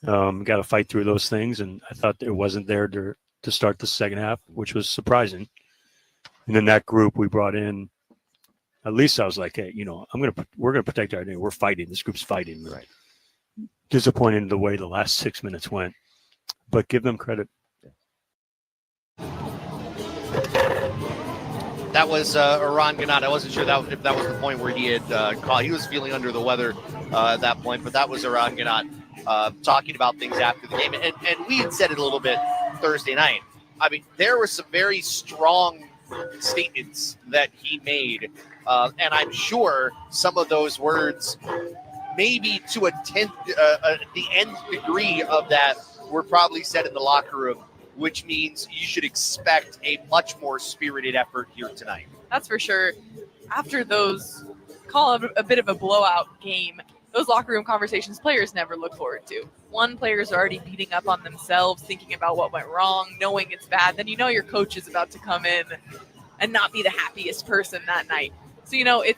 Got to fight through those things, and I thought it wasn't there to start the second half, which was surprising. And then that group we brought in, at least I was like, hey, we're gonna protect our identity. We're fighting. This group's fighting. Right. Disappointed in the way the last 6 minutes went, but give them credit. That was Eran Ganat. I wasn't sure if that was the point where he had caught. He was feeling under the weather at that point, but that was Eran Ganat talking about things after the game. And we had said it a little bit Thursday night. I mean, there were some very strong statements that he made, and I'm sure some of those words, maybe to the nth degree of that, were probably said in the locker room, which means you should expect a much more spirited effort here tonight. That's for sure. After those, call it a bit of a blowout game, those locker room conversations players never look forward to. One, players are already beating up on themselves, thinking about what went wrong, knowing it's bad. Then your coach is about to come in and not be the happiest person that night. So, it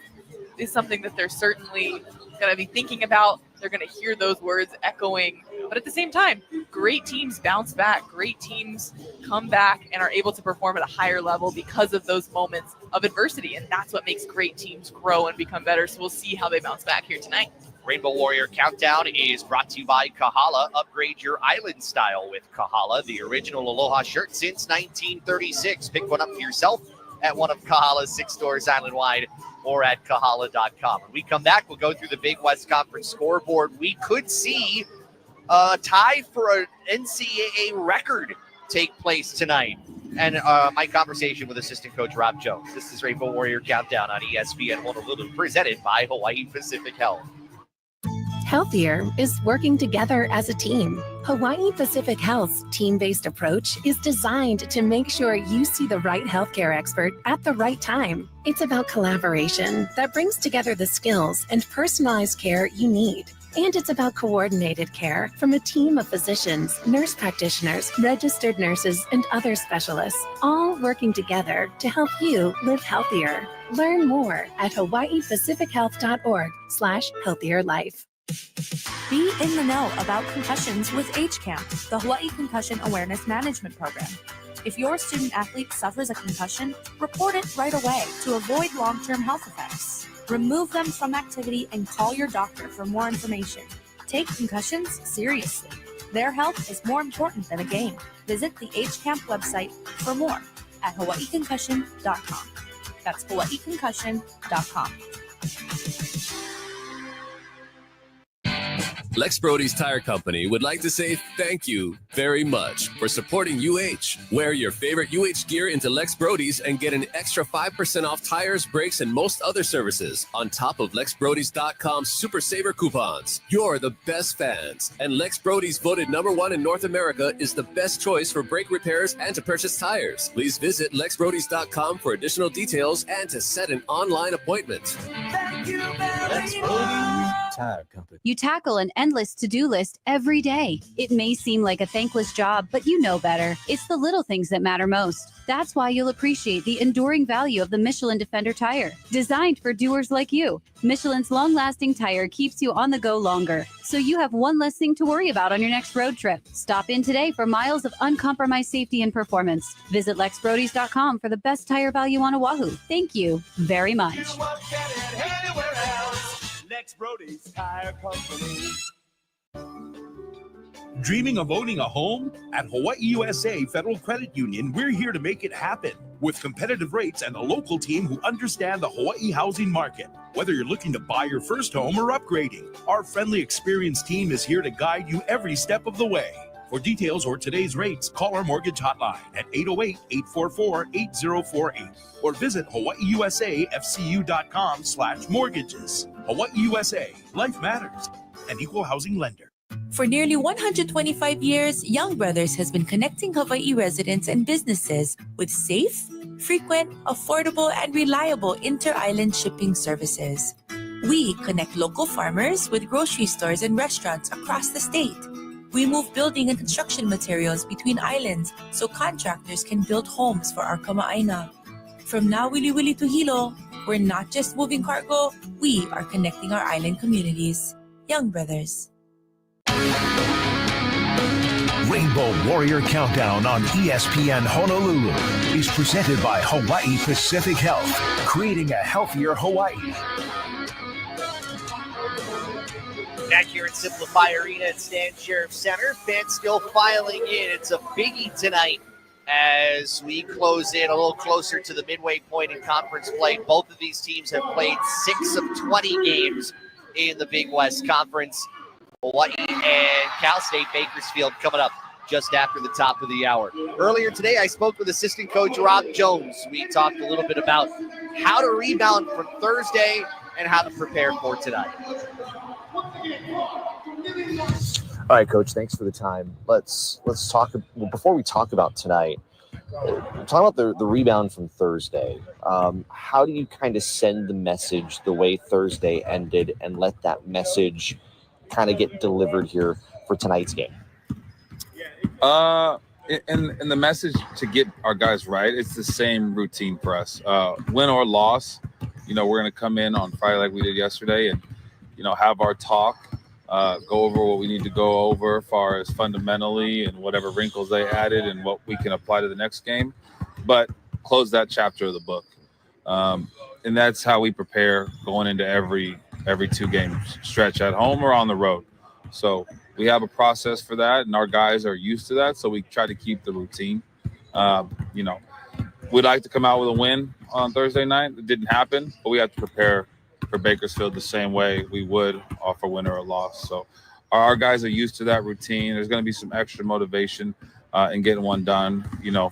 is something that they're certainly going to be thinking about. They're going to hear those words echoing. But at the same time, great teams bounce back. Great teams come back and are able to perform at a higher level because of those moments of adversity. And that's what makes great teams grow and become better. So we'll see how they bounce back here tonight. Rainbow Warrior Countdown is brought to you by Kahala. Upgrade your island style with Kahala, the original Aloha shirt since 1936. Pick one up for yourself at one of Kahala's 6 stores island-wide or at kahala.com. When we come back, we'll go through the Big West Conference scoreboard. We could see a tie for an NCAA record take place tonight. And my conversation with assistant coach Rob Jones. This is Rainbow Warrior Countdown on ESPN Honolulu, presented by Hawaii Pacific Health. Healthier is working together as a team. Hawaii Pacific Health's team-based approach is designed to make sure you see the right healthcare expert at the right time. It's about collaboration that brings together the skills and personalized care you need. And it's about coordinated care from a team of physicians, nurse practitioners, registered nurses, and other specialists, all working together to help you live healthier. Learn more at hawaiipacifichealth.org/healthierlife. Be in the know about concussions with HCAMP, the Hawaii Concussion Awareness Management Program. If your student athlete suffers a concussion, report it right away to avoid long-term health effects. Remove them from activity and call your doctor for more information. Take concussions seriously. Their health is more important than a game. Visit the HCAMP website for more at hawaiiconcussion.com. That's hawaiiconcussion.com. Lex Brody's Tire Company would like to say thank you very much for supporting UH. Wear your favorite UH gear into Lex Brody's and get an extra 5% off tires, brakes, and most other services on top of LexBrodys.com Super Saver coupons. You're the best fans, and Lex Brody's voted #1 in North America is the best choice for brake repairs and to purchase tires. Please visit LexBrodys.com for additional details and to set an online appointment. Thank you very much. Tire Company. You tackle an endless to-do list every day. It may seem like a thankless job, but you know better. It's the little things that matter most. That's why you'll appreciate the enduring value of the Michelin Defender tire. Designed for doers like you, Michelin's long-lasting tire keeps you on the go longer, so you have one less thing to worry about on your next road trip. Stop in today for miles of uncompromised safety and performance. Visit LexBrodys.com for the best tire value on Oahu. Thank you very much. You won't get it anywhere else. Lex Brody's Tire Company. Dreaming of owning a home? At Hawaii USA Federal Credit Union, we're here to make it happen. With competitive rates and a local team who understand the Hawaii housing market. Whether you're looking to buy your first home or upgrading, our friendly, experienced team is here to guide you every step of the way. For details or today's rates, call our mortgage hotline at 808-844-8048 or visit hawaiiusafcu.com/mortgages. Hawaii USA, life matters. An equal housing lender. For nearly 125 years, Young Brothers has been connecting Hawaii residents and businesses with safe, frequent, affordable, and reliable inter-island shipping services. We connect local farmers with grocery stores and restaurants across the state. We move building and construction materials between islands so contractors can build homes for our kamaaina. From Nawiliwili to Hilo, we're not just moving cargo, we are connecting our island communities. Young Brothers. The Warrior Countdown on ESPN Honolulu is presented by Hawaii Pacific Health, creating a healthier Hawaii. Back here at Simplify Arena at Stan Sheriff Center, fans still filing in. It's a biggie tonight as we close in a little closer to the midway point in conference play. Both of these teams have played 6 of 20 games in the Big West Conference. Hawaii and Cal State Bakersfield coming up just after the top of the hour. Earlier today, I spoke with assistant coach Rob Jones. We talked a little bit about how to rebound from Thursday and how to prepare for tonight. All right, Coach, thanks for the time. Let's talk. Well, before we talk about tonight, talk about the rebound from Thursday. How do you kind of send the message the way Thursday ended and let that message kind of get delivered here for tonight's game? And the message to get our guys right, it's the same routine for us. Win or loss, we're going to come in on Friday like we did yesterday and, have our talk, go over what we need to go over as far as fundamentally and whatever wrinkles they added and what we can apply to the next game, but close that chapter of the book. And that's how we prepare going into every 2-game stretch at home or on the road. So we have a process for that, and our guys are used to that, so we try to keep the routine. We'd like to come out with a win on Thursday night. It didn't happen, but we have to prepare for Bakersfield the same way we would off a win or a loss. So our guys are used to that routine. There's going to be some extra motivation in getting one done,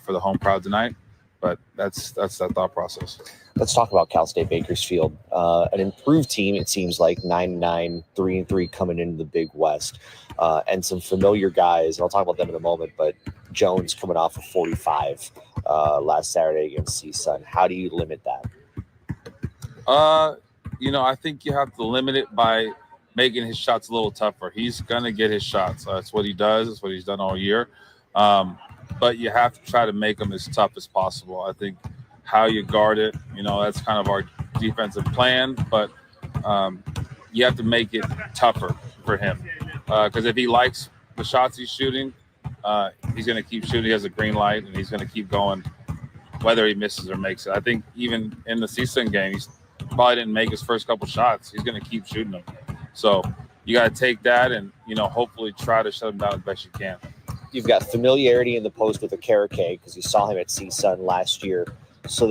for the home crowd tonight. But that's that thought process. Let's talk about Cal State Bakersfield. An improved team, it seems like, 9-9, 3-3 coming into the Big West. And some familiar guys, and I'll talk about them in a moment, but Jones coming off of 45 last Saturday against CSUN. How do you limit that? I think you have to limit it by making his shots a little tougher. He's going to get his shots. That's what he does. That's what he's done all year. But you have to try to make them as tough as possible. I think how you guard it, that's kind of our defensive plan. But you have to make it tougher for him. Because if he likes the shots he's shooting, he's going to keep shooting. He has a green light, and he's going to keep going whether he misses or makes it. I think even in the CSUN game, he's probably didn't make his first couple shots. He's going to keep shooting them. So you got to take that and, hopefully try to shut him down as best you can. You've got familiarity in the post with Akarake because you saw him at CSUN last year. So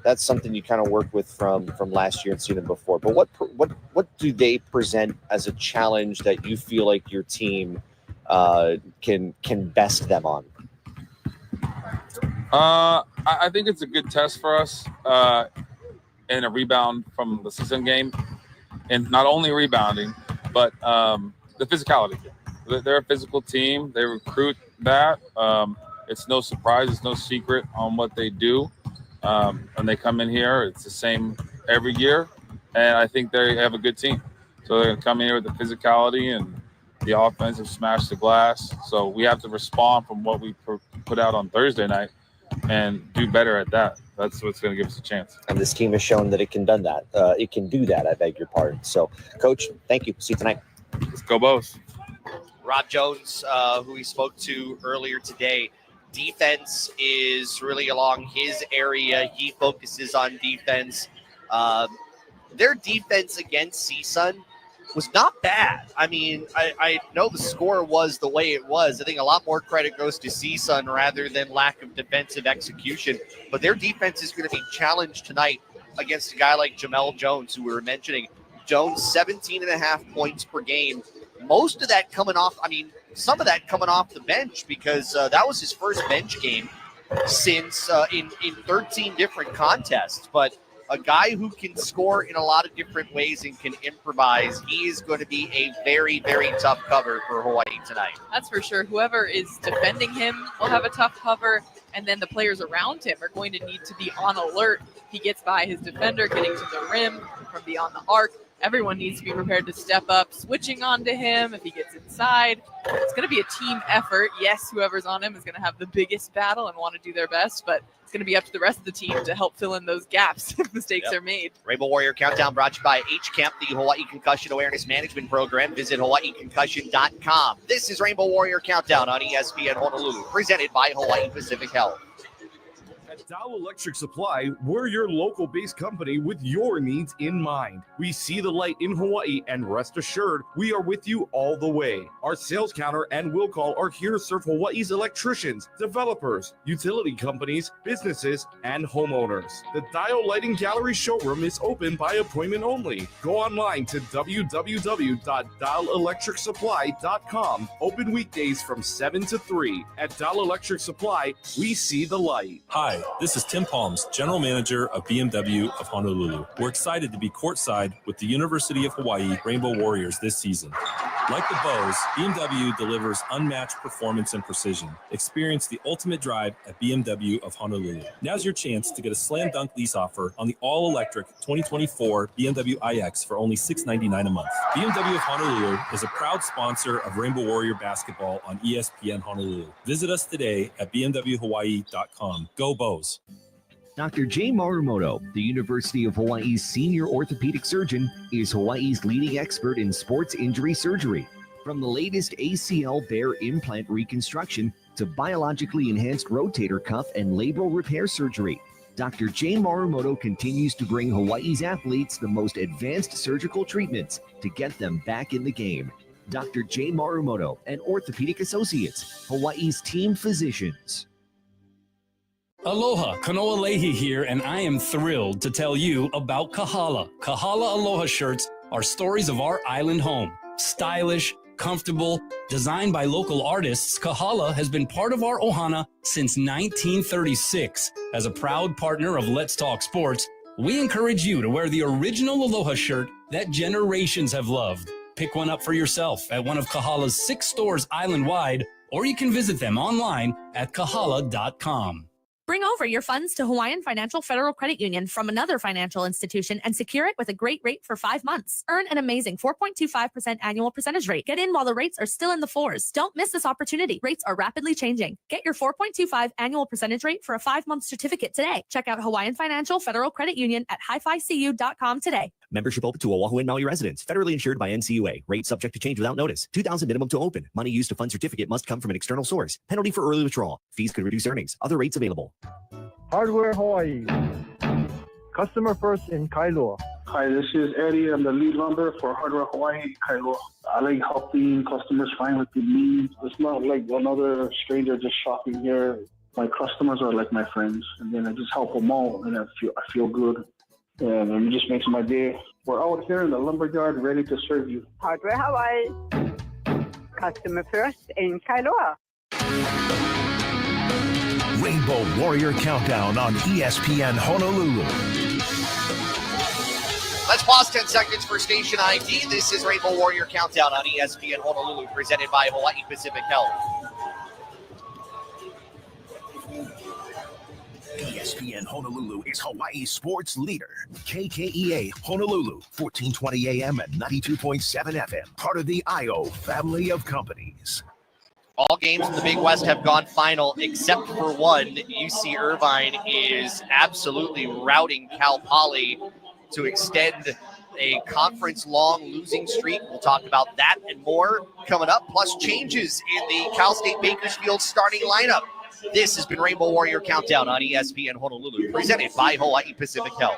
that's something you kind of work with from last year and seen him before. But what do they present as a challenge that you feel like your team can best them on? I think it's a good test for us in a rebound from the CSUN game, and not only rebounding, but the physicality. They're a physical team. They recruit that. It's no surprise. It's no secret on what they do. When they come in here, it's the same every year. And I think they have a good team. So they're going to come in here with the physicality and the offensive smash the glass. So we have to respond from what we put out on Thursday night and do better at that. That's what's going to give us a chance. And this team has shown that it can do that. I beg your pardon. So, Coach, thank you. See you tonight. Let's go, Bows. Rob Jones, who we spoke to earlier today, defense is really along his area. He focuses on defense. Their defense against CSUN was not bad. I mean, I know the score was the way it was. I think a lot more credit goes to CSUN rather than lack of defensive execution. But their defense is going to be challenged tonight against a guy like Jamel Jones, who we were mentioning. Jones, 17.5 points per game. Most of that coming off, some of that coming off the bench because that was his first bench game since in 13 different contests. But a guy who can score in a lot of different ways and can improvise, he is going to be a very, very tough cover for Hawaii tonight. That's for sure. Whoever is defending him will have a tough cover, and then the players around him are going to need to be on alert. He gets by his defender, getting to the rim from beyond the arc. everyone needs to be prepared to step up, switching onto him if he gets inside. It's going to be a team effort. Yes, whoever's on him is going to have the biggest battle and want to do their best, but it's going to be up to the rest of the team to help fill in those gaps if mistakes are made. Rainbow Warrior Countdown brought to you by HCAMP, the Hawaii Concussion Awareness Management Program. Visit hawaiiconcussion.com. This is Rainbow Warrior Countdown on ESPN Honolulu, presented by Hawaii Pacific Health. At Dow Electric Supply, we're your local-based company with your needs in mind. We see the light in Hawaii, and rest assured, we are with you all the way. Our sales counter and will call are here to serve Hawaii's electricians, developers, utility companies, businesses, and homeowners. The Dial Lighting Gallery showroom is open by appointment only. Go online to www.dialelectricsupply.com. Open weekdays from 7 to 3. At Dial Electric Supply, we see the light. Hi, this is Tim Palms, General Manager of BMW of Honolulu. We're excited to be courtside with the University of Hawaii Rainbow Warriors this season. Like the Bows, BMW delivers unmatched performance and precision. Experience the ultimate drive at BMW of Honolulu. Now's your chance to get a slam dunk lease offer on the all-electric 2024 BMW iX for only $699 a month. BMW of Honolulu is a proud sponsor of Rainbow Warrior basketball on ESPN Honolulu. Visit us today at bmwhawaii.com. Go Bows. Dr. Jay Marumoto, the University of Hawaii's senior orthopedic surgeon, is Hawaii's leading expert in sports injury surgery. From the latest ACL bear implant reconstruction to biologically enhanced rotator cuff and labral repair surgery, Dr. Jay Marumoto continues to bring Hawaii's athletes the most advanced surgical treatments to get them back in the game. Dr. Jay Marumoto and Orthopedic Associates, Hawaii's team physicians. Aloha, Kanoa Leahy here, and I am thrilled to tell you about Kahala. Kahala Aloha shirts are stories of our island home. Stylish, comfortable, designed by local artists, Kahala has been part of our ohana since 1936. As a proud partner of Let's Talk Sports, we encourage you to wear the original Aloha shirt that generations have loved. Pick one up for yourself at one of Kahala's 6 stores island-wide, or you can visit them online at kahala.com. Bring over your funds to Hawaiian Financial Federal Credit Union from another financial institution and secure it with a great rate for 5 months. Earn an amazing 4.25% annual percentage rate. Get in while the rates are still in the 4s. Don't miss this opportunity. Rates are rapidly changing. Get your 4.25 annual percentage rate for a 5-month certificate today. Check out Hawaiian Financial Federal Credit Union at hificu.com today. Membership open to Oahu and Maui residents. Federally insured by NCUA. Rate subject to change without notice. $2,000 minimum to open. Money used to fund certificate must come from an external source. Penalty for early withdrawal. Fees could reduce earnings. Other rates available. Hardware Hawaii. Customer first in Kailua. Hi, this is Eddie. I'm the lead lumber for Hardware Hawaii, Kailua. I like helping customers find what they need. It's not like another stranger just shopping here. My customers are like my friends, and then I just help them all, and I feel good. And it just makes my day. We're out here in the lumberyard ready to serve you. Hardware Hawaii. Customer first in Kailua. Rainbow Warrior Countdown on ESPN Honolulu. Let's pause 10 seconds for station ID. This is Rainbow Warrior Countdown on ESPN Honolulu, presented by Hawaii Pacific Health. ESPN Honolulu is Hawaii's sports leader. KKEA Honolulu, 1420 AM and 92.7 FM. Part of the IO family of companies. All games in the Big West have gone final except for one. UC Irvine is absolutely routing Cal Poly to extend a conference-long losing streak. We'll talk about that and more coming up, plus changes in the Cal State Bakersfield starting lineup. This has been Rainbow Warrior Countdown on ESPN Honolulu, presented by Hawaii Pacific Health.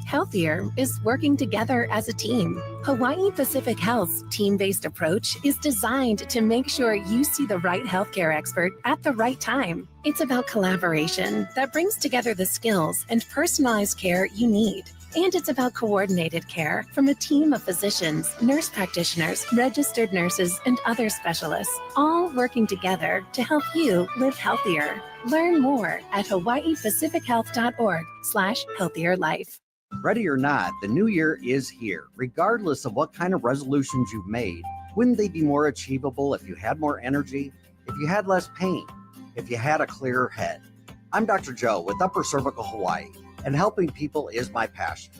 Healthier is working together as a team. Hawaii Pacific Health's team-based approach is designed to make sure you see the right healthcare expert at the right time. It's about collaboration that brings together the skills and personalized care you need. And it's about coordinated care from a team of physicians, nurse practitioners, registered nurses, and other specialists, all working together to help you live healthier. Learn more at hawaiipacifichealth.org/healthierlife. Ready or not, the new year is here. Regardless of what kind of resolutions you've made, wouldn't they be more achievable if you had more energy, if you had less pain, if you had a clearer head? I'm Dr. Joe with Upper Cervical Hawaii, and helping people is my passion.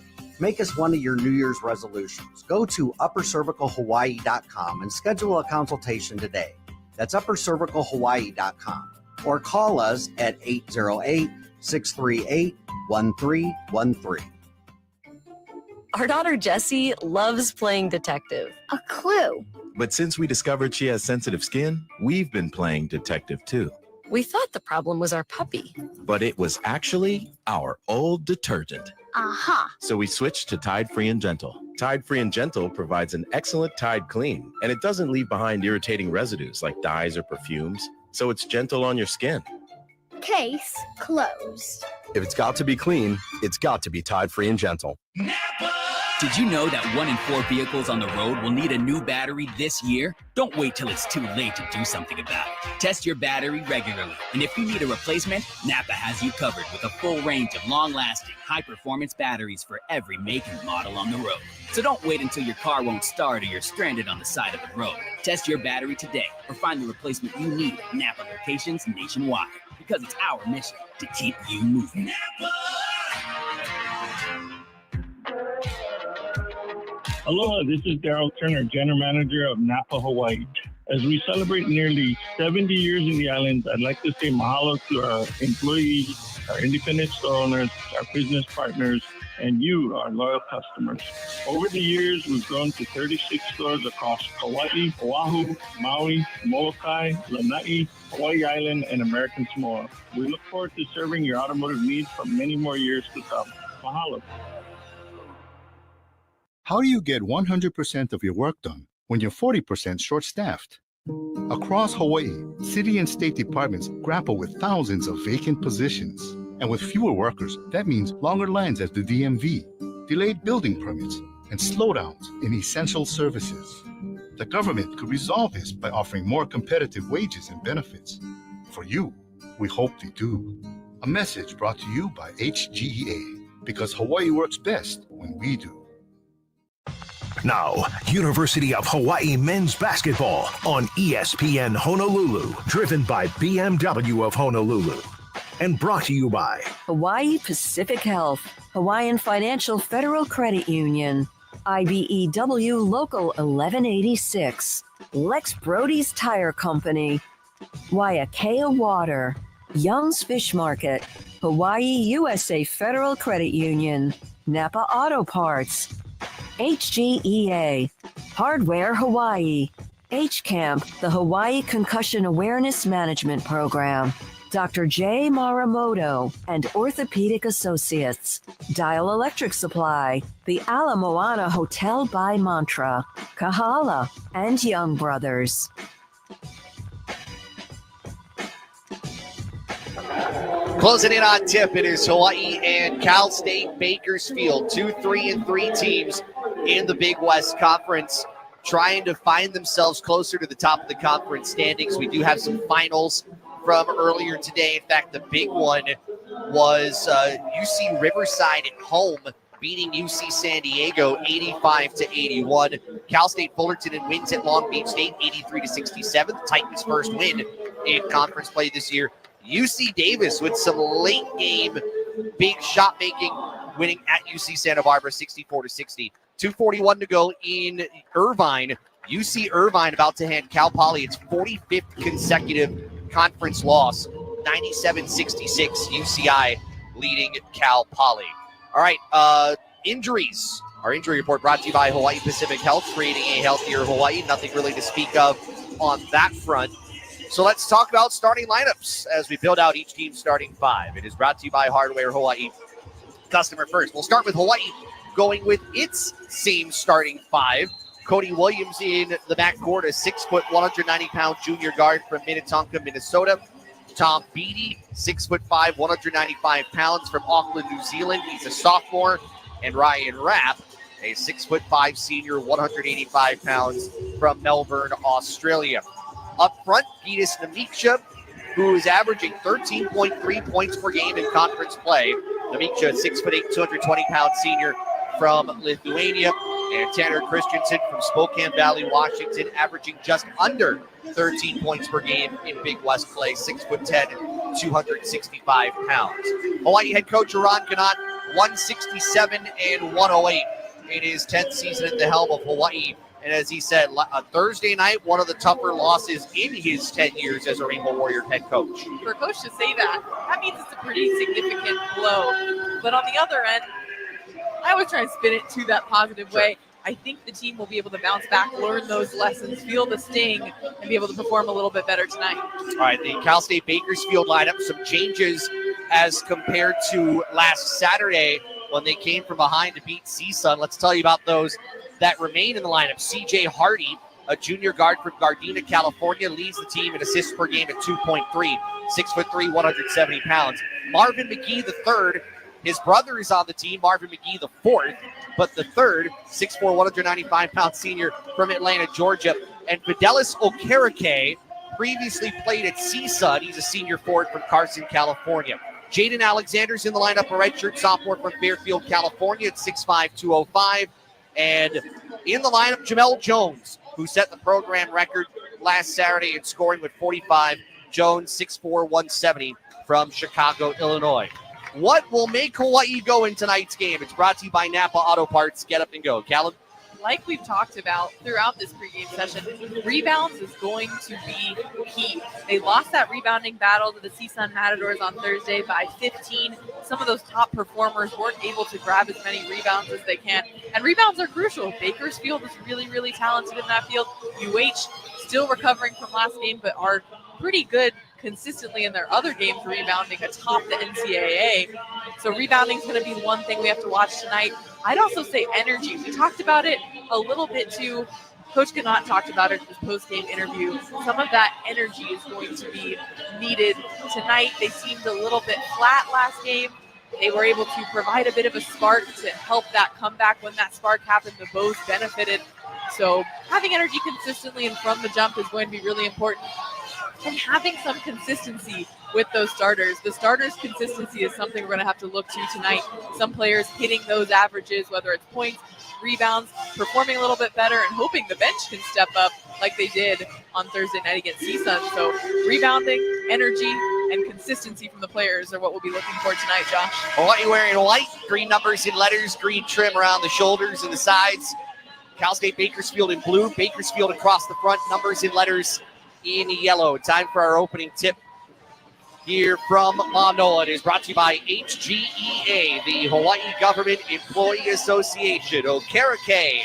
Make us one of your New Year's resolutions. Go to uppercervicalhawaii.com and schedule a consultation today. That's uppercervicalhawaii.com. Or call us at 808-638-1313. Our daughter Jessie loves playing detective. A clue. But since we discovered she has sensitive skin, we've been playing detective too. We thought the problem was our puppy. But it was actually our old detergent. Aha. So we switched to Tide Free and Gentle. Tide Free and Gentle provides an excellent Tide clean, and it doesn't leave behind irritating residues like dyes or perfumes, so it's gentle on your skin. Case closed. If it's got to be clean, it's got to be Tide Free and Gentle. Did you know that 1 in 4 vehicles on the road will need a new battery this year? Don't wait till it's too late to do something about it. Test your battery regularly, and if you need a replacement, Napa has you covered with a full range of long-lasting, high-performance batteries for every make and model on the road. So don't wait until your car won't start or you're stranded on the side of the road. Test your battery today or find the replacement you need at Napa locations nationwide, because it's our mission to keep you moving. Napa! Aloha, this is Daryl Turner, General Manager of Napa, Hawaii. As we celebrate nearly 70 years in the islands, I'd like to say mahalo to our employees, our independent store owners, our business partners, and you, our loyal customers. Over the years, we've grown to 36 stores across Kauai, Oahu, Maui, Molokai, Lanai, Hawaii Island, and American Samoa. We look forward to serving your automotive needs for many more years to come. Mahalo. How do you get 100% of your work done when you're 40% short-staffed? Across Hawaii, city and state departments grapple with thousands of vacant positions. And with fewer workers, that means longer lines at the DMV, delayed building permits, and slowdowns in essential services. The government could resolve this by offering more competitive wages and benefits. For you, we hope they do. A message brought to you by HGEA, because Hawaii works best when we do. Now, University of Hawaii men's basketball on ESPN Honolulu, driven by BMW of Honolulu, and brought to you by Hawaii Pacific Health, Hawaiian Financial Federal Credit Union, IBEW Local 1186, Lex Brody's Tire Company, Waiakea Water, Young's Fish Market, Hawaii USA Federal Credit Union, Napa Auto Parts, HGEA, Hardware Hawaii, HCAMP, the Hawaii Concussion Awareness Management Program, Dr. J. Maramoto and Orthopedic Associates, Dial Electric Supply, the Ala Moana Hotel by Mantra, Kahala, and Young Brothers. Closing in on tip, it is Hawaii and Cal State Bakersfield, 2, 3, and 3 teams in the Big West Conference, trying to find themselves closer to the top of the conference standings. We do have some finals from earlier today. In fact, the big one was UC Riverside at home beating UC San Diego 85-81. Cal State Fullerton and wins at Long Beach State 83-67. The Titans' first win in conference play this year. UC Davis with some late game big shot making, winning at UC Santa Barbara 64-60. 2:41 to go in Irvine. UC Irvine about to hand Cal Poly its 45th consecutive conference loss. 97-66 UCI leading Cal Poly. All right, injuries. Our injury report brought to you by Hawaii Pacific Health, creating a healthier Hawaii. Nothing really to speak of on that front. So let's talk about starting lineups as we build out each team's starting 5. It is brought to you by Hardware Hawaii. Customer first. We'll start with Hawaii going with its same starting 5. Cody Williams in the backcourt, a 6', 190-pound junior guard from Minnetonka, Minnesota. Tom Beattie, 6'5", 195 pounds from Auckland, New Zealand. He's a sophomore. And Ryan Rapp, a 6'5" senior, 185 pounds from Melbourne, Australia. Up front, Gitas Namicha, who is averaging 13.3 points per game in conference play. Namicha, 6'8", 220-pound senior from Lithuania. And Tanner Christensen from Spokane Valley, Washington, averaging just under 13 points per game in Big West play, 6'10", 265 pounds. Hawaii head coach Iran Ganat 167-108 in his 10th season at the helm of Hawaii. And as he said, a Thursday night, one of the tougher losses in his 10 years as a Rainbow Warrior head coach. For a coach to say that means it's a pretty significant blow. But on the other end, I always try and spin it to that positive way. I think the team will be able to bounce back, learn those lessons, feel the sting, and be able to perform a little bit better tonight. All right, the Cal State Bakersfield lineup, some changes as compared to last Saturday when they came from behind to beat CSUN. Let's tell you about those that remain in the lineup. CJ Hardy, a junior guard from Gardena, California, leads the team in assists per game at 2.3, 6'3", 170 pounds. Marvin McGee III, his brother is on the team, Marvin McGee IV, but the third, 6'4", 195-pound senior from Atlanta, Georgia. And Fidelis Okereke previously played at CSUN. He's a senior forward from Carson, California. Jaden Alexander's in the lineup, a redshirt sophomore from Fairfield, California at 6'5", 205. And in the lineup, Jamel Jones, who set the program record last Saturday in scoring with 45. Jones, 6'4", 170 from Chicago, Illinois. What will make Hawaii go in tonight's game? It's brought to you by Napa Auto Parts. Get up and go. Callum? Like we've talked about throughout this pregame session, rebounds is going to be key. They lost that rebounding battle to the CSUN Matadors on Thursday by 15. Some of those top performers weren't able to grab as many rebounds as they can. And rebounds are crucial. Bakersfield is really, really talented in that field. UH still recovering from last game, but are pretty good consistently in their other games, rebounding atop the NCAA. So rebounding is going to be one thing we have to watch tonight. I'd also say energy. We talked about it a little bit too. Coach Ganot talked about it in his post-game interview. Some of that energy is going to be needed tonight. They seemed a little bit flat last game. They were able to provide a bit of a spark to help that comeback. When that spark happened, the Bows benefited. So having energy consistently and from the jump is going to be really important. And having some consistency with those starters. The starters' consistency is something we're going to have to look to tonight. Some players hitting those averages, whether it's points, rebounds, performing a little bit better, and hoping the bench can step up like they did on Thursday night against CSUN. So rebounding, energy, and consistency from the players are what we'll be looking for tonight, Josh. Hawaii wearing white, green numbers and letters, green trim around the shoulders and the sides. Cal State Bakersfield in blue, Bakersfield across the front, numbers and letters in yellow. Time for our opening tip here from Manoa. It is brought to you by HGEA, the Hawaii Government Employee Association. Okereke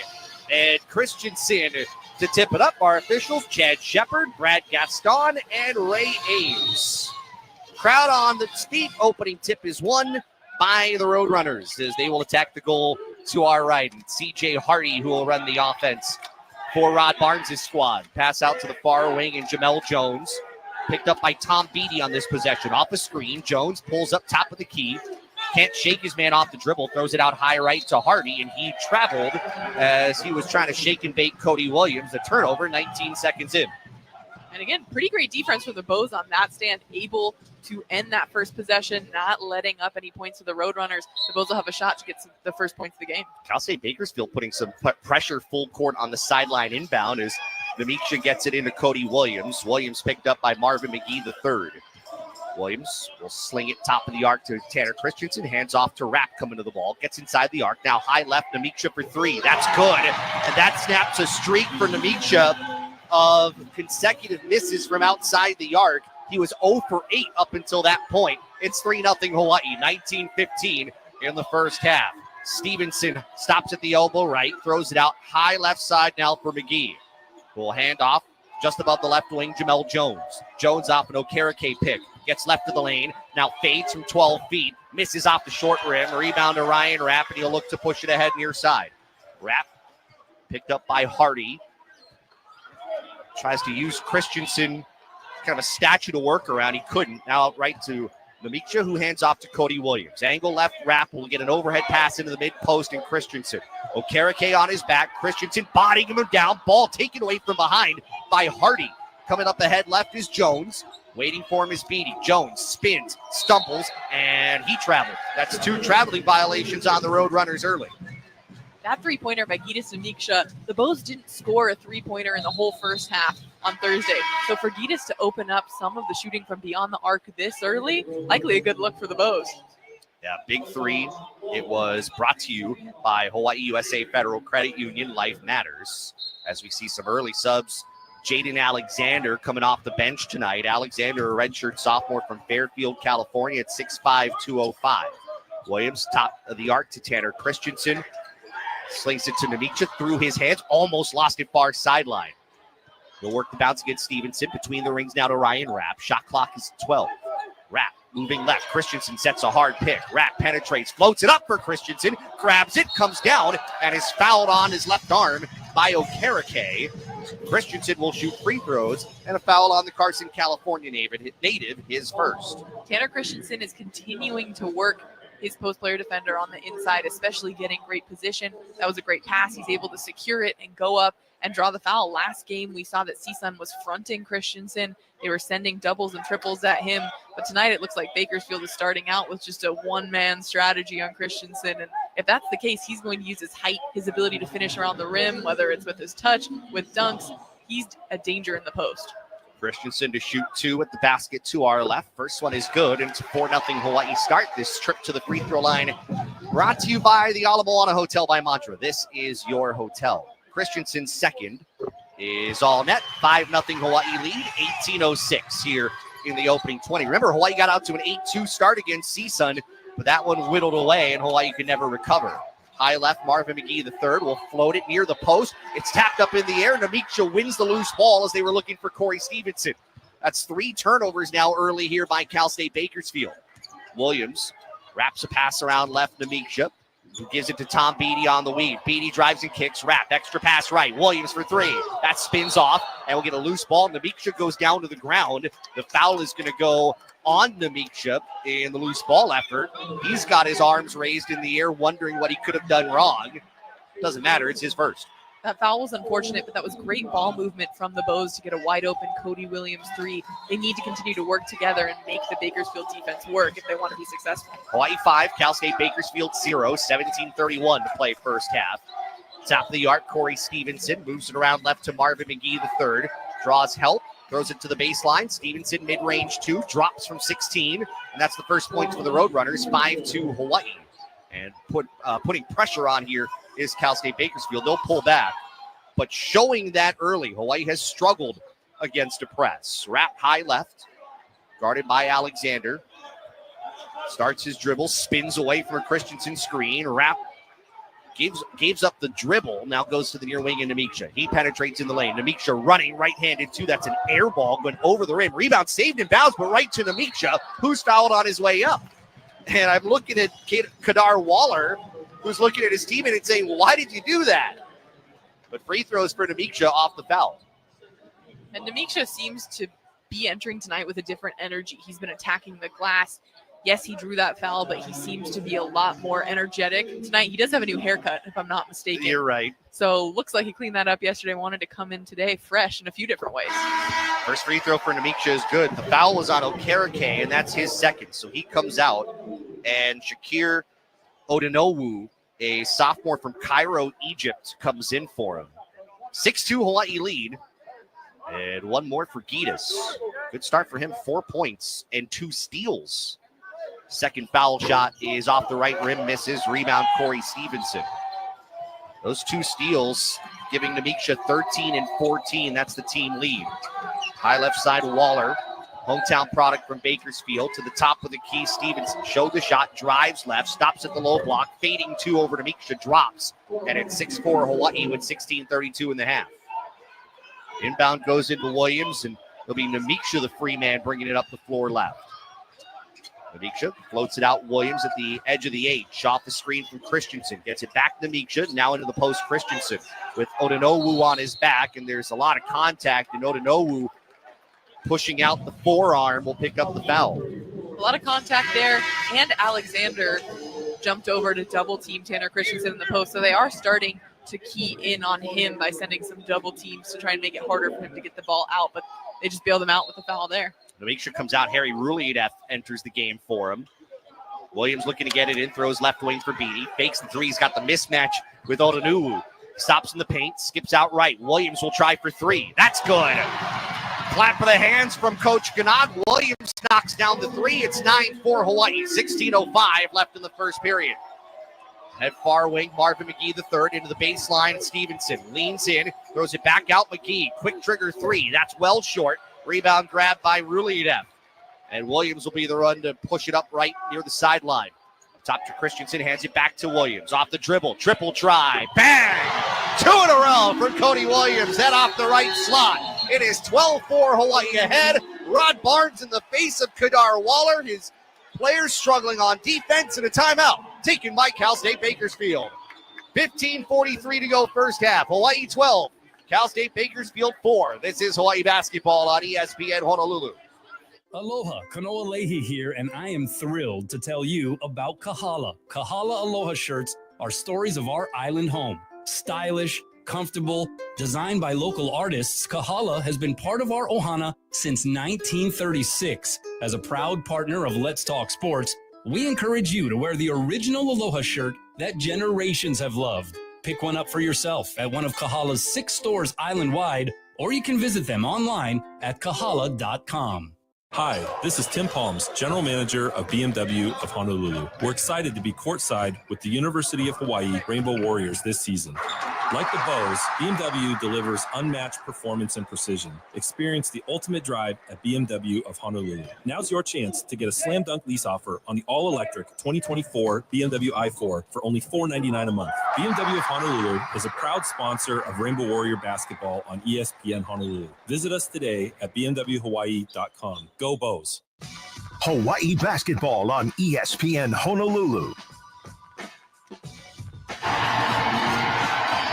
and Christensen to tip it up. Our officials, Chad Shepard, Brad Gaston, and Ray Ames. Crowd on the feet. Opening tip is won by the Roadrunners as they will attack the goal to our right. And CJ Hardy, who will run the offense for Rod Barnes' squad. Pass out to the far wing, and Jamel Jones picked up by Tom Beatty on this possession. Off the screen, Jones pulls up top of the key. Can't shake his man off the dribble. Throws it out high right to Hardy, and he traveled as he was trying to shake and bake Cody Williams. The turnover, 19 seconds in. And again, pretty great defense for the Bows on that stand, able to end that first possession, not letting up any points to the Roadrunners. The Bows will have a shot to get the first points of the game. Cal State Bakersfield putting some pressure full court on the sideline inbound as Namiksha gets it into Cody Williams. Williams picked up by Marvin McGee III. Williams will sling it top of the arc to Tanner Christensen. Hands off to Rapp coming to the ball. Gets inside the arc. Now high left, Namiksha for three. That's good. And that snaps a streak for Namiksha of consecutive misses from outside the arc. He was 0 for 8 up until that point. It's 3-0 Hawaii, 19-15 in the first half. Stevenson stops at the elbow right, throws it out high left side now for McGee. Will hand off just above the left wing, Jamel Jones. Jones off an Okereke pick. Gets left of the lane, now fades from 12 feet, misses off the short rim, rebound to Ryan Rapp, and he'll look to push it ahead near side. Rapp picked up by Hardy. Tries to use Christensen, kind of a statue to work around. He couldn't. Now out right to Namiksha, who hands off to Cody Williams. Angle left, Rapp will get an overhead pass into the mid post, and Christensen. Okereke on his back. Christensen bodying him down. Ball taken away from behind by Hardy. Coming up ahead left is Jones. Waiting for him is Beatty. Jones spins, stumbles, and he traveled. That's 2 traveling violations on the Roadrunners early. That three-pointer by Gitas Namiksha, the Bows didn't score a three-pointer in the whole first half on Thursday. So for Gitas to open up some of the shooting from beyond the arc this early, likely a good look for the Bows. Yeah, big three. It was brought to you by Hawaii USA Federal Credit Union. Life matters. As we see some early subs, Jaden Alexander coming off the bench tonight. Alexander, a redshirt sophomore from Fairfield, California at 6'5", 205. Williams, top of the arc to Tanner Christensen. Slings it to Namicha through his hands. Almost lost it far sideline. He'll work the bounce against Stevenson. Between the rings now to Ryan Rapp. Shot clock is 12. Rapp moving left. Christensen sets a hard pick. Rapp penetrates, floats it up for Christensen, grabs it, comes down, and is fouled on his left arm by Okereke. Christensen will shoot free throws, and a foul on the Carson, California native, his first. Tanner Christensen is continuing to work his post player defender on the inside, especially getting great position. That was a great pass. He's able to secure it and go up and draw the foul. Last game, we saw that CSUN was fronting Christensen. They were sending doubles and triples at him. But tonight, it looks like Bakersfield is starting out with just a one-man strategy on Christensen. And if that's the case, he's going to use his height, his ability to finish around the rim, whether it's with his touch, with dunks. He's a danger in the post. Christensen to shoot two at the basket to our left. First one is good, and it's a 4-0 Hawaii start. This trip to the free throw line brought to you by the Ala Moana Hotel by Mantra. This is your hotel. Christensen's second is all net. 5-0 Hawaii lead, 18:06 here in the opening 20. Remember, Hawaii got out to an 8-2 start against CSUN, but that one whittled away, and Hawaii could never recover. High left, Marvin McGee III will float it near the post. It's tapped up in the air. Namicha wins the loose ball as they were looking for Corey Stevenson. That's 3 turnovers now early here by Cal State Bakersfield. Williams wraps a pass around left Namicha, who gives it to Tom Beatty on the weave. Beatty drives and kicks. Wrap, extra pass right. Williams for 3. That spins off, and we'll get a loose ball. Namicha goes down to the ground. The foul is going to go on Namicha in the loose ball effort. He's got his arms raised in the air, wondering what he could have done wrong. Doesn't matter. It's his first. That foul was unfortunate, but that was great ball movement from the Bows to get a wide open Cody Williams 3. They need to continue to work together and make the Bakersfield defense work if they want to be successful. Hawaii 5, Cal State Bakersfield 0, 17:31 to play first half. Top of the arc, Corey Stevenson moves it around left to Marvin McGee III. Draws help, throws it to the baseline. Stevenson mid-range 2, drops from 16, and that's the first point for the Roadrunners, 5-2 Hawaii. And putting pressure on here is Cal State Bakersfield. They'll pull back, but showing that early, Hawaii has struggled against a press. Wrap high left, guarded by Alexander. Starts his dribble, spins away from a Christensen screen. Wrap gives up the dribble, now goes to the near wing in Namicha. He penetrates in the lane. Namicha running right-handed too. That's an air ball going over the rim. Rebound saved in bounds, but right to Namicha, who's fouled on his way up. And I'm looking at Kadar Waller, who's looking at his teammate and saying, why did you do that? But free throws for Namicha off the foul. And Namicha seems to be entering tonight with a different energy. He's been attacking the glass. Yes, he drew that foul, but he seems to be a lot more energetic. Tonight, he does have a new haircut, if I'm not mistaken. You're right. So looks like he cleaned that up yesterday, wanted to come in today fresh in a few different ways. First free throw for Namicha is good. The foul was on Okereke, and that's his second. So he comes out, and Shakir Odinowu, a sophomore from Cairo, Egypt, comes in for him. 6-2 Hawaii lead. And one more for Gitas. Good start for him, 4 points and 2 steals. Second foul shot is off the right rim, misses. Rebound, Corey Stevenson. Those 2 steals giving Namicha 13 and 14. That's the team lead. High left side, Waller. Hometown product from Bakersfield. To the top of the key, Stevenson showed the shot, drives left, stops at the low block, fading 2 over to Namicha, drops. And it's 6-4 Hawaii with 16:32 in the half. Inbound goes into Williams, and it'll be Namicha, the free man, bringing it up the floor left. Namicha floats it out. Williams at the edge of the H. Off the screen from Christensen. Gets it back to Namicha. Now into the post, Christensen with Odinowu on his back. And there's a lot of contact. And Odinowu pushing out the forearm will pick up the foul. A lot of contact there. And Alexander jumped over to double team Tanner Christensen in the post. So they are starting to key in on him by sending some double teams to try and make it harder for him to get the ball out. But they just bailed him out with a foul there. Namicha comes out. Harry Rouliadef enters the game for him. Williams looking to get it in, throws left wing for Beatty. Fakes the 3. He's got the mismatch with Odinowu. Stops in the paint, skips out right. Williams will try for 3. That's good. Clap for the hands from Coach Ganad. Williams knocks down the three. It's 9-4 Hawaii. 16:05 left in the first period. Head far wing, Marvin McGee the third into the baseline. Stevenson leans in, throws it back out. McGee, quick trigger three. That's well short. Rebound grab by Ruliev. And Williams will be the run to push it up right near the sideline. Top to Christensen, hands it back to Williams. Off the dribble, triple try. Bang! 2 in a row for Cody Williams. That off the right slot. It is 12-4 Hawaii ahead. Rod Barnes in the face of Kadar Waller. His players struggling on defense and a timeout taken by Cal State Bakersfield. 15:43 to go first half. Hawaii 12, Cal State Bakersfield 4. This is Hawaii basketball on ESPN Honolulu. Aloha, Kanoa Leahy here, and I am thrilled to tell you about Kahala. Kahala Aloha shirts are stories of our island home. Stylish, comfortable, designed by local artists, Kahala has been part of our ohana since 1936. As a proud partner of Let's Talk Sports, we encourage you to wear the original Aloha shirt that generations have loved. Pick one up for yourself at one of Kahala's 6 stores island-wide, or you can visit them online at kahala.com. Hi, this is Tim Palms, General Manager of BMW of Honolulu. We're excited to be courtside with the University of Hawaii Rainbow Warriors this season. Like the Bows, BMW delivers unmatched performance and precision. Experience the ultimate drive at BMW of Honolulu. Now's your chance to get a slam dunk lease offer on the all-electric 2024 BMW i4 for only $499 a month. BMW of Honolulu is a proud sponsor of Rainbow Warrior basketball on ESPN Honolulu. Visit us today at bmwhawaii.com. Go Bows. Hawaii basketball on ESPN Honolulu.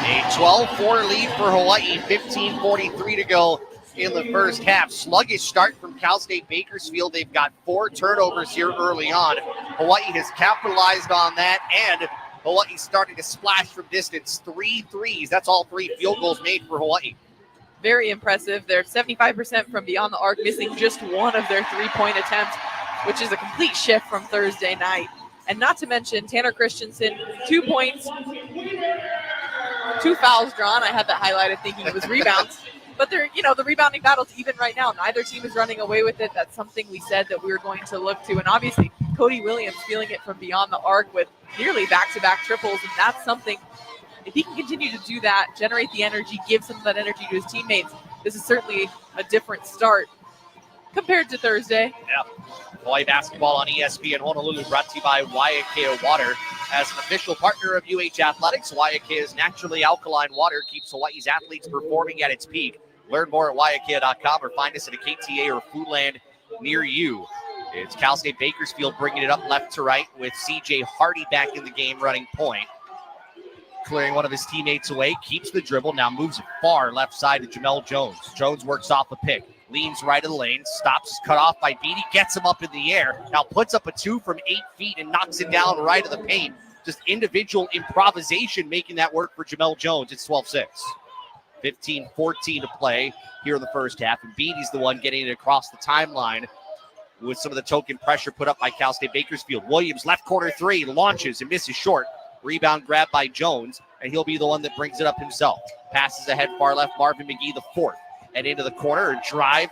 A 12-4 lead for Hawaii, 15:43 to go in the first half. Sluggish start from Cal State Bakersfield. They've got 4 turnovers here early on. Hawaii has capitalized on that, and Hawaii starting to splash from distance. 3 threes. That's all 3 field goals made for Hawaii. Very impressive. They're 75% from beyond the arc, missing just one of their 3-point attempts, which is a complete shift from Thursday night. And not to mention Tanner Christensen, 2 points, 2 fouls drawn. I had that highlighted thinking it was rebounds. But they're, the rebounding battle's even right now. Neither team is running away with it. That's something we said that we were going to look to. And obviously, Cody Williams feeling it from beyond the arc with nearly back-to-back triples. And that's something, if he can continue to do that, generate the energy, give some of that energy to his teammates, this is certainly a different start compared to Thursday. Yeah. Hawaii basketball on ESPN Honolulu, brought to you by Waiakea Water. As an official partner of UH Athletics, Waiakea's naturally alkaline water keeps Hawaii's athletes performing at its peak. Learn more at waiakea.com or find us at a KTA or Foodland near you. It's Cal State Bakersfield bringing it up left to right with CJ Hardy back in the game running point. Clearing one of his teammates away, keeps the dribble, now moves it far left side to Jamel Jones. Jones works off a pick, leans right of the lane, stops, cut off by Beatty, gets him up in the air, now puts up a 2 from 8 feet and knocks it down right of the paint. Just individual improvisation making that work for Jamel Jones. It's 12-6. 15-14 to play here in the first half, and Beatty's the one getting it across the timeline with some of the token pressure put up by Cal State Bakersfield. Williams, left corner 3, launches and misses short. Rebound grab by Jones, and he'll be the one that brings it up himself. Passes ahead far left, Marvin McGee the 4th. And into the corner, a drive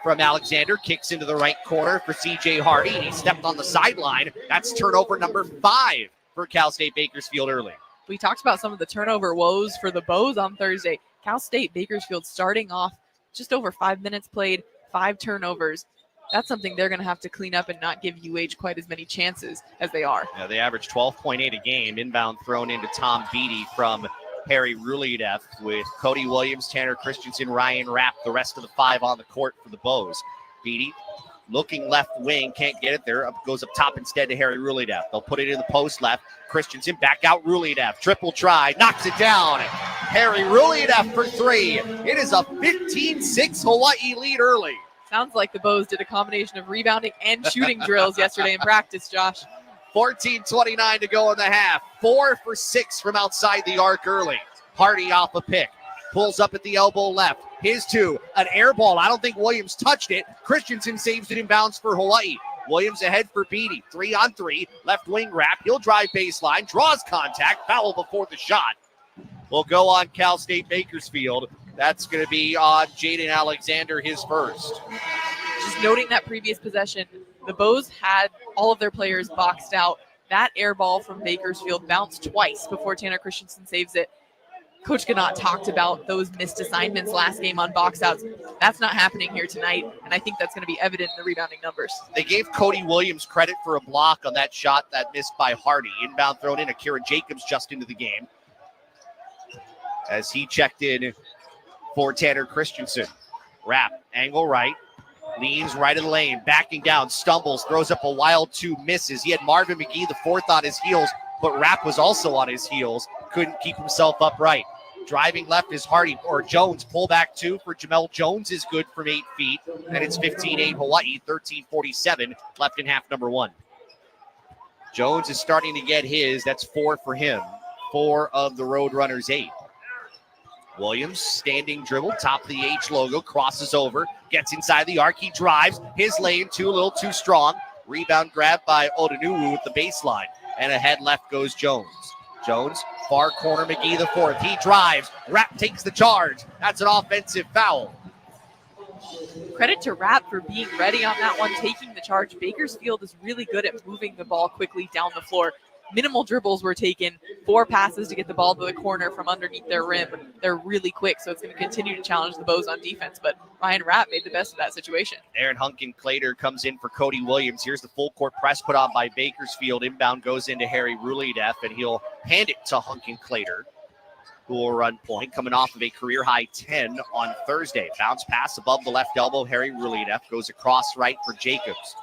from Alexander, kicks into the right corner for CJ Hardy, and he stepped on the sideline. That's turnover number 5 for Cal State Bakersfield early. We talked about some of the turnover woes for the Bows on Thursday. Cal State Bakersfield starting off just over 5 minutes played, 5 turnovers. That's something they're going to have to clean up and not give UH quite as many chances as they are. Yeah, they average 12.8 a game. Inbound thrown into Tom Beatty from Harry Ruliev with Cody Williams, Tanner Christensen, Ryan Rapp, the rest of the 5 on the court for the Bows. Beatty looking left wing, can't get it there. Goes up top instead to Harry Ruliev. They'll put it in the post left. Christensen back out Ruliev. Triple try, knocks it down. Harry Ruliev for 3. It is a 15-6 Hawaii lead early. Sounds like the Bows did a combination of rebounding and shooting drills yesterday in practice, Josh. 14:29 to go in the half. 4 for 6 from outside the arc early. Hardy off a pick. Pulls up at the elbow left. His 2. An air ball. I don't think Williams touched it. Christensen saves it in bounds for Hawaii. Williams ahead for Beatty. 3-on-3. Left wing wrap. He'll drive baseline. Draws contact. Foul before the shot. Will go on Cal State Bakersfield. That's going to be on Jaden Alexander, his first. just noting that previous possession, the Bows had all of their players boxed out. That air ball from Bakersfield bounced twice before Tanner Christensen saves it. Coach Gannat talked about those missed assignments last game on box outs. That's not happening here tonight, and I think that's going to be evident in the rebounding numbers. They gave Cody Williams credit for a block on that shot that missed by Hardy. Inbound thrown in. Akira Jacobs just into the game as he checked in for Tanner Christensen. Rapp, angle right, leans right of the lane, backing down, stumbles, throws up a wild two, misses. He had Marvin McGee, the fourth, on his heels, but Rapp was also on his heels. Couldn't keep himself upright. Driving left is Hardy, or Jones. Pull back two for Jamel Jones is good from 8 feet. And it's 15-8 Hawaii, 13:47 left in half number one. Jones is starting to get his. That's 4 for him. 4 of the Roadrunners' 8. Williams, standing dribble, top of the H logo, crosses over, gets inside the arc. He drives. His lane, a little too strong. Rebound grab by Odanuwu with the baseline. And ahead left goes Jones. Jones, far corner, McGee the fourth. He drives. Rapp takes the charge. That's an offensive foul. Credit to Rapp for being ready on that one, taking the charge. Bakersfield is really good at moving the ball quickly down the floor. Minimal dribbles were taken, 4 passes to get the ball to the corner from underneath their rim. They're really quick, so it's going to continue to challenge the Bows on defense, but Ryan Rapp made the best of that situation. Aaron Hunkin-Clater comes in for Cody Williams. Here's the full court press put on by Bakersfield. Inbound goes into Harry Rulideff, and he'll hand it to Hunkin-Clater, who will run point, coming off of a career-high 10 on Thursday. Bounce pass above the left elbow. Harry Rulideff goes across right for Jacobs.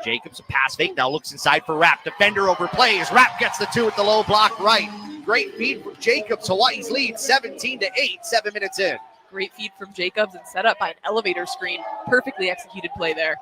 Jacobs, a pass fake, now looks inside for Rapp. Defender overplays. Rapp gets the 2 at the low block right. Great feed from Jacobs. Hawaii's lead 17-8, 7 minutes in. Great feed from Jacobs and set up by an elevator screen. Perfectly executed play there.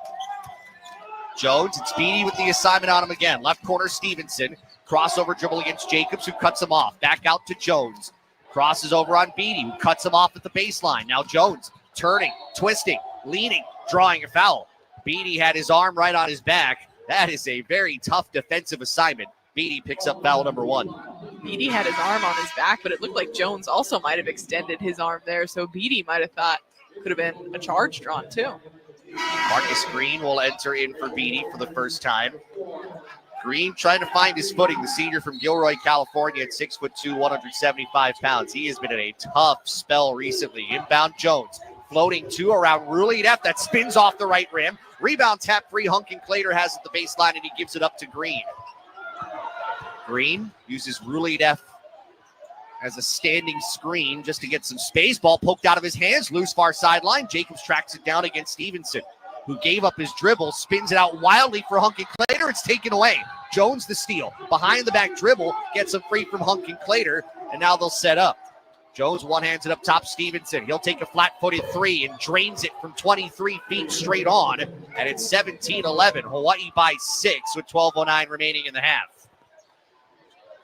Jones, it's Beatty with the assignment on him again. Left corner, Stevenson. Crossover dribble against Jacobs, who cuts him off. Back out to Jones. Crosses over on Beatty, who cuts him off at the baseline. Now Jones, turning, twisting, leaning, drawing a foul. Beatty had his arm right on his back. That is a very tough defensive assignment. Beatty picks up foul number 1. Beatty had his arm on his back, but it looked like Jones also might have extended his arm there, so Beatty might have thought could have been a charge drawn too. Marcus Green will enter in for Beatty for the first time. Green trying to find his footing, the senior from Gilroy, California, at 6'2", 175 pounds. He has been in a tough spell recently. Inbound Jones, floating 2 around Rulideff that spins off the right rim. Rebound tap free. Hunkin-Clater has it at the baseline, and he gives it up to Green. Green uses Rulideff as a standing screen just to get some space. Ball poked out of his hands, loose far sideline. Jacobs tracks it down against Stevenson, who gave up his dribble, spins it out wildly for Hunkin-Clater. It's taken away. Jones the steal. Behind the back dribble, gets him free from Hunkin-Clater, and now they'll set up. Jones one-hands it up top, Stevenson. He'll take a flat-footed 3 and drains it from 23 feet straight on. And it's 17-11. Hawaii by 6 with 12:09 remaining in the half.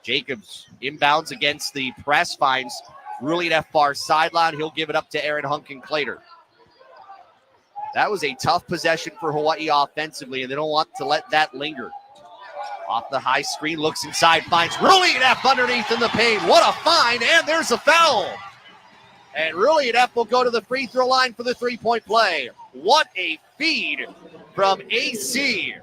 Jacobs inbounds against the press, finds Rulideff far sideline. He'll give it up to Aaron Hunkin-Clater. That was a tough possession for Hawaii offensively, and they don't want to let that linger. Off the high screen, looks inside, finds Rulideff underneath in the paint. What a find, and there's a foul. And Rulideff will go to the free throw line for the three-point play. What a feed from AC.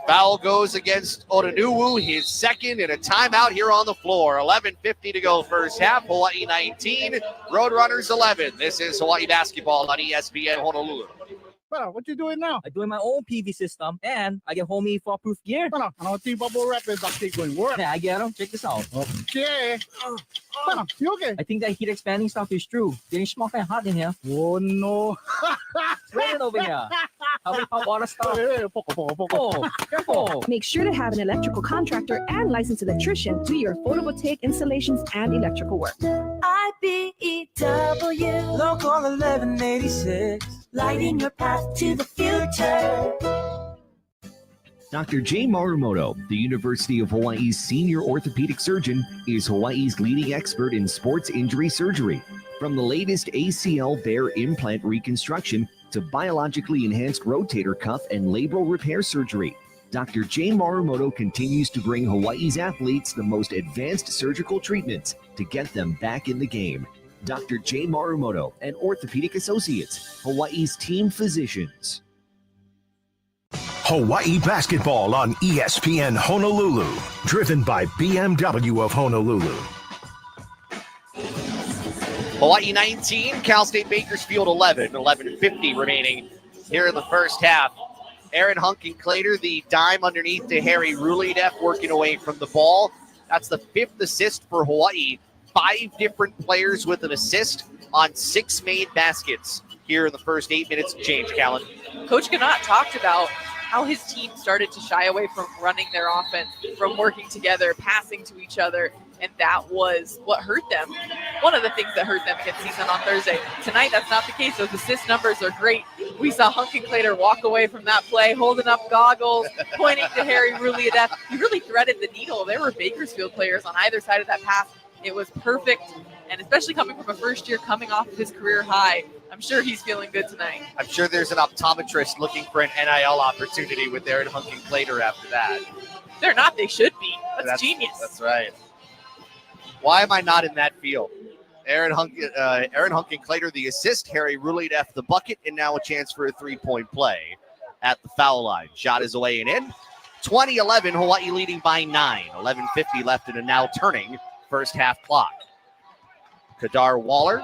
Foul goes against Odanuwu, his second, and a timeout here on the floor. 11:50 to go first half. Hawaii 19, Roadrunners 11. This is Hawaii basketball on ESPN Honolulu. Bro, what you doing now? I'm doing my own PV system, and I get homie fall-proof gear. Ano, team bubble wrap is actually going to work. Yeah, I get them. Check this out. Okay. You okay? I think that heat expanding stuff is true. Getting small and hot in here. Oh, no. It's raining over here. How many hot water stuff? Oh, careful. Make sure to have an electrical contractor and licensed electrician do your photovoltaic installations and electrical work. IBEW Local 1186, lighting your path to the future. Dr. Jay Marumoto, the University of Hawaii's senior orthopedic surgeon, is Hawaii's leading expert in sports injury surgery. From the latest ACL bear implant reconstruction to biologically enhanced rotator cuff and labral repair surgery, Dr. Jay Marumoto continues to bring Hawaii's athletes the most advanced surgical treatments to get them back in the game. Dr. J. Marumoto and Orthopedic Associates, Hawaii's team physicians. Hawaii basketball on ESPN Honolulu, driven by BMW of Honolulu. Hawaii 19, Cal State Bakersfield 11, 11:50 remaining here in the first half. Aaron Hunkin-Clater, the dime underneath to Harry Rulideff, working away from the ball. That's the 5th assist for Hawaii. 5 different players with an assist on 6 made baskets here in the first 8 minutes of change, Callan. Coach Ganott talked about how his team started to shy away from running their offense, from working together, passing to each other, and that was what hurt them. One of the things that hurt them against season on Thursday. Tonight, that's not the case. Those assist numbers are great. We saw Hunkin-Clater walk away from that play, holding up goggles, pointing to Harry Rulideff. He really threaded the needle. There were Bakersfield players on either side of that pass. It was perfect, and especially coming from a first year, coming off of his career high, I'm sure he's feeling good tonight. I'm sure there's an optometrist looking for an NIL opportunity with Aaron Hunkin-Clater after that. They're not. They should be. That's genius. That's right. Why am I not in that field? Aaron Hunkin-Clater, the assist. Harry Rulideff, the bucket, and now a chance for a 3-point play at the foul line. Shot is away and in. 20-11, Hawaii leading by 9. 11:50 left in a now turning first half clock. Kadar Waller,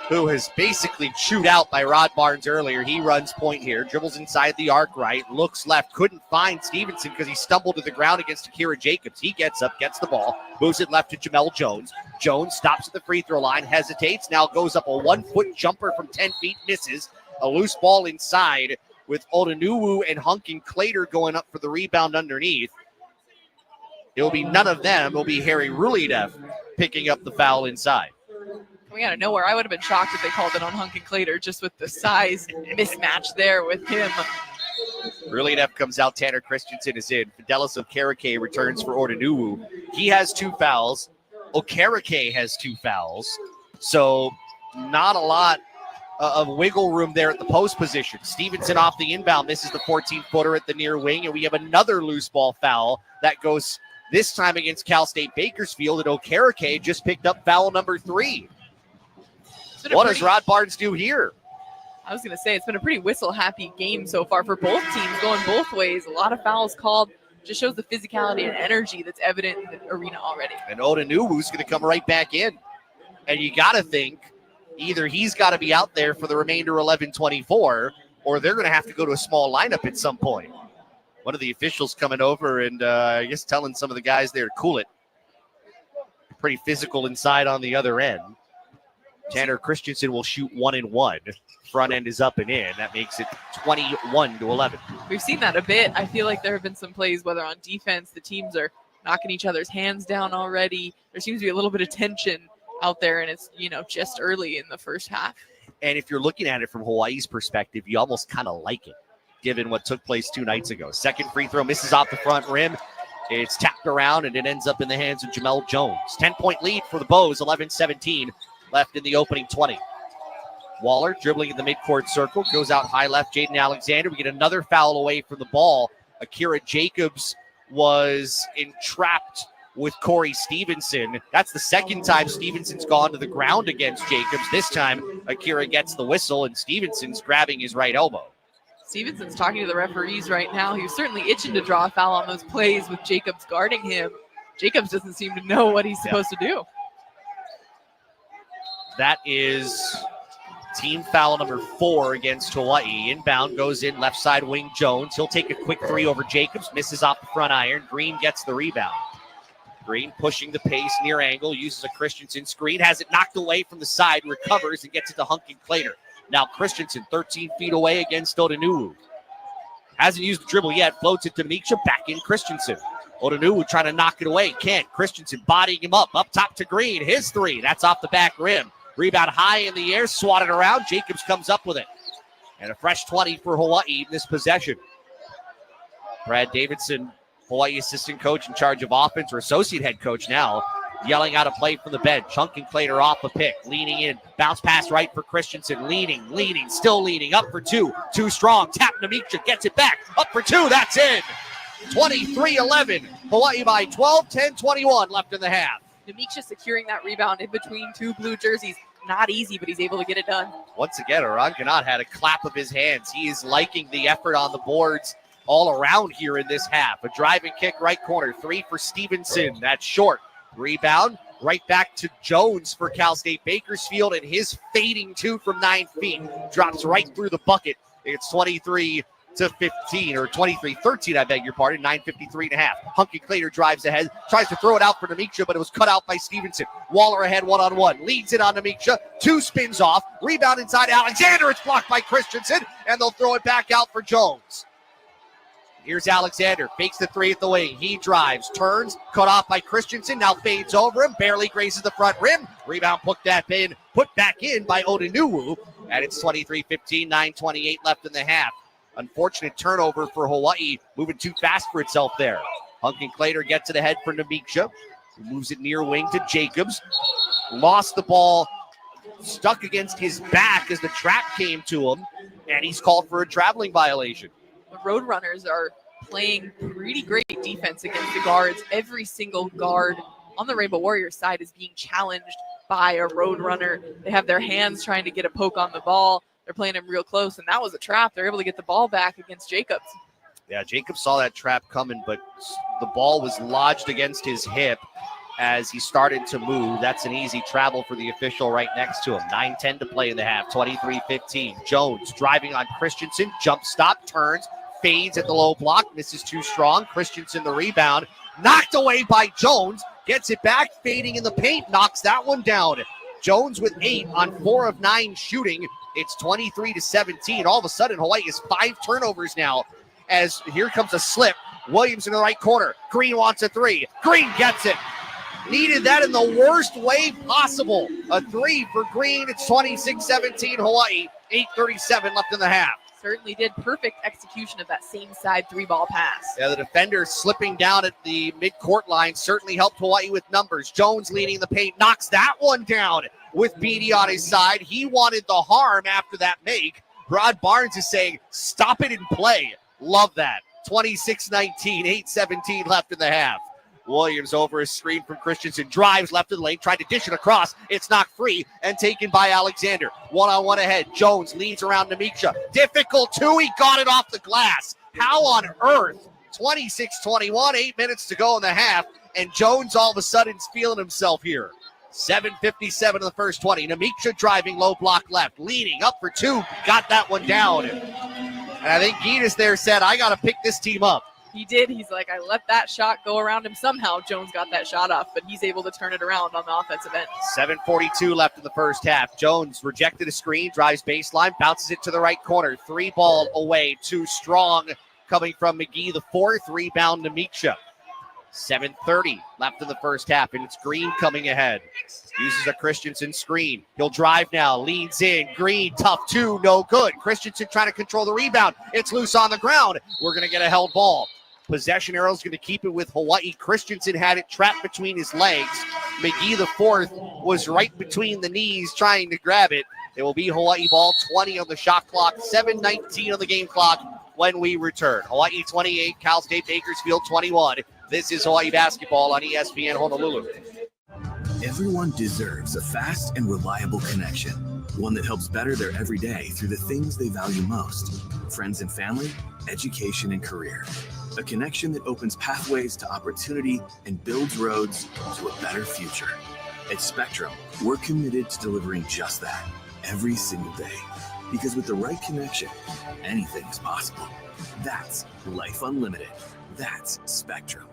who has basically chewed out by Rod Barnes earlier. He runs point here, dribbles inside the arc right, looks left, couldn't find Stevenson because he stumbled to the ground against Akira Jacobs. He gets up, gets the ball, moves it left to Jamel Jones. Jones stops at the free throw line, hesitates, now goes up a 1-foot jumper from 10 feet, misses. A loose ball inside with Odanuwu and Hunkin-Clater going up for the rebound underneath. It'll be none of them. It'll be Harry Rulideff picking up the foul inside. Coming out of nowhere, I would have been shocked if they called it on Hunkin-Clater just with the size mismatch there with him. Rulideff comes out. Tanner Christensen is in. Fidelis Okereke returns for Odanuwu. He has 2 fouls. Okereke has 2 fouls. So not a lot of wiggle room there at the post position. Stevenson off the inbound misses the 14-footer at the near wing, and we have another loose ball foul that goes this time against Cal State Bakersfield, and Okereke just picked up foul number 3. What does Rod Barnes do here? I was going to say, it's been a pretty whistle-happy game so far for both teams, going both ways. A lot of fouls called. Just shows the physicality and energy that's evident in the arena already. And Odanuwu's going to come right back in. And you got to think either he's got to be out there for the remainder 11-24, or they're going to have to go to a small lineup at some point. One of the officials coming over and I guess telling some of the guys there to cool it. Pretty physical inside on the other end. Tanner Christensen will shoot 1 and 1. Front end is up and in. That makes it 21-11. We've seen that a bit. I feel like there have been some plays, whether on defense, the teams are knocking each other's hands down already. There seems to be a little bit of tension out there, and it's, just early in the first half. And if you're looking at it from Hawaii's perspective, you almost kind of like it, given what took place 2 nights ago. Second free throw misses off the front rim. It's tapped around, and it ends up in the hands of Jamel Jones. 10-point lead for the Bows, 11-17 left in the opening 20. Waller dribbling in the midcourt circle, goes out high left, Jaden Alexander. We get another foul away from the ball. Akira Jacobs was entrapped with Corey Stevenson. That's the second time Stevenson's gone to the ground against Jacobs. This time, Akira gets the whistle, and Stevenson's grabbing his right elbow. Stevenson's talking to the referees right now. He was certainly itching to draw a foul on those plays with Jacobs guarding him. Jacobs doesn't seem to know what he's supposed to do. That is team foul number 4 against Hawaii. Inbound goes in left side wing Jones. He'll take a quick 3 over Jacobs. Misses off the front iron. Green gets the rebound. Green pushing the pace near angle. Uses a Christensen screen. Has it knocked away from the side. Recovers and gets it to Hunkin-Clater. Now Christensen 13 feet away against Odanuwu. Hasn't used the dribble yet. Floats it to Miksha. Back in Christensen. Odanuwu trying to knock it away. Can't. Christensen bodying him up. Up top to Green. His 3. That's off the back rim. Rebound high in the air, swatted around. Jacobs comes up with it. And a fresh 20 for Hawaii in this possession. Brad Davidson, Hawaii assistant coach in charge of offense, or associate head coach now, yelling out a play from the bench. Hunkin-Clater off the pick, leaning in. Bounce pass right for Christensen. Leaning, still leaning. Up for 2. Too strong. Tap Namicha, gets it back. Up for 2. That's in. 23-11. Hawaii by 12, 10-21 left in the half. Namicha securing that rebound in between 2 blue jerseys. not easy, but he's able to get it done. Once again, Aran Ganat had a clap of his hands. He is liking the effort on the boards all around here in this half. A driving kick right corner, 3 for Stevenson. That's short. Rebound right back to Jones for Cal State Bakersfield, and his fading 2 from 9 feet drops right through the bucket. It's 23-15, or 23-13, I beg your pardon, 9:53 and a half. Hunky Clater drives ahead, tries to throw it out for Namiksha, but it was cut out by Stevenson. Waller ahead one-on-one, leads it on Namiksha, 2 spins off, rebound inside Alexander, it's blocked by Christensen, and they'll throw it back out for Jones. Here's Alexander, fakes the 3 at the wing. He drives, turns, cut off by Christensen, now fades over him, barely grazes the front rim. Rebound put back in by Odenuwu, and it's 23-15, 9:28 left in the half. Unfortunate turnover for Hawaii, moving too fast for itself there. Hunkin Clater gets it ahead for Namiksha, who moves it near wing to Jacobs. Lost the ball, stuck against his back as the trap came to him, and he's called for a traveling violation. The Roadrunners are playing pretty great defense against the guards. Every single guard on the Rainbow Warriors side is being challenged by a Roadrunner. They have their hands trying to get a poke on the ball. They're playing him real close, and that was a trap. They're able to get the ball back against Jacobs. Yeah, Jacobs saw that trap coming, but the ball was lodged against his hip as he started to move. That's an easy travel for the official right next to him. 9:10 to play in the half, 23-15. Jones driving on Christensen, jump stop, turns, fades at the low block, misses too strong. Christensen the rebound, knocked away by Jones, gets it back, fading in the paint, knocks that one down. Jones with 8 on 4 of 9 shooting. It's 23-17. All of a sudden, Hawaii has 5 turnovers now as here comes a slip. Williams in the right corner. Green wants a 3. Green gets it. Needed that in the worst way possible. A 3 for Green. It's 26-17 Hawaii. 8:37 left in the half. Certainly did perfect execution of that same side 3-ball pass. Yeah, the defender slipping down at the midcourt line certainly helped Hawaii with numbers. Jones leading the paint, knocks that one down with Beatty on his side. He wanted the harm after that make. Rod Barnes is saying, stop it and play. Love that. 26-19, 8:17 left in the half. Williams over a screen from Christensen, drives left of the lane, tried to dish it across. It's knocked free and taken by Alexander. One-on-one ahead. Jones leads around Namiksha. Difficult 2. He got it off the glass. How on earth? 26-21, 8 minutes to go in the half, and Jones all of a sudden is feeling himself here. 7:57 in the first 20. Namiksha driving low block left, leading up for 2. Got that one down. And I think Gitas there said, I got to pick this team up. He did. He's like, I let that shot go around him somehow. Jones got that shot off, but he's able to turn it around on the offensive end. 7:42 left in the first half. Jones rejected a screen, drives baseline, bounces it to the right corner. 3 ball away, too strong, coming from McGee, the 4th. Rebound Namiksha. 7:30 left in the first half, and it's Green coming ahead. Uses a Christensen screen. He'll drive now, leads in. Green, tough 2, no good. Christensen trying to control the rebound. It's loose on the ground. We're going to get a held ball. Possession arrow's going to keep it with Hawaii. Christensen had it trapped between his legs. McGee, the 4th, was right between the knees trying to grab it. It will be Hawaii ball, 20 on the shot clock, 7:19 on the game clock when we return. Hawaii 28, Cal State Bakersfield 21. This is Hawaii basketball on ESPN Honolulu. Everyone deserves a fast and reliable connection, one that helps better their everyday through the things they value most: friends and family, education and career. A connection that opens pathways to opportunity and builds roads to a better future. At Spectrum, we're committed to delivering just that every single day. Because with the right connection, anything is possible. That's Life Unlimited. That's Spectrum.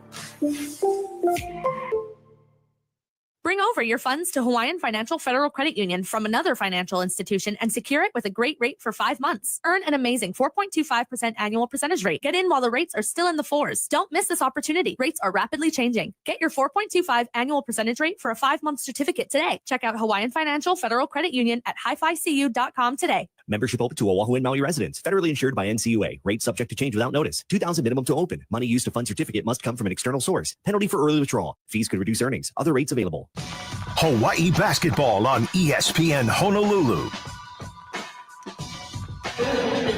Bring over your funds to Hawaiian Financial Federal Credit Union from another financial institution and secure it with a great rate for 5 months. Earn an amazing 4.25% annual percentage rate. Get in while the rates are still in the 4s. Don't miss this opportunity. Rates are rapidly changing. Get your 4.25 annual percentage rate for a 5-month certificate today. Check out Hawaiian Financial Federal Credit Union at hificu.com today. Membership open to Oahu and Maui residents. Federally insured by NCUA. Rates subject to change without notice. $2,000 minimum to open. Money used to fund certificate must come from an external source. Penalty for early withdrawal. Fees could reduce earnings. Other rates available. Hawaii basketball on ESPN Honolulu.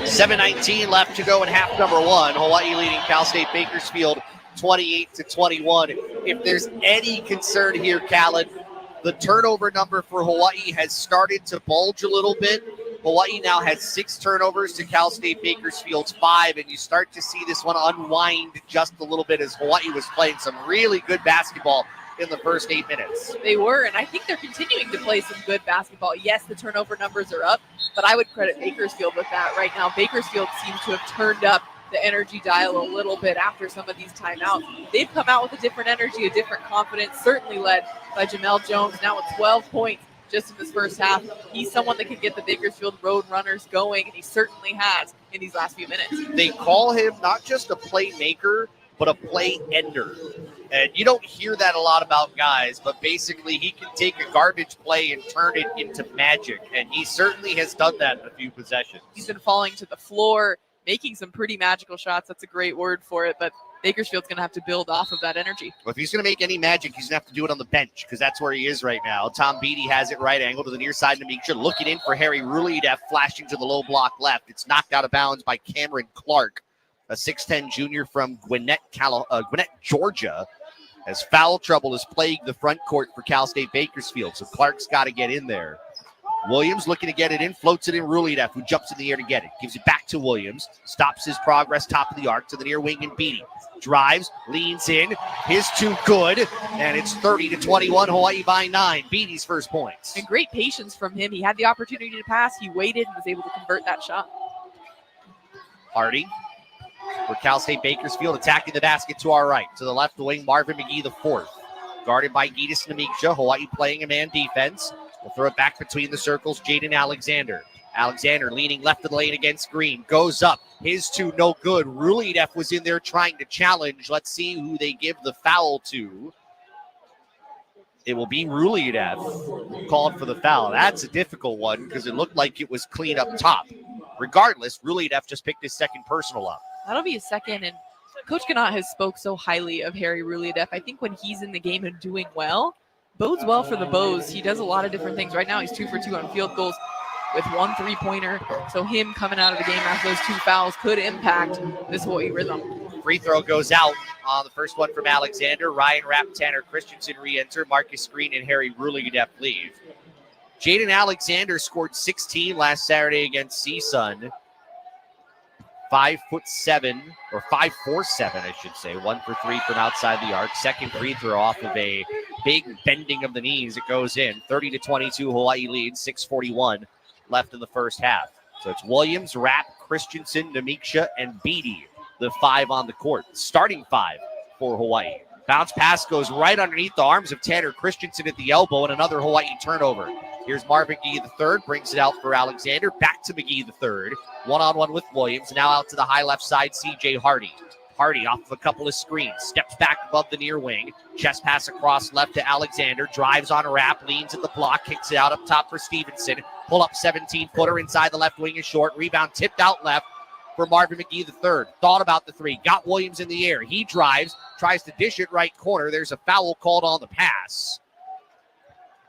7:19 left to go in half number 1. Hawaii leading Cal State Bakersfield 28-21. If there's any concern here, Khaled, The turnover number for Hawaii has started to bulge a little bit. Hawaii now has 6 turnovers to Cal State Bakersfield's 5, and you start to see this one unwind just a little bit as Hawaii was playing some really good basketball in the first 8 minutes. They were, and I think they're continuing to play some good basketball. Yes, the turnover numbers are up, but I would credit Bakersfield with that right now. Bakersfield seems to have turned up the energy dial a little bit after some of these timeouts. They've come out with a different energy, a different confidence, certainly led by Jamel Jones, now with 12 points just in this first half. He's someone that can get the Bakersfield Road Runners going, and he certainly has in these last few minutes. They call him not just a playmaker, but a play ender. And you don't hear that a lot about guys, but basically he can take a garbage play and turn it into magic, and he certainly has done that in a few possessions. He's been falling to the floor, making some pretty magical shots. That's a great word for it, but Bakersfield's going to have to build off of that energy. Well, if he's going to make any magic, he's going to have to do it on the bench because that's where he is right now. Tom Beatty has it right angle to the near side. Namikja looking in for Harry Rulidev, flashing to the low block left. It's knocked out of bounds by Cameron Clark, a 6'10 junior from Gwinnett, Georgia, as foul trouble has plagued the front court for Cal State Bakersfield. So Clark's got to get in there. Williams looking to get it in, floats it in. Rulidev, who jumps in the air to get it. Gives it back to Williams. Stops his progress top of the arc to the near wing and Beatty. Drives, leans in. His too good. And it's 30-21, Hawaii by 9. Beatty's first points. And great patience from him. He had the opportunity to pass. He waited and was able to convert that shot. Hardy for Cal State Bakersfield attacking the basket to our right. To the left, the wing, Marvin McGee, the 4th. Guarded by Gidis Namikja. Hawaii playing a man defense. We'll throw it back between the circles. Jaden Alexander. Alexander leaning left of the lane against Green. Goes up. His two no good. Rulidev was in there trying to challenge. Let's see who they give the foul to. It will be Rulidev called for the foul. That's a difficult one because it looked like it was clean up top. Regardless, Rulidev just picked his second personal up. That'll be a second, and Coach Ganot has spoke so highly of Harry Rulidev. I think when he's in the game and doing well, bodes well for the Bows. He does a lot of different things. Right now, he's 2 for 2 on field goals with 1 3-pointer. So him coming out of the game after those 2 fouls could impact this Hawaii rhythm. Free throw goes out on the first one from Alexander. Ryan Rapp, Tanner Christensen re-enter. Marcus Green and Harry Rulidev leave. Jaden Alexander scored 16 last Saturday against CSUN. 5'7", or 5'4'7", I should say. 1 for 3 from outside the arc. Second free throw off of a big bending of the knees. It goes in. 30-22, Hawaii leads. 6:41 left in the first half. So it's Williams, Rapp, Christensen, Namikja, and Beatty, the 5 on the court. Starting 5 for Hawaii. Bounce pass goes right underneath the arms of Tanner Christensen at the elbow, and another Hawaii turnover. Here's Marvin McGee III, brings it out for Alexander. Back to McGee III. One-on-one with Williams. Now out to the high left side, C.J. Hardy. Hardy off of a couple of screens. Steps back above the near wing. Chest pass across left to Alexander. Drives on a wrap. Leans at the block. Kicks it out up top for Stevenson. Pull up 17-footer inside the left wing is short. Rebound tipped out left for Marvin McGee III. Thought about the 3. Got Williams in the air. He drives. Tries to dish it right corner. There's a foul called on the pass,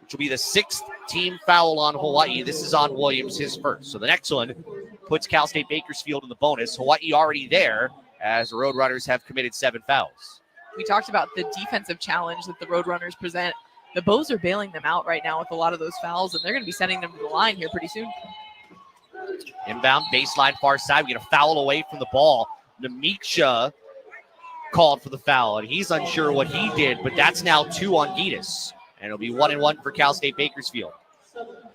which will be the 6th team foul on Hawaii. This is on Williams, his first. So the next one puts Cal State Bakersfield in the bonus. Hawaii already there as the Roadrunners have committed 7 fouls. We talked about the defensive challenge that the Roadrunners present. The Bows are bailing them out right now with a lot of those fouls, and they're going to be sending them to the line here pretty soon. Inbound, baseline far side. We get a foul away from the ball. Namikja called for the foul, and he's unsure what he did, but that's now 2 on Gidis. And it'll be 1-1 for Cal State Bakersfield.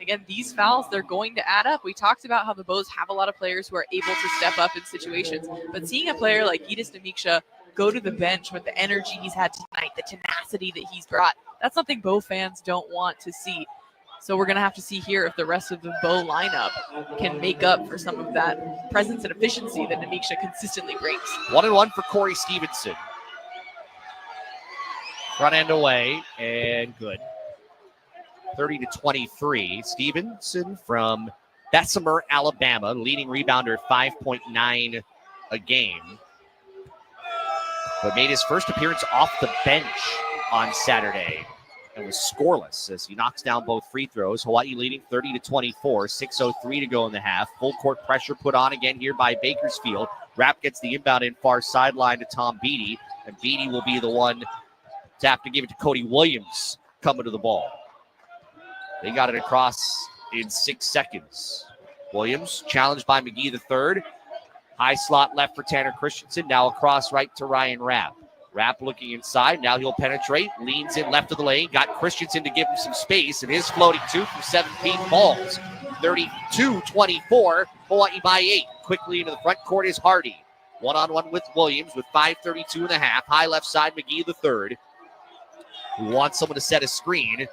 Again, these fouls, they're going to add up. We talked about how the Bows have a lot of players who are able to step up in situations. But seeing a player like Gidis Namikja go to the bench with the energy he's had tonight, the tenacity that he's brought, that's something Bow fans don't want to see. So we're going to have to see here if the rest of the Bow lineup can make up for some of that presence and efficiency that Namikja consistently brings. 1-1 for Corey Stevenson. Front end away, and good. 30-23. Stevenson from Bessemer, Alabama, leading rebounder at 5.9 a game. But made his first appearance off the bench on Saturday and was scoreless as he knocks down both free throws. Hawaii leading 30-24, 6:03 to go in the half. Full court pressure put on again here by Bakersfield. Rapp gets the inbound in far sideline to Tom Beatty, and Beatty will be the one to have to give it to Cody Williams coming to the ball. They got it across in 6 seconds. Williams challenged by McGee the third. High slot left for Tanner Christensen. Now across right to Ryan Rapp. Rapp looking inside. Now he'll penetrate. Leans in left of the lane. Got Christensen to give him some space. And his floating two from 7 feet falls. 32-24. Hawaii by 8. Quickly into the front court is Hardy. One-on-one with Williams with 5:32 and a half. High left side, McGee the third. Who wants someone to set a screen.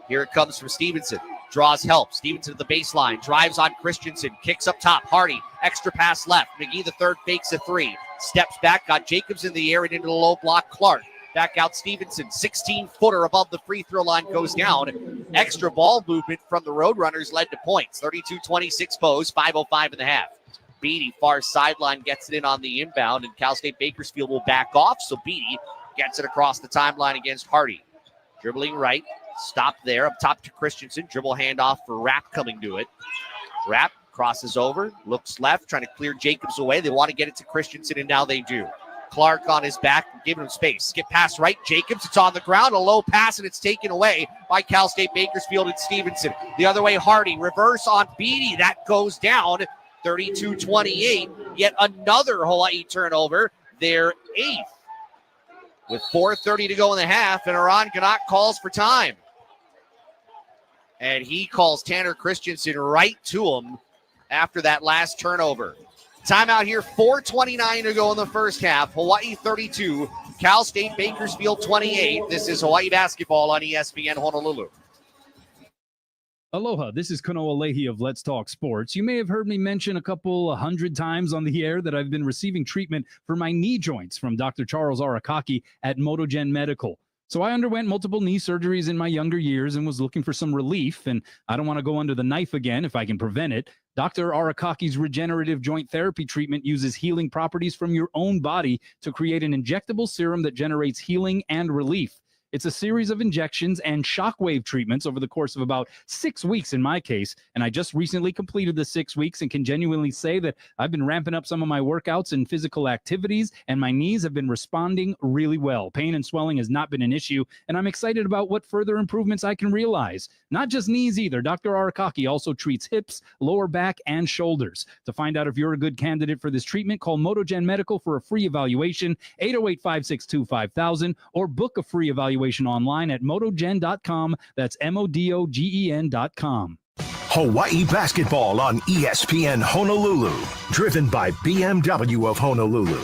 Here it comes from Stevenson. Draws help. Stevenson to the baseline. Drives on Christensen. Kicks up top. Hardy. Extra pass left. McGee the third fakes a three. Steps back. Got Jacobs in the air and into the low block. Clark. Back out Stevenson. 16-footer above the free throw line goes down. Extra ball movement from the Roadrunners led to points. 32-26 Bows. 5:05 in the half. Beatty, far sideline, gets it in on the inbound, and Cal State Bakersfield will back off. So Beatty gets it across the timeline against Hardy. Dribbling right. Stop there. Up top to Christensen. Dribble handoff for Rapp coming to it. Rapp crosses over. Looks left. Trying to clear Jacobs away. They want to get it to Christensen, and now they do. Clark on his back. Giving him space. Skip pass right. Jacobs. It's on the ground. A low pass, and it's taken away by Cal State Bakersfield and Stevenson. The other way, Hardy. Reverse on Beatty. That goes down. 32-28. Yet another Hawaii turnover. Their 8th. With 4:30 to go in the half, and Eran Ganot calls for time. And he calls Tanner Christensen right to him after that last turnover. Timeout here, 4:29 to go in the first half. Hawaii 32, Cal State Bakersfield 28. This is Hawaii basketball on ESPN Honolulu. Aloha, this is Kanoa Leahy of Let's Talk Sports. You may have heard me mention a couple 100 times on the air that I've been receiving treatment for my knee joints from Dr. Charles Arakaki at Motogen Medical. So I underwent multiple knee surgeries in my younger years and was looking for some relief, and I don't want to go under the knife again if I can prevent it. Dr. Arakaki's regenerative joint therapy treatment uses healing properties from your own body to create an injectable serum that generates healing and relief. It's a series of injections and shockwave treatments over the course of about 6 weeks in my case. And I just recently completed the 6 weeks and can genuinely say that I've been ramping up some of my workouts and physical activities, and my knees have been responding really well. Pain and swelling has not been an issue, and I'm excited about what further improvements I can realize. Not just knees either. Dr. Arakaki also treats hips, lower back, and shoulders. To find out if you're a good candidate for this treatment, call Motogen Medical for a free evaluation, 808-562-5000, or book a free evaluation online at motogen.com. That's MODOGEN.com. Hawaii basketball on ESPN Honolulu. Driven by BMW of Honolulu.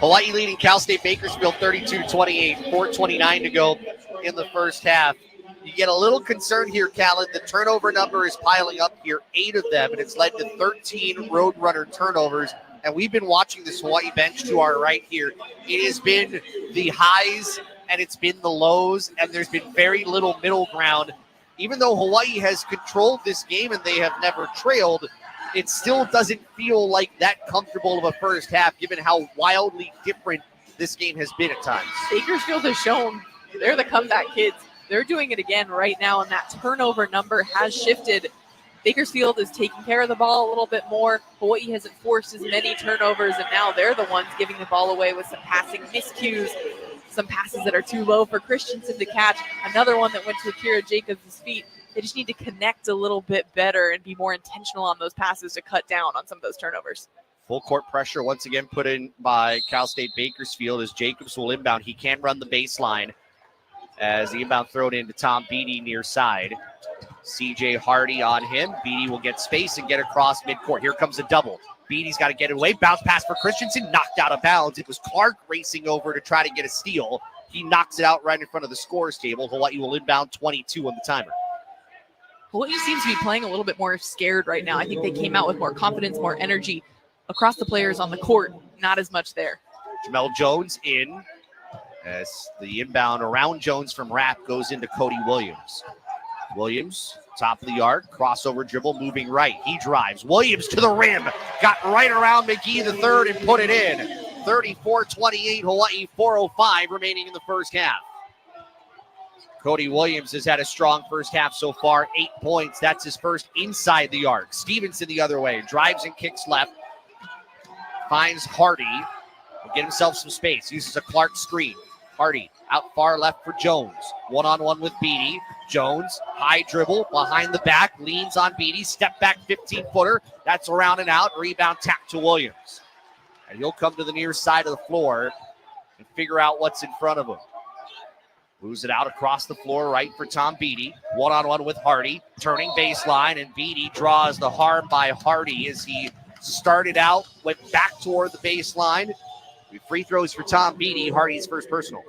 Hawaii leading Cal State Bakersfield 32-28, 4:29 to go in the first half. You get a little concerned here, Callan. The turnover number is piling up here, 8 of them, and it's led to 13 Roadrunner turnovers. And we've been watching this Hawaii bench to our right here. It has been the highs and it's been the lows, and there's been very little middle ground. Even though Hawaii has controlled this game and they have never trailed, it still doesn't feel like that comfortable of a first half, given how wildly different this game has been at times. Bakersfield has shown they're the comeback kids. They're doing it again right now, and that turnover number has shifted. Bakersfield is taking care of the ball a little bit more. Hawaii hasn't forced as many turnovers, and now they're the ones giving the ball away with some passing miscues, some passes that are too low for Christensen to catch. Another one that went to Akira Jacobs' feet. They just need to connect a little bit better and be more intentional on those passes to cut down on some of those turnovers. Full court pressure once again put in by Cal State Bakersfield as Jacobs will inbound. He can run the baseline as the inbound thrown into Tom Beatty near side. CJ Hardy on him. Beatty will get space and get across midcourt. Here comes a double. Beatty's got to get it away. Bounce pass for Christensen. Knocked out of bounds. It was Clark racing over to try to get a steal. He knocks it out right in front of the scorer's table. Hawaii will inbound 22 on the timer. Hawaii seems to be playing a little bit more scared right now. I think they came out with more confidence, more energy across the players on the court. Not as much there. Jamel Jones in as the inbound around Jones from Rapp goes into Cody Williams. Williams, top of the arc, crossover dribble, moving right. He drives. Williams to the rim. Got right around McGee the third and put it in. 34-28, Hawaii, 4:05 remaining in the first half. Cody Williams has had a strong first half so far, 8 points. That's his first inside the arc. Stevenson the other way, drives and kicks left. Finds Hardy. Will get himself some space. Uses a Clark screen. Hardy out far left for Jones. One-on-one with Beatty. Jones, high dribble, behind the back, leans on Beatty. Step back 15-footer. That's around and out. Rebound tap to Williams. And he'll come to the near side of the floor and figure out what's in front of him. Moves it out across the floor right for Tom Beatty. One-on-one with Hardy. Turning baseline, and Beatty draws the harm by Hardy as he started out, went back toward the baseline. Free throws for Tom Beatty. Hardy's first personal.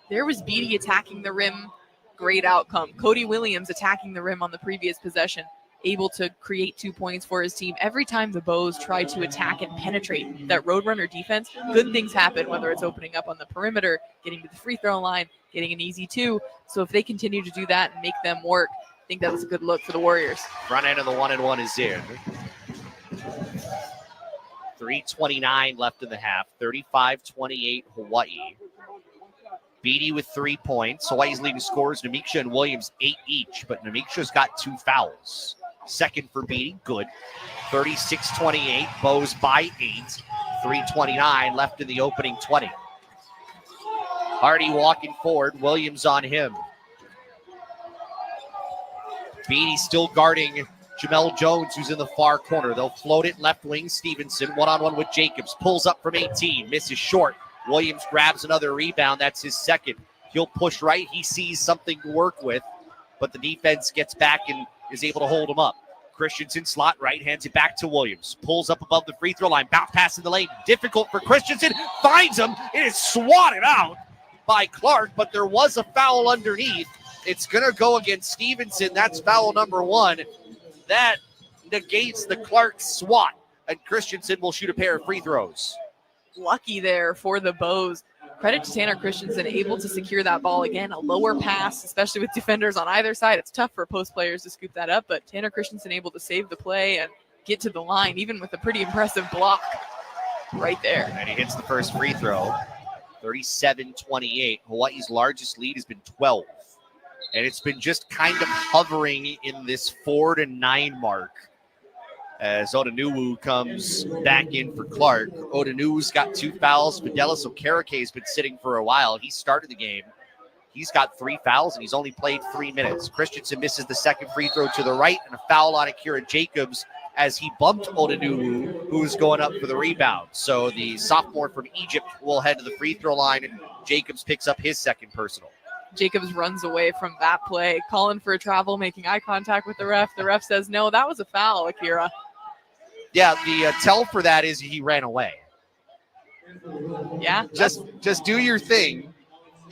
There was Beatty attacking the rim. Great outcome. Cody Williams attacking the rim on the previous possession. Able to create 2 points for his team. Every time the Bows try to attack and penetrate that Roadrunner defense, good things happen, whether it's opening up on the perimeter, getting to the free throw line, getting an easy 2. So if they continue to do that and make them work, I think that's a good look for the Warriors. Front end of the 1-and-1 is in. 3:29 left in the half. 35-28 Hawaii. Beatty with 3 points. Hawaii's leading scorers, Namiksha and Williams, 8 each, but Namiksha's got 2 fouls. Second for Beatty, good. 36-28, Bows by 8. 3:29 left in the opening 20. Hardy walking forward, Williams on him. Beatty still guarding Jamel Jones, who's in the far corner. They'll float it left wing. Stevenson, one-on-one with Jacobs. Pulls up from 18, misses short. Williams grabs another rebound. That's his second. He'll push right. He sees something to work with, but the defense gets back and is able to hold him up. Christensen slot right, hands it back to Williams. Pulls up above the free throw line. Bounce pass in the lane. Difficult for Christensen. Finds him. It is swatted out by Clark, but there was a foul underneath. It's going to go against Stevenson. That's foul number 1. That negates the Clark swat, and Christensen will shoot a pair of free throws. Lucky there for the Bows. Credit to Tanner Christensen, able to secure that ball again. A lower pass, especially with defenders on either side. It's tough for post players to scoop that up, but Tanner Christensen able to save the play and get to the line, even with a pretty impressive block right there. And he hits the first free throw. 37-28. Hawaii's largest lead has been 12. And it's been just kind of hovering in this 4-9 mark as Odanuwu comes back in for Clark. Odanuwu's got 2 fouls. Fidelis Okereke has been sitting for a while. He started the game. He's got 3 fouls, and he's only played 3 minutes. Christensen misses the second free throw to the right, and a foul on Akira Jacobs as he bumped Odanuwu, who's going up for the rebound. So the sophomore from Egypt will head to the free throw line, and Jacobs picks up his second personal. Jacobs runs away from that play, calling for a travel, making eye contact with the ref. The ref says, no, that was a foul, Akira. Yeah, the tell for that is he ran away. Yeah. Just do your thing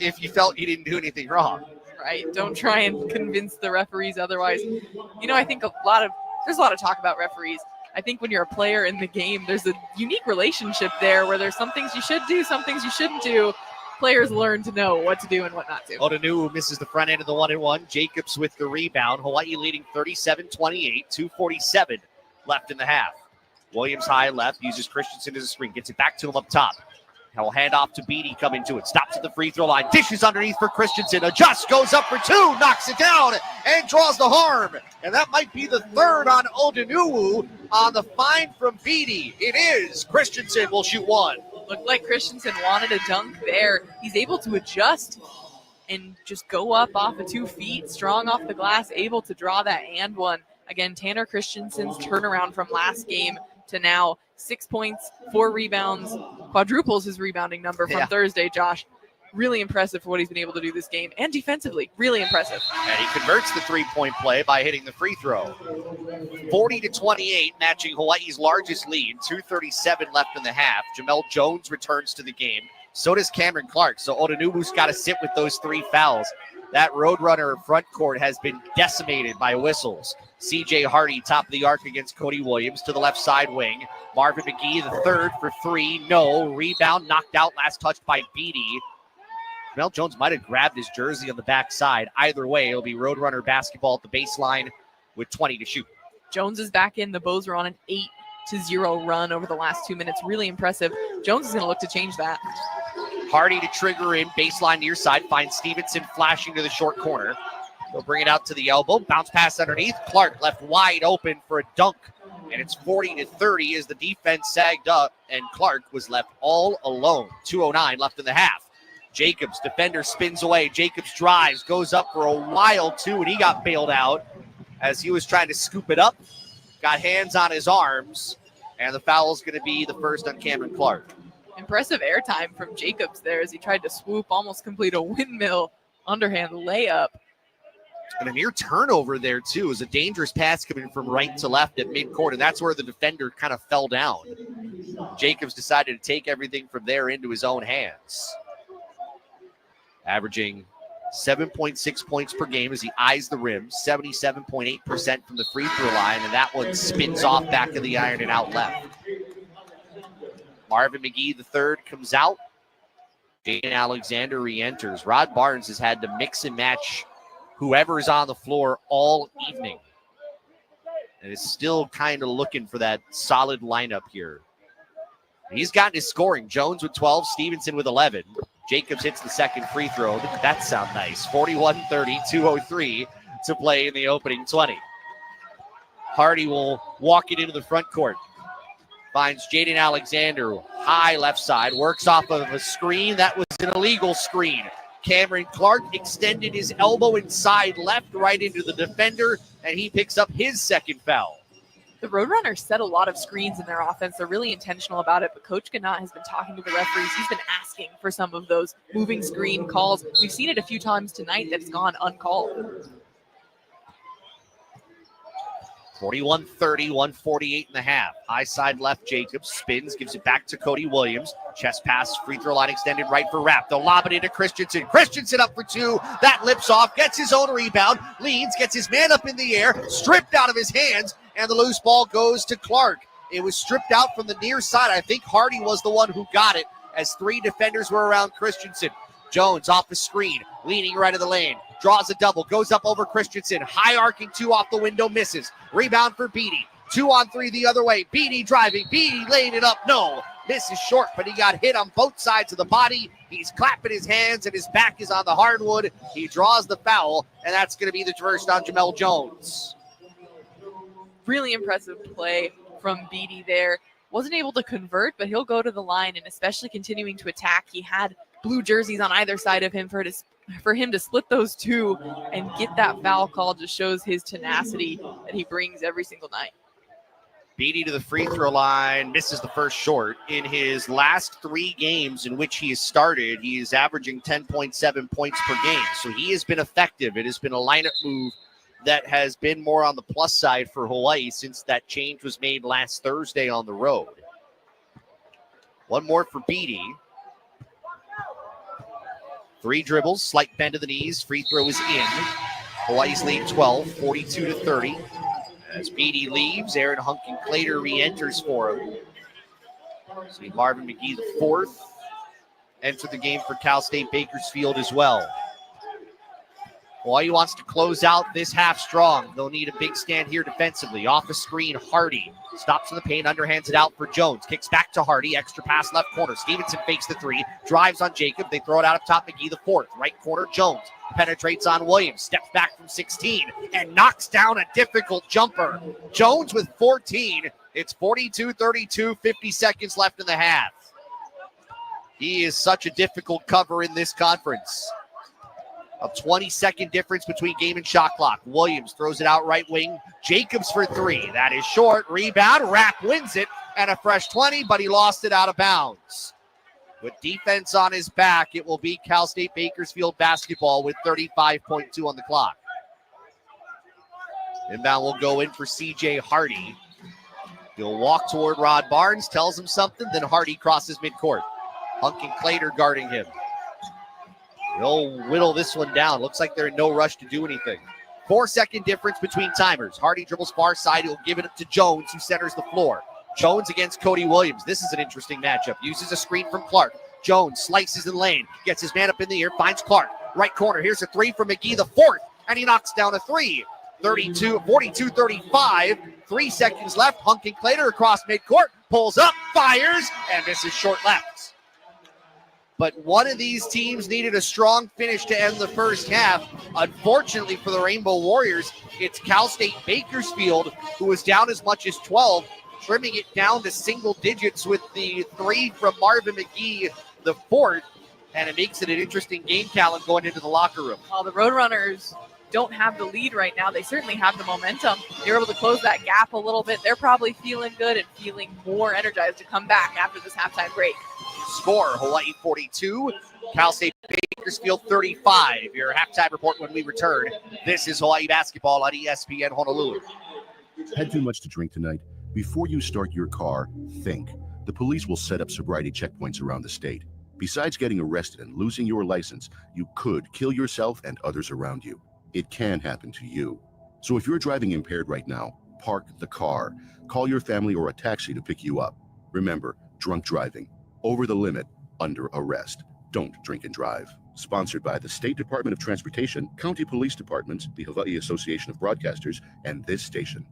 if you felt you didn't do anything wrong. Right. Don't try and convince the referees otherwise. You know, I think there's a lot of talk about referees. I think when you're a player in the game, there's a unique relationship there where there's some things you should do, some things you shouldn't do. Players learn to know what to do and what not to. Odanuwu misses the front end of the 1-and-1. Jacobs with the rebound. Hawaii leading 37-28, 2:47 left in the half. Williams high left, uses Christensen as a screen, gets it back to him up top. He'll hand off to Beatty coming to it. Stops at the free throw line. Dishes underneath for Christensen. Adjusts, goes up for 2, knocks it down, and draws the harm. And that might be the third on Odanuwu on the find from Beatty. It is. Christensen will shoot 1. Looked like Christensen wanted a dunk there. He's able to adjust and just go up off of 2 feet, strong off the glass, able to draw that and 1. Again, Tanner Christensen's turnaround from last game to now. 6 points, 4 rebounds, quadruples his rebounding number from Thursday, Josh. Really impressive for what he's been able to do this game. And defensively, really impressive. And he converts the 3-point play by hitting the free throw. 40-28, matching Hawaii's largest lead. 2:37 left in the half. Jamel Jones returns to the game. So does Cameron Clark. So Odanuwu's got to sit with those 3 fouls. That Roadrunner front court has been decimated by whistles. C.J. Hardy, top of the arc against Cody Williams to the left side wing. Marvin McGee, the third for 3. No. Rebound knocked out, last touched by Beatty. Jamel Jones might have grabbed his jersey on the backside. Either way, it'll be Roadrunner basketball at the baseline with 20 to shoot. Jones is back in. The Bows are on an 8-0 run over the last 2 minutes. Really impressive. Jones is going to look to change that. Hardy to trigger in, baseline near side, finds Stevenson flashing to the short corner. They'll bring it out to the elbow, bounce pass underneath. Clark left wide open for a dunk, and it's 40-30 as the defense sagged up, and Clark was left all alone. 2:09 left in the half. Jacobs, defender spins away. Jacobs drives, goes up for a while too, and he got bailed out as he was trying to scoop it up. Got hands on his arms, and the foul is going to be the first on Cameron Clark. Impressive airtime from Jacobs there as he tried to swoop, almost complete a windmill underhand layup. And a near turnover there, too. It was a dangerous pass coming from right to left at midcourt, and that's where the defender kind of fell down. Jacobs decided to take everything from there into his own hands. Averaging 7.6 points per game as he eyes the rim, 77.8% from the free throw line, and that one spins off back of the iron and out left. Marvin McGee III comes out. Jaden Alexander re-enters. Rod Barnes has had to mix and match whoever is on the floor all evening, and is still kind of looking for that solid lineup here. He's gotten his scoring. Jones with 12, Stevenson with 11. Jacobs hits the second free throw. Look at that sound nice. 41-30, 2:03 to play in the opening 20. Hardy will walk it into the front court. Finds Jaden Alexander, high left side, works off of a screen. That was an illegal screen. Cameron Clark extended his elbow inside left right into the defender, and he picks up his second foul. The Roadrunners set a lot of screens in their offense. They're really intentional about it, but Coach Gannat has been talking to the referees. He's been asking for some of those moving screen calls. We've seen it a few times tonight that it's gone uncalled. 41-30, 148 and a half. High side left, Jacobs spins, gives it back to Cody Williams. Chest pass, free throw line extended right for Rapp. They'll lob it into Christensen. Christensen up for two. That lips off, gets his own rebound, leads, gets his man up in the air, stripped out of his hands, and the loose ball goes to Clark. It was stripped out from the near side. I think Hardy was the one who got it as three defenders were around Christensen. Jones off the screen, leaning right of the lane. Draws a double, goes up over Christensen. High arcing two off the window, misses. Rebound for Beatty. 2-on-3 the other way. Beatty driving. Beatty laying it up. No. Misses short, but he got hit on both sides of the body. He's clapping his hands, and his back is on the hardwood. He draws the foul, and that's going to be the first on Jamel Jones. Really impressive play from Beatty there. Wasn't able to convert, but he'll go to the line, and especially continuing to attack. He had blue jerseys on either side of him for him to split those two and get that foul call just shows his tenacity that he brings every single night. Beatty to the free throw line, misses the first short. In his last 3 games in which he has started, he is averaging 10.7 points per game. So he has been effective. It has been a lineup move that has been more on the plus side for Hawaii since that change was made last Thursday on the road. One more for Beatty. 3 dribbles, slight bend of the knees, free throw is in. Hawaii's lead 12, 42-30. As Beatty leaves, Aaron Hunkin-Clater re-enters for him. See Marvin McGee the fourth enter the game for Cal State Bakersfield as well. Hawaii wants to close out this half strong. They'll need a big stand here defensively. Off the screen, Hardy stops in the paint, underhands it out for Jones. Kicks back to Hardy, extra pass left corner. Stevenson fakes the 3, drives on Jacob. They throw it out up top, McGee the fourth. Right corner, Jones penetrates on Williams, steps back from 16, and knocks down a difficult jumper. Jones with 14. It's 42-32, 50 seconds left in the half. He is such a difficult cover in this conference. A 20-second difference between game and shot clock. Williams throws it out right wing. Jacobs for 3. That is short. Rebound. Rapp wins it. And a fresh 20, but he lost it out of bounds. With defense on his back, it will be Cal State Bakersfield basketball with 35.2 on the clock. Inbound will go in for C.J. Hardy. He'll walk toward Rod Barnes, tells him something, then Hardy crosses midcourt. Hunkin-Clater guarding him. He'll whittle this one down. Looks like they're in no rush to do anything. 4-second difference between timers. Hardy dribbles far side. He'll give it up to Jones, who centers the floor. Jones against Cody Williams. This is an interesting matchup. Uses a screen from Clark. Jones slices in lane. Gets his man up in the air. Finds Clark. Right corner. Here's a 3 from McGee the fourth. And he knocks down a 3. 42-35. 3 seconds left. Hunkin-Clater across midcourt. Pulls up. Fires. And misses short left. But one of these teams needed a strong finish to end the first half. Unfortunately for the Rainbow Warriors, it's Cal State Bakersfield, who was down as much as 12, trimming it down to single digits with the 3 from Marvin McGee, the fourth. And it makes it an interesting game, Callan, going into the locker room. While the Roadrunners don't have the lead right now, they certainly have the momentum. They're able to close that gap a little bit. They're probably feeling good and feeling more energized to come back after this halftime break. Score, Hawaii 42, Cal State Bakersfield 35. Your halftime report when we return. This is Hawaii basketball on ESPN Honolulu. Had too much to drink tonight? Before you start your car, think. The police will set up sobriety checkpoints around the state. Besides getting arrested and losing your license, you could kill yourself and others around you. It can happen to you. So if you're driving impaired right now, park the car. Call your family or a taxi to pick you up. Remember, drunk driving, over the limit, under arrest. Don't drink and drive. Sponsored by the State Department of Transportation, County Police Departments, the Hawaii Association of Broadcasters, and this station.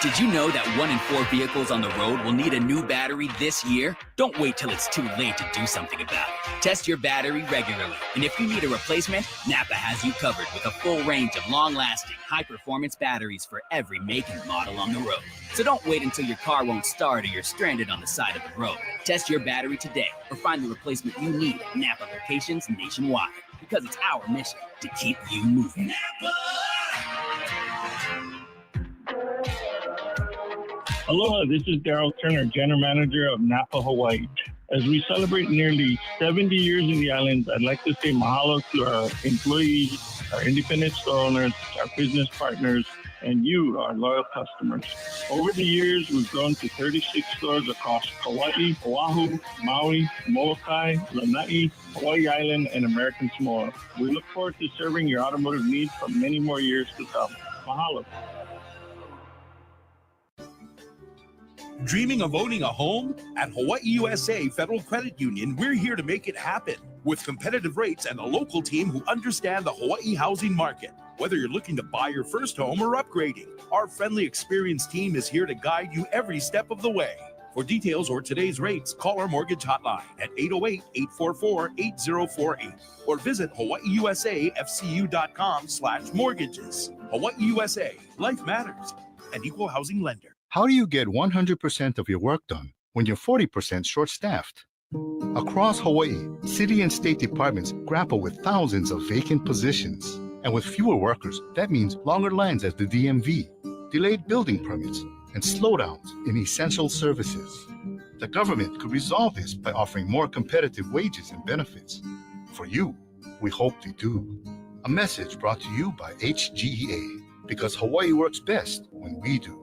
Did you know that 1 in 4 vehicles on the road will need a new battery this year? Don't wait till it's too late to do something about it. Test your battery regularly. And if you need a replacement, Napa has you covered with a full range of long-lasting, high-performance batteries for every make and model on the road. So don't wait until your car won't start or you're stranded on the side of the road. Test your battery today or find the replacement you need at Napa locations nationwide. Because it's our mission to keep you moving. Napa! Aloha, this is Daryl Turner, General Manager of Napa Hawaii. As we celebrate nearly 70 years in the islands, I'd like to say mahalo to our employees, our independent store owners, our business partners, and you, our loyal customers. Over the years, we've grown to 36 stores across Kauai, Oahu, Maui, Molokai, Lanai, Hawaii Island, and American Samoa. We look forward to serving your automotive needs for many more years to come. Mahalo. Dreaming of owning a home? At Hawaii USA Federal Credit Union, we're here to make it happen. With competitive rates and a local team who understand the Hawaii housing market. Whether you're looking to buy your first home or upgrading, our friendly, experienced team is here to guide you every step of the way. For details or today's rates, call our mortgage hotline at 808-844-8048 or visit hawaiiusafcu.com/mortgages. Hawaii USA, life matters. An equal housing lender. How do you get 100% of your work done when you're 40% short-staffed? Across Hawaii, city and state departments grapple with thousands of vacant positions. And with fewer workers, that means longer lines at the DMV, delayed building permits, and slowdowns in essential services. The government could resolve this by offering more competitive wages and benefits. For you, we hope they do. A message brought to you by HGEA, because Hawaii works best when we do.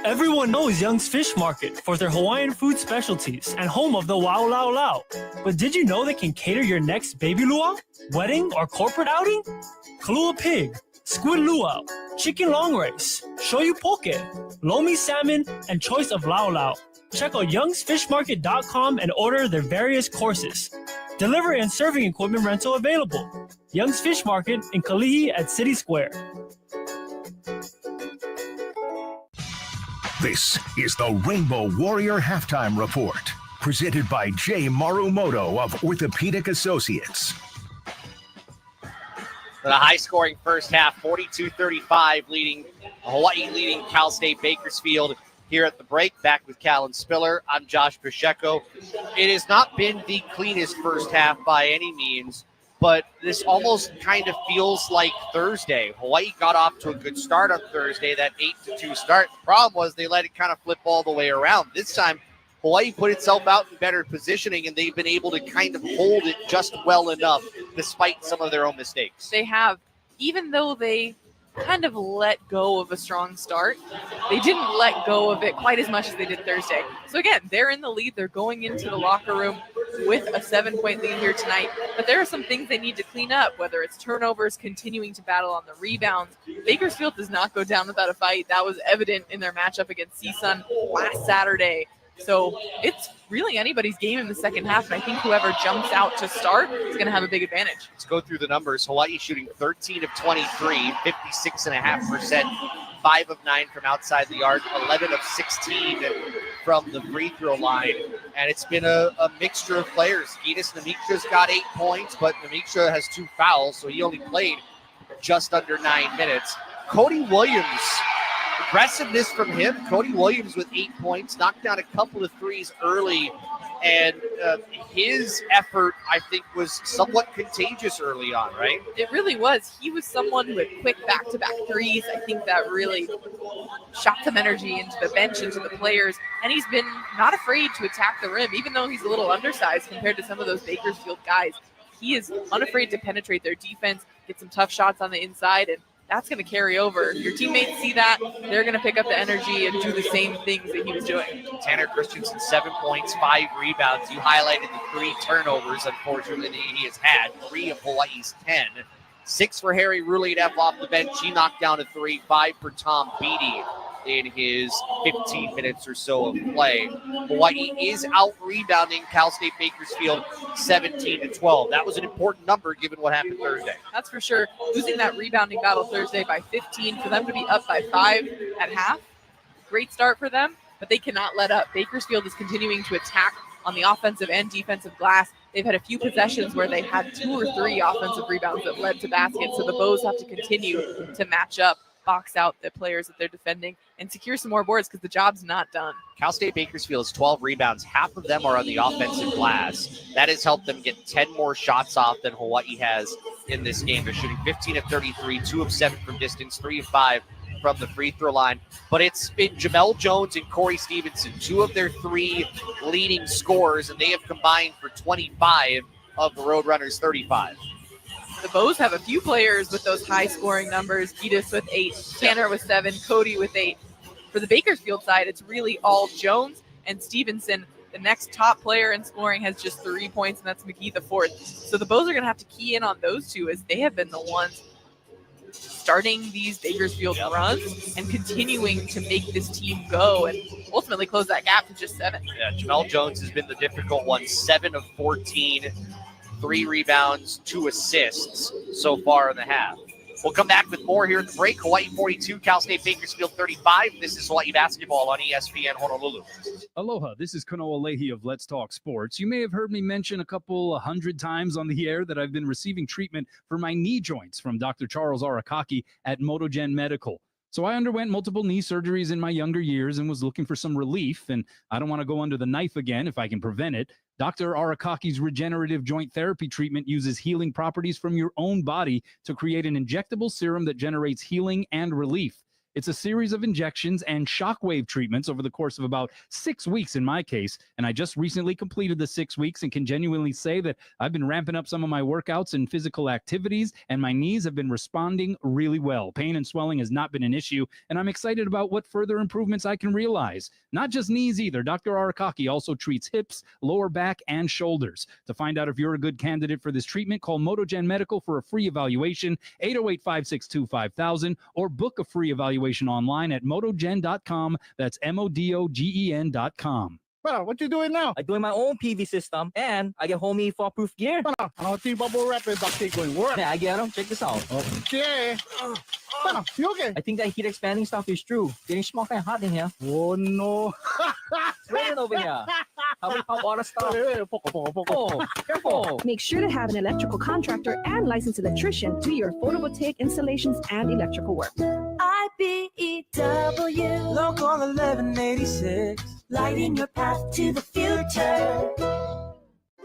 Everyone knows Young's Fish Market for their Hawaiian food specialties and home of the Wow Lao Lao. But did you know they can cater your next baby luau, wedding, or corporate outing? Kalua pig, squid luau, chicken long rice, shoyu poke, lomi salmon, and choice of lao lao. Check out youngsfishmarket.com and order their various courses. Delivery and serving equipment rental available. Young's Fish Market in Kalihi at City Square. This is the Rainbow Warrior Halftime Report, presented by Jay Marumoto of Orthopedic Associates. The high-scoring first half, 42-35, Hawaii leading Cal State Bakersfield here at the break. Back with Callan Spiller, I'm Josh Pacheco. It has not been the cleanest first half by any means, but this almost kind of feels like Thursday. Hawaii got off to a good start on Thursday, that 8-2 start. The problem was they let it kind of flip all the way around. This time, Hawaii put itself out in better positioning, and they've been able to kind of hold it just well enough, despite some of their own mistakes. They have, even though they kind of let go of a strong start, they didn't let go of it quite as much as they did Thursday. So again, they're in the lead. They're going into the locker room with a 7-point lead here tonight. But there are some things they need to clean up, whether it's turnovers, continuing to battle on the rebounds. Bakersfield does not go down without a fight. That was evident in their matchup against CSUN last Saturday. So it's really anybody's game in the second half, and I think whoever jumps out to start is going to have a big advantage. Let's go through the numbers. Hawaii shooting 13 of 23, 56.5%, 5 of 9 from outside the arc, 11 of 16 from the free throw line, and it's been a mixture of players. Ginas Namiksha's got 8 points, but Namiksha has 2 fouls, so he only played just under 9 minutes. Cody Williams Aggressiveness from him. Cody Williams with 8 points, knocked down a couple of threes early, and his effort, I think, was somewhat contagious early on, right? It really was. He was someone who had quick back-to-back threes. I think that really shot some energy into the bench, into the players, and he's been not afraid to attack the rim, even though he's a little undersized compared to some of those Bakersfield guys. He is unafraid to penetrate their defense, get some tough shots on the inside, and that's going to carry over. Your teammates see that, they're going to pick up the energy and do the same things that he was doing. Tanner Christensen, 7 points, 5 rebounds. You highlighted the 3 turnovers, unfortunately, he has had. 3 of Hawaii's 10. 6 for Harry Ruledev off the bench. He knocked down a 3. 5 for Tom Beatty in his 15 minutes or so of play. Hawaii is out-rebounding Cal State Bakersfield 17-12. That was an important number given what happened Thursday. That's for sure. Losing that rebounding battle Thursday by 15, for them to be up by 5 at half, great start for them, but they cannot let up. Bakersfield is continuing to attack on the offensive and defensive glass. They've had a few possessions where they had 2 or 3 offensive rebounds that led to baskets, so the Bows have to continue to match up, box out the players that they're defending, and secure some more boards because the job's not done. Cal State Bakersfield has 12 rebounds. Half of them are on the offensive glass. That has helped them get 10 more shots off than Hawaii has in this game. They're shooting 15 of 33, 2 of 7 from distance, 3 of 5 from the free throw line. But it's been Jamel Jones and Corey Stevenson, 2 of their 3 leading scorers, and they have combined for 25 of the Roadrunners' 35. The Bows have a few players with those high-scoring numbers. Edith with 8, Tanner with 7, Cody with 8. For the Bakersfield side, it's really all Jones and Stevenson. The next top player in scoring has just 3 points, and that's McGee the 4th. So the Bows are going to have to key in on those two, as they have been the ones starting these Bakersfield runs and continuing to make this team go and ultimately close that gap to just 7. Yeah, Jamel Jones has been the difficult one, 7 of 14. 3 rebounds, 2 assists so far in the half. We'll come back with more here at the break. Hawaii 42, Cal State Bakersfield 35. This is Hawaii basketball on ESPN Honolulu. Aloha, this is Kanoa Leahy of Let's Talk Sports. You may have heard me mention a couple 100 times on the air that I've been receiving treatment for my knee joints from Dr. Charles Arakaki at MotoGen Medical. So I underwent multiple knee surgeries in my younger years and was looking for some relief, and I don't want to go under the knife again if I can prevent it. Dr. Arakaki's regenerative joint therapy treatment uses healing properties from your own body to create an injectable serum that generates healing and relief. It's a series of injections and shockwave treatments over the course of about 6 weeks in my case, and I just recently completed the 6 weeks and can genuinely say that I've been ramping up some of my workouts and physical activities, and my knees have been responding really well. Pain and swelling has not been an issue, and I'm excited about what further improvements I can realize. Not just knees either. Dr. Arakaki also treats hips, lower back, and shoulders. To find out if you're a good candidate for this treatment, call MotoGen Medical for a free evaluation, 808-562-5000, or book a free evaluation online at motogen.com. That's MODOGEN.com. Well, what you doing now? I'm doing my own PV system, and I get homie fall-proof gear. How the bubble wrap is actually going to work? Yeah, I get them. Check this out. Okay. You okay? I think that heat expanding stuff is true. Getting small and hot in here. Oh, no. It's raining over here. How many hot water stuff? Oh, careful. Make sure to have an electrical contractor and licensed electrician do your photovoltaic installations and electrical work. IBEW Local 1186, lighting your path to the future.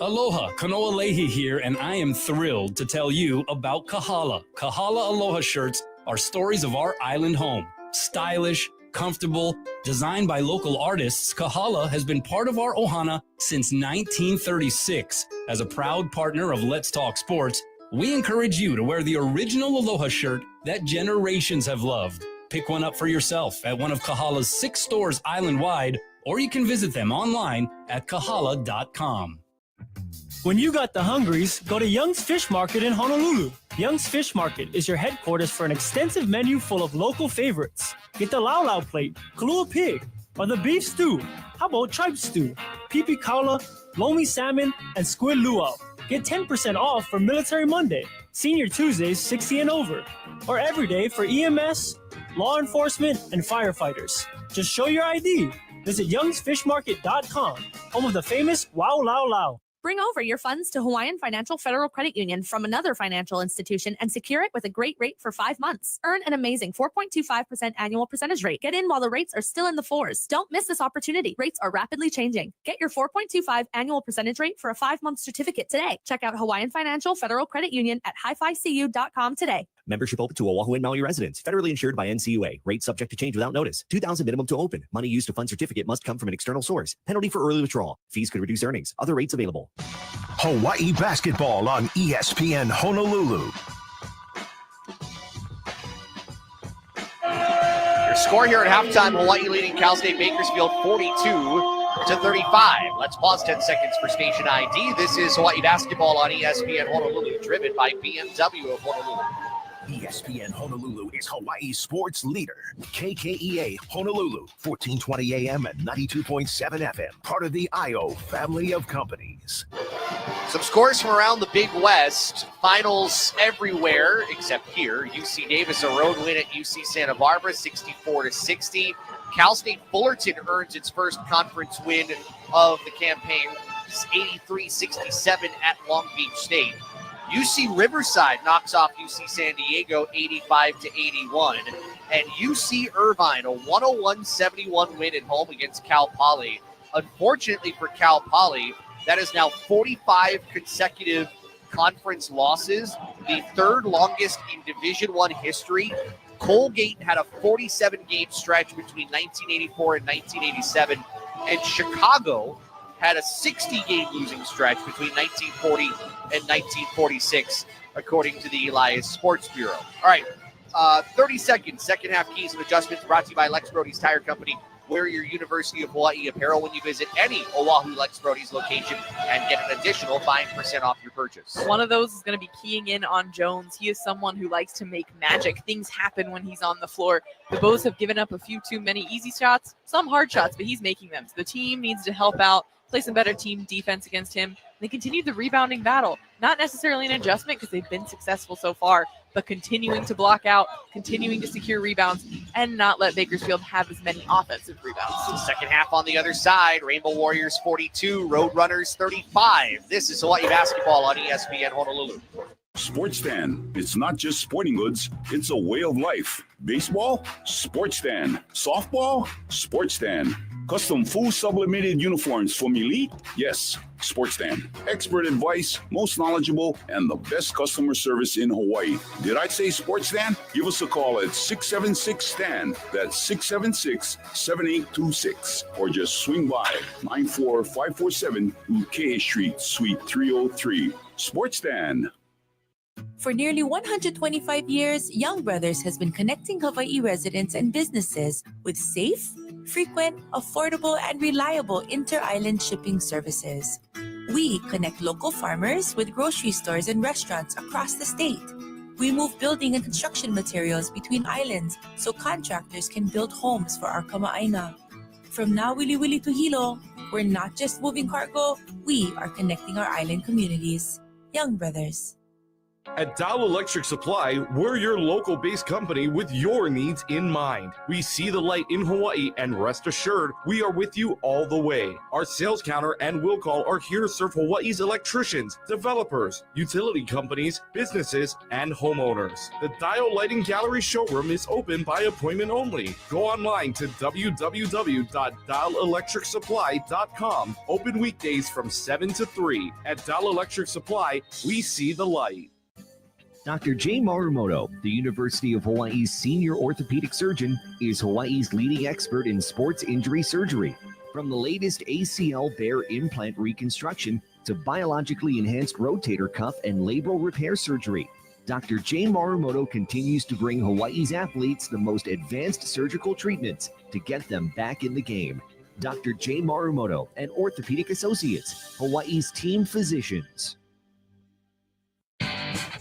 Aloha, Kanoa Leahy here, and I am thrilled to tell you about Kahala. Kahala Aloha shirts are stories of our island home. Stylish, comfortable, designed by local artists, Kahala has been part of our ohana since 1936. As a proud partner of Let's Talk Sports, we encourage you to wear the original Aloha shirt that generations have loved. Pick one up for yourself at one of Kahala's 6 stores island-wide, or you can visit them online at kahala.com. When you got the hungries, go to Young's Fish Market in Honolulu. Young's Fish Market is your headquarters for an extensive menu full of local favorites. Get the Lau Lau plate, Kalua pig, or the beef stew. How about tripe stew, pipi kaula, lomi salmon, and squid luau. Get 10% off for Military Monday, Senior Tuesdays 60 and over, or every day for EMS, law enforcement, and firefighters. Just show your ID. Visit youngsfishmarket.com, home of the famous Wow Lao Lao. Bring over your funds to Hawaiian Financial Federal Credit Union from another financial institution and secure it with a great rate for 5 months. Earn an amazing 4.25% annual percentage rate. Get in while the rates are still in the fours. Don't miss this opportunity. Rates are rapidly changing. Get your 4.25 annual percentage rate for a 5-month certificate today. Check out Hawaiian Financial Federal Credit Union at hificu.com today. Membership open to Oahu and Maui residents. Federally insured by NCUA. Rates subject to change without notice. 2,000 minimum to open. Money used to fund certificate must come from an external source. Penalty for early withdrawal. Fees could reduce earnings. Other rates available. Hawaii basketball on ESPN Honolulu. Your score here at halftime, Hawaii leading Cal State Bakersfield 42-35. Let's pause 10 seconds for station ID. This is Hawaii basketball on ESPN Honolulu, driven by BMW of Honolulu. ESPN Honolulu is Hawaii's sports leader. KKEA Honolulu, 1420 AM and 92.7 FM. Part of the IO family of companies. Some scores from around the Big West. Finals everywhere except here. UC Davis, a road win at UC Santa Barbara, 64-60. Cal State Fullerton earns its first conference win of the campaign, 83-67 at Long Beach State. UC Riverside knocks off UC San Diego 85-81. And UC Irvine, a 101-71 win at home against Cal Poly. Unfortunately for Cal Poly, that is now 45 consecutive conference losses, the third longest in Division I history. Colgate had a 47-game stretch between 1984 and 1987, and Chicago had a 60-game losing stretch between 1940 and 1946, according to the Elias Sports Bureau. All right, 30 seconds, second half keys and adjustments brought to you by Lex Brody's Tire Company. Wear your University of Hawaii apparel when you visit any Oahu Lex Brody's location and get an additional 5% off your purchase. One of those is going to be keying in on Jones. He is someone who likes to make magic. Things happen when he's on the floor. The Bows have given up a few too many easy shots, some hard shots, but he's making them. So the team needs to help out, play some better team defense against him. They continue the rebounding battle. Not necessarily an adjustment because they've been successful so far, but continuing to block out, continuing to secure rebounds, and not let Bakersfield have as many offensive rebounds. The second half on the other side, Rainbow Warriors 42, Roadrunners 35. This is Hawaii basketball on ESPN Honolulu. Sports Fan. It's not just sporting goods, it's a way of life. Baseball? Sports Fan. Softball? Sports Fan. Custom full sublimated uniforms from Elite? Yes, Sports Fan. Expert advice, most knowledgeable, and the best customer service in Hawaii. Did I say Sports Fan? Give us a call at 676-STAN. That's 676-7826. Or just swing by 94547 Ukea Street, Suite 303. Sports Fan. For nearly 125 years, Young Brothers has been connecting Hawaii residents and businesses with safe, frequent, affordable, and reliable inter-island shipping services. We connect local farmers with grocery stores and restaurants across the state. We move building and construction materials between islands so contractors can build homes for our kamaaina. From Nawiliwili to Hilo, we're not just moving cargo, we are connecting our island communities. Young Brothers. At Dow Electric Supply, we're your local-based company with your needs in mind. We see the light in Hawaii, and rest assured, we are with you all the way. Our sales counter and will call are here to serve Hawaii's electricians, developers, utility companies, businesses, and homeowners. The Dial Lighting Gallery showroom is open by appointment only. Go online to www.dialelectricsupply.com. Open weekdays from 7 to 3. At Dial Electric Supply, we see the light. Dr. Jay Marumoto, the University of Hawaii's senior orthopedic surgeon, is Hawaii's leading expert in sports injury surgery. From the latest ACL bear implant reconstruction to biologically enhanced rotator cuff and labral repair surgery, Dr. Jay Marumoto continues to bring Hawaii's athletes the most advanced surgical treatments to get them back in the game. Dr. Jay Marumoto and Orthopedic Associates, Hawaii's team physicians.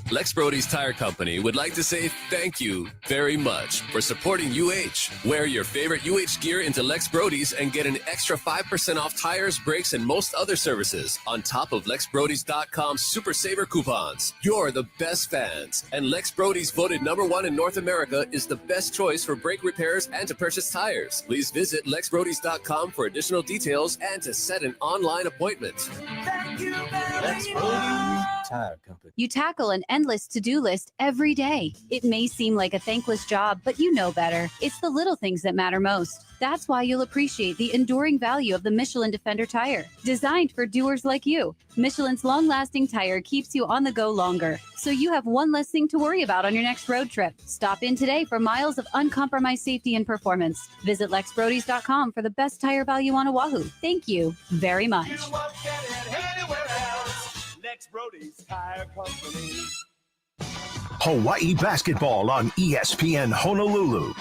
Lex Brody's Tire Company would like to say thank you very much for supporting UH. Wear your favorite UH gear into Lex Brody's and get an extra 5% off tires, brakes, and most other services on top of LexBrodys.com Super Saver coupons. You're the best fans, and Lex Brody's voted #1 in North America is the best choice for brake repairs and to purchase tires. Please visit LexBrodys.com for additional details and to set an online appointment. Lex Brody's Tire Company. You tackle an endless to-do list every day. It may seem like a thankless job, but you know better. It's the little things that matter most. That's why you'll appreciate the enduring value of the Michelin Defender tire. Designed for doers like you, Michelin's long-lasting tire keeps you on the go longer, so you have one less thing to worry about on your next road trip. Stop in today for miles of uncompromised safety and performance. Visit LexBrodys.com for the best tire value on Oahu. Thank you very much. Lex Brody's Tire Company. Hawaii basketball on ESPN Honolulu.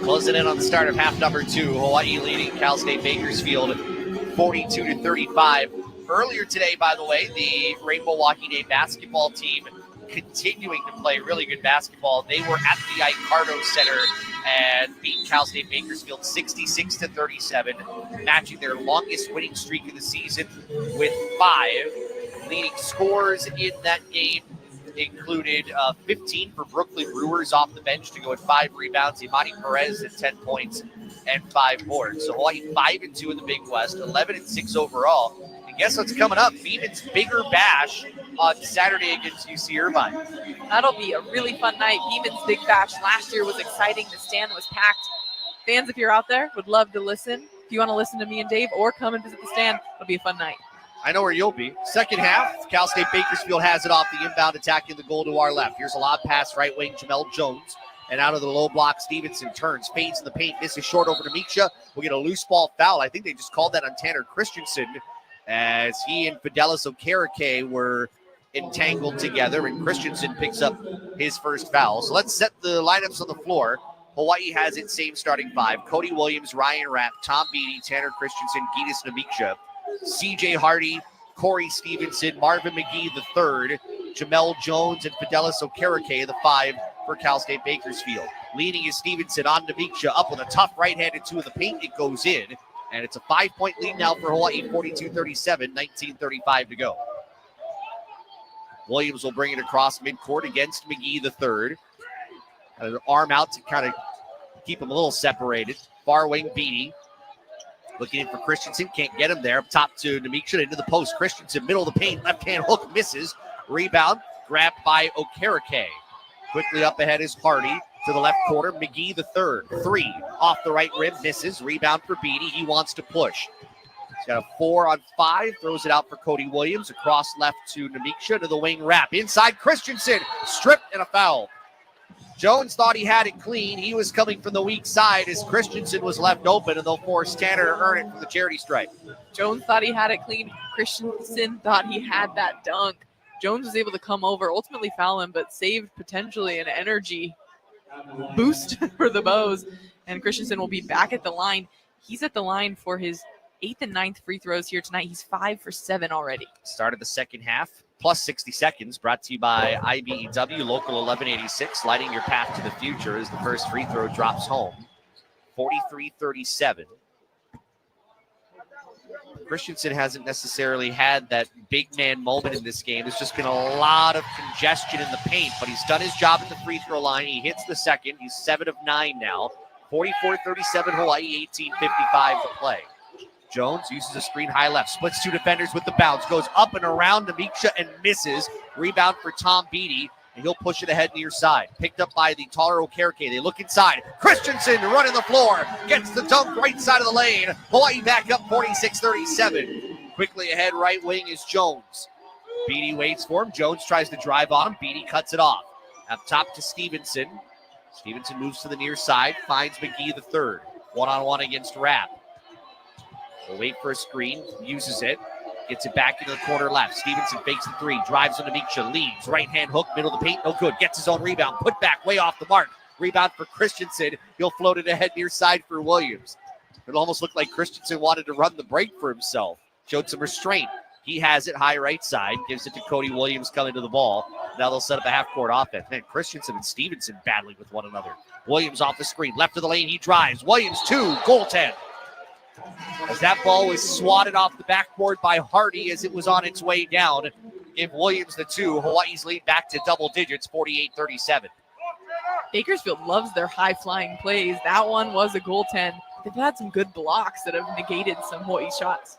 Closing in on the start of half number 2. Hawaii leading Cal State Bakersfield 42-35. Earlier today, by the way, the Rainbow Walking Day basketball team continuing to play really good basketball. They were at the Icardo Center and beat Cal State Bakersfield 66-37, matching their longest winning streak of the season with 5. Leading scores in that game included 15 for Brooklyn Brewers off the bench to go at 5 rebounds. Imani Perez at 10 points and 5 boards. So Hawaii 5-2 in the Big West, 11-6 overall. And guess what's coming up? Beeman's Bigger Bash on Saturday against UC Irvine. That'll be a really fun night. Beeman's Big Bash last year was exciting. The stand was packed. Fans, if you're out there, would love to listen. If you want to listen to me and Dave or come and visit the stand, it'll be a fun night. I know where you'll be. Second half, Cal State Bakersfield has it off the inbound, attacking the goal to our left. Here's a lob pass, right wing, Jamel Jones. And out of the low block, Stevenson turns, fades in the paint, misses short over to Miksha. We'll get a loose ball foul. I think they just called that on Tanner Christensen as he and Fidelis Okereke were entangled together, and Christensen picks up his first foul. So let's set the lineups on the floor. Hawaii has its same starting 5. Cody Williams, Ryan Rapp, Tom Beatty, Tanner Christensen, Gitas Namiksha, CJ Hardy, Corey Stevenson, Marvin McGee III, Jamel Jones, and Fidelis Okereke, the 5 for Cal State Bakersfield. Leading is Stevenson on Namiksha, up with a tough right-handed 2 in the paint. It goes in, and it's a 5-point lead now for Hawaii, 42-37, 19:35 to go. Williams will bring it across midcourt against McGee III. An arm out to kind of keep him a little separated. Far wing Beatty. Looking in for Christensen, can't get him there. Up top to Namiksha, into the post. Christensen, middle of the paint, left-hand hook, misses. Rebound, grabbed by Okereke. Quickly up ahead is Hardy to the left corner. McGee III, 3 off the right rim, misses. Rebound for Beatty. He wants to push. He's got a 4-on-5, throws it out for Cody Williams. Across left to Namiksha, to the wing wrap. Inside Christensen, stripped and a foul. Jones thought he had it clean. He was coming from the weak side as Christensen was left open, and they'll force Tanner to earn it from the charity stripe. Jones thought he had it clean. Christensen thought he had that dunk. Jones was able to come over, ultimately foul him, but saved potentially an energy boost for the Bows. And Christensen will be back at the line. He's at the line for his 8th and 9th free throws here tonight. He's 5 for 7 already. Started the second half. Plus 60 seconds, brought to you by IBEW Local 1186, lighting your path to the future as the first free throw drops home. 43-37. Christensen hasn't necessarily had that big man moment in this game. There's just been a lot of congestion in the paint, but he's done his job at the free throw line. He hits the second. He's 7 of 9 now. 44-37 Hawaii, 18:55 to play. Jones uses a screen high left, splits 2 defenders with the bounce, goes up and around Namiksha and misses. Rebound for Tom Beatty, and he'll push it ahead near side. Picked up by the taller Okereke. They look inside. Christensen running the floor, gets the dunk right side of the lane. Hawaii back up 46-37. Quickly ahead, right wing is Jones. Beatty waits for him. Jones tries to drive on him. Beatty cuts it off. Up top to Stevenson. Stevenson moves to the near side, finds McGee III. One-on-one against Rapp. Will wait for a screen, uses it, gets it back into the corner left. Stevenson fakes the 3, drives on Namiksha, leads, right-hand hook, middle of the paint, no good. Gets his own rebound, put back, way off the mark. Rebound for Christensen. He'll float it ahead near side for Williams. It almost looked like Christensen wanted to run the break for himself. Showed some restraint. He has it high right side, gives it to Cody Williams coming to the ball. Now they'll set up a half-court offense. Man, Christensen and Stevenson battling with one another. Williams off the screen, left of the lane, he drives. Williams 2, goaltend. As that ball was swatted off the backboard by Hardy as it was on its way down. Give Williams the 2. Hawaii's lead back to double digits, 48-37. Bakersfield loves their high-flying plays. That one was a goaltend. they've had some good blocks that have negated some Hawaii shots.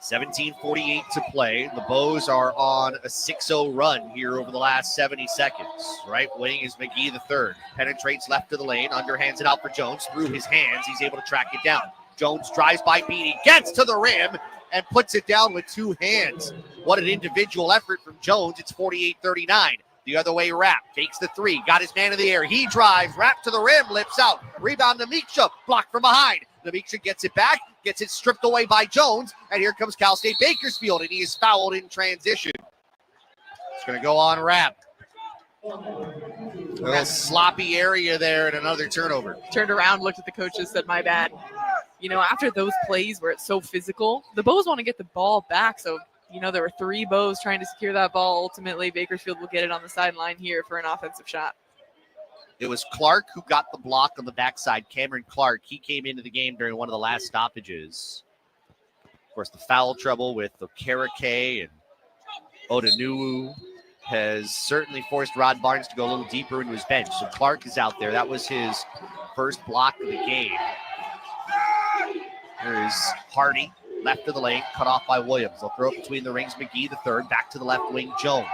17:48 to play. The Bows are on a 6-0 run here over the last 70 seconds. Right wing is McGee the third. Penetrates left to the lane, underhands it out for Jones. Through his hands, he's able to track it down. Jones drives by Beatty, gets to the rim, and puts it down with two hands. What an individual effort from Jones. It's 48-39. The other way, Rapp takes the three, got his man in the air. He drives, Rapp to the rim, lips out. Rebound to Miksha, blocked from behind. Miksha gets it back, gets it stripped away by Jones, and here comes Cal State Bakersfield, and he is fouled in transition. It's going to go on Rapp. A little sloppy area there and another turnover. Turned around, looked at the coaches, said, my bad. You know, after those plays where it's so physical, the Bows want to get the ball back. So, you know, there were three Bows trying to secure that ball. Ultimately, Bakersfield will get it on the sideline here for an offensive shot. It was Clark who got the block on the backside. Cameron Clark, he came into the game during one of the last stoppages. Of course, the foul trouble with the Karake and Odanuu has certainly forced Rod Barnes to go a little deeper into his bench. So Clark is out there. That was his first block of the game. There's Hardy, left of the lane, cut off by Williams. They'll throw it between the rings. McGee, the third, back to the left wing, Jones.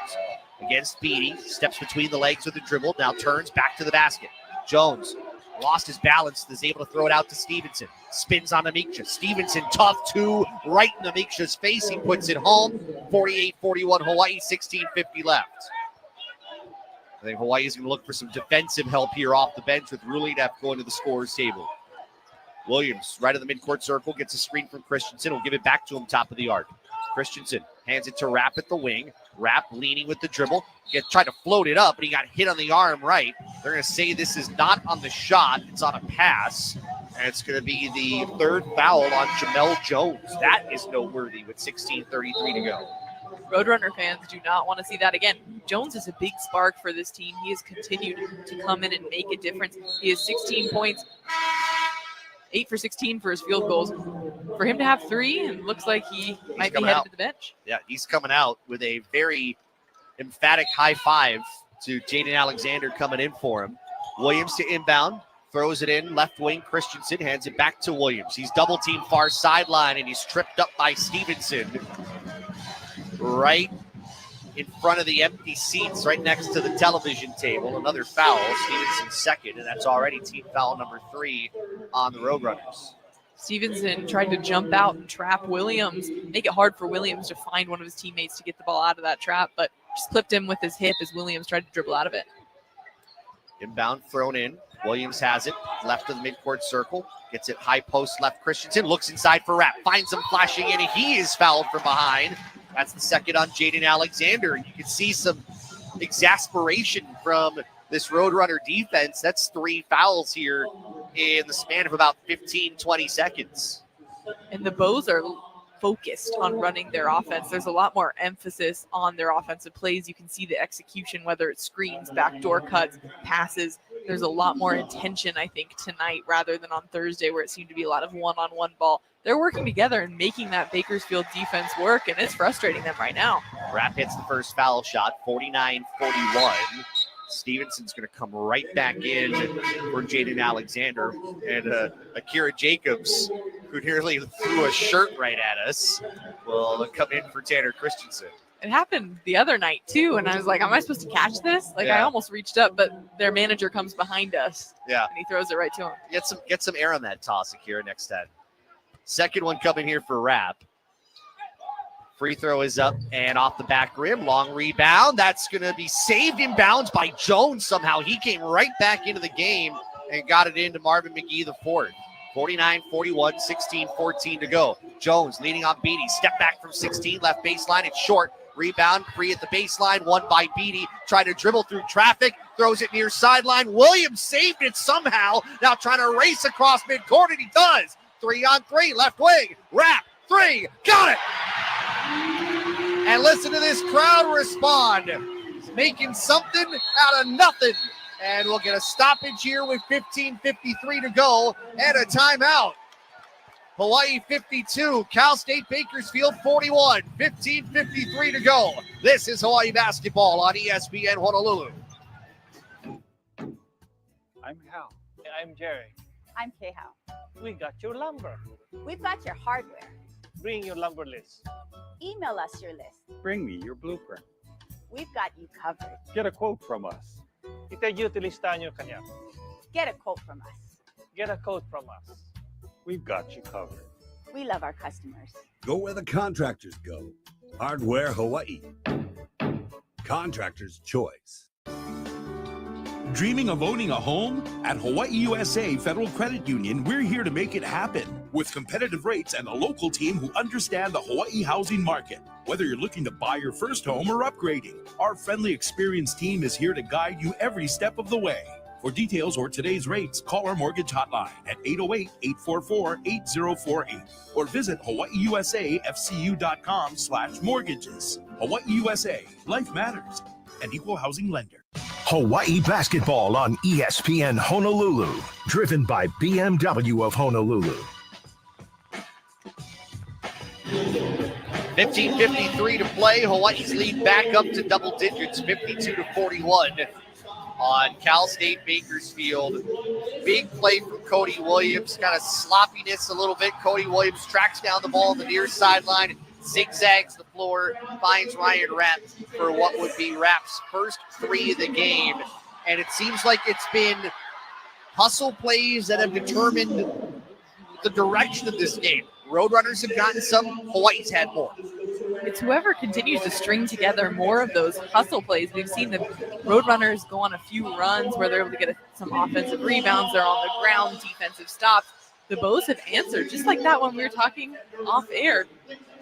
Against Beatty, steps between the legs with a dribble, now turns back to the basket. Jones lost his balance, is able to throw it out to Stevenson. Spins on Miksha. Stevenson, tough two, right in Miksha's face. He puts it home. 48-41 Hawaii, 16:50 left. I think Hawaii's going to look for some defensive help here off the bench with Rulinev going to the scorer's table. Williams, right of the midcourt circle, gets a screen from Christensen. Will give it back to him, top of the arc. Christensen hands it to Rapp at the wing. Rapp leaning with the dribble. Tried to float it up, but he got hit on the arm right. They're going to say this is not on the shot. It's on a pass. And it's going to be the third foul on Jamel Jones. That is noteworthy with 16:33 to go. Roadrunner fans do not want to see that again. Jones is a big spark for this team. He has continued to come in and make a difference. He has 16 points. 8 for 16 for his field goals. For him to have 3, and looks like he might be headed to the bench. Yeah, he's coming out with a very emphatic high five to Jaden Alexander coming in for him. Williams to inbound, throws it in, left wing. Christensen hands it back to Williams. He's double teamed far sideline, and he's tripped up by Stevenson. Right in front of the empty seats, right next to the television table. Another foul, Stevenson's second, and that's already team foul number 3 on the Roadrunners. Stevenson tried to jump out and trap Williams, make it hard for Williams to find one of his teammates to get the ball out of that trap, but just clipped him with his hip as Williams tried to dribble out of it. Inbound thrown in. Williams has it, left of the midcourt circle, gets it high post left. Christensen looks inside for Rapp, finds him flashing in, and he is fouled from behind. That's the second on Jaden Alexander. You can see some exasperation from this Roadrunner defense. That's 3 fouls here in the span of about 15, 20 seconds. And the Bows are focused on running their offense. There's a lot more emphasis on their offensive plays. You can see the execution, whether it's screens, backdoor cuts, passes. There's a lot more intention, I think, tonight rather than on Thursday where it seemed to be a lot of one-on-one ball. They're working together and making that Bakersfield defense work, and it's frustrating them right now. Rapp hits the first foul shot, 49-41. Stevenson's going to come right back in for Jaden Alexander. And Akira Jacobs, who nearly threw a shirt right at us, will come in for Tanner Christensen. It happened the other night, too, and I was like, am I supposed to catch this? Like, I almost reached up, but their manager comes behind us, and he throws it right to him. Get some air on that toss, Akira, next time. Second one coming here for Rapp. Free throw is up and off the back rim. Long rebound. That's going to be saved in bounds by Jones somehow. He came right back into the game and got it into Marvin McGee, the fourth. 49-41, 16-14 to go. Jones leaning on Beatty. Step back from 16, left baseline. It's short. Rebound, free at the baseline. Won by Beatty. Tried to dribble through traffic. Throws it near sideline. Williams saved it somehow. Now trying to race across midcourt, and he does. 3-on-3, left wing. Rapp, 3. Got it! And listen to this crowd respond. He's making something out of nothing. And we'll get a stoppage here with 15:53 to go and a timeout. Hawaii 52, Cal State Bakersfield 41, 15:53 to go. This is Hawaii basketball on ESPN Honolulu. I'm Hal. I'm Jerry. I'm Kehao. We got your lumber. We've got your hardware. Bring your lumber list. Email us your list. Bring me your blueprint. We've got you covered. Get a quote from us. Ita-utilista nyo kanya. Get a quote from us. Get a quote from us. We've got you covered. We love our customers. Go where the contractors go. Hardware Hawaii. Contractor's choice. Dreaming of owning a home? At Hawaii USA Federal Credit Union, we're here to make it happen with competitive rates and a local team who understand the Hawaii housing market. Whether you're looking to buy your first home or upgrading, our friendly, experienced team is here to guide you every step of the way. For details or today's rates, call our mortgage hotline at 808-844-8048 or visit hawaiiusafcu.com/mortgages. Hawaii USA, life matters, an equal housing lender. Hawaii basketball on ESPN Honolulu, driven by BMW of Honolulu. 15:53 to play. Hawaii's lead back up to double digits, 52-41 on Cal State Bakersfield. Big play from Cody Williams, kind of sloppiness a little bit. Cody Williams tracks down the ball on the near sideline, zigzags the floor, finds Ryan Rapp for what would be Rapp's first three of the game. And it seems like it's been hustle plays that have determined the direction of this game. Roadrunners have gotten some, Hawaii's had more. It's whoever continues to string together more of those hustle plays. We've seen the Roadrunners go on a few runs where they're able to get some offensive rebounds. They're on the ground, defensive stops. The Bows have answered, just like that when we were talking off air.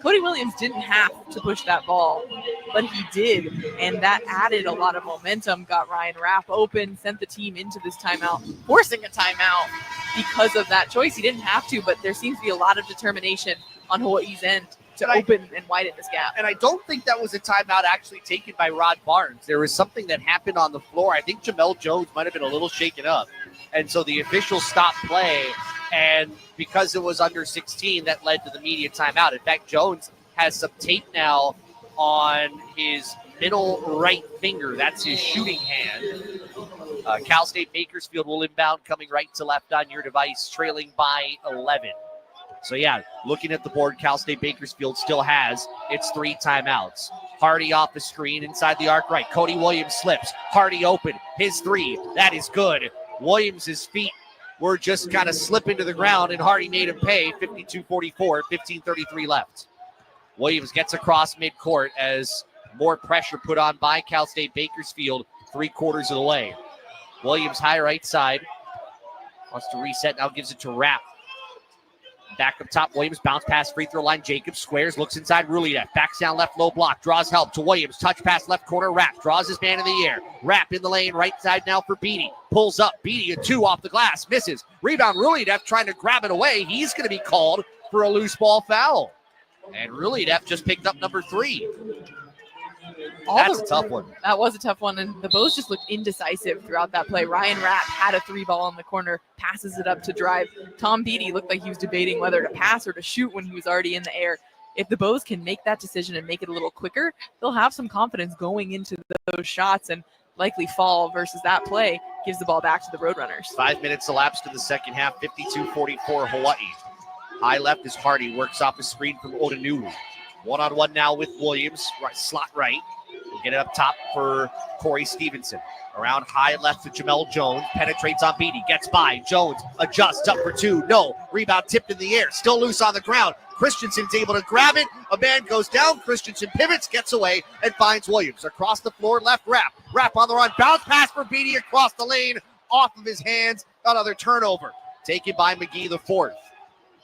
Cody Williams didn't have to push that ball, but he did, and that added a lot of momentum, got Ryan Rapp open, sent the team into this timeout, forcing a timeout because of that choice. He didn't have to, but there seems to be a lot of determination on Hawaii's end to open and widen this gap. And I don't think that was a timeout actually taken by Rod Barnes. There was something that happened on the floor. I think Jamel Jones might have been a little shaken up, and so the officials stopped play. And because it was under 16, that led to the media timeout. In fact, Jones has some tape now on his middle right finger. That's his shooting hand. Cal State Bakersfield will inbound, coming right to left on your device, trailing by 11. So, yeah, looking at the board, Cal State Bakersfield still has its three timeouts. Hardy off the screen inside the arc right. Cody Williams slips. Hardy open. His three. That is good. Williams' feet were just kind of slipping to the ground, and Hardy made him pay. 52-44, 15:33 left. Williams gets across midcourt as more pressure put on by Cal State Bakersfield, 3/4 of the way. Williams high right side. Wants to reset, now gives it to Rapp. Back up top, Williams bounce pass, free throw line. Jacobs squares, looks inside Rulidev. Backs down left, low block, draws help to Williams. Touch pass left corner, Rapp draws his man in the air. Rapp in the lane, right side now for Beatty. Pulls up, Beatty a two off the glass, misses. Rebound, Rulidev trying to grab it away. He's going to be called for a loose ball foul. And Rulidev just picked up number 3. That's a tough one. That was a tough one, and the Bows just looked indecisive throughout that play. Ryan Rapp had a 3 ball in the corner, passes it up to drive. Tom Beatty looked like he was debating whether to pass or to shoot when he was already in the air. If the Bows can make that decision and make it a little quicker, they'll have some confidence going into those shots and likely fall versus that play gives the ball back to the Roadrunners. 5 minutes elapsed in the second half, 52-44 Hawaii. High left is Hardy, works off a screen from Odanulu. One-on-one now with Williams, right, slot right. We'll get it up top for Corey Stevenson. Around high left to Jamel Jones. Penetrates on Beatty. Gets by. Jones adjusts up for 2. No. Rebound tipped in the air. Still loose on the ground. Christensen's able to grab it. A man goes down. Christensen pivots, gets away, and finds Williams. Across the floor, left Rapp. Rapp on the run. Bounce pass for Beatty across the lane. Off of his hands. Another turnover. Taken by McGee the 4th.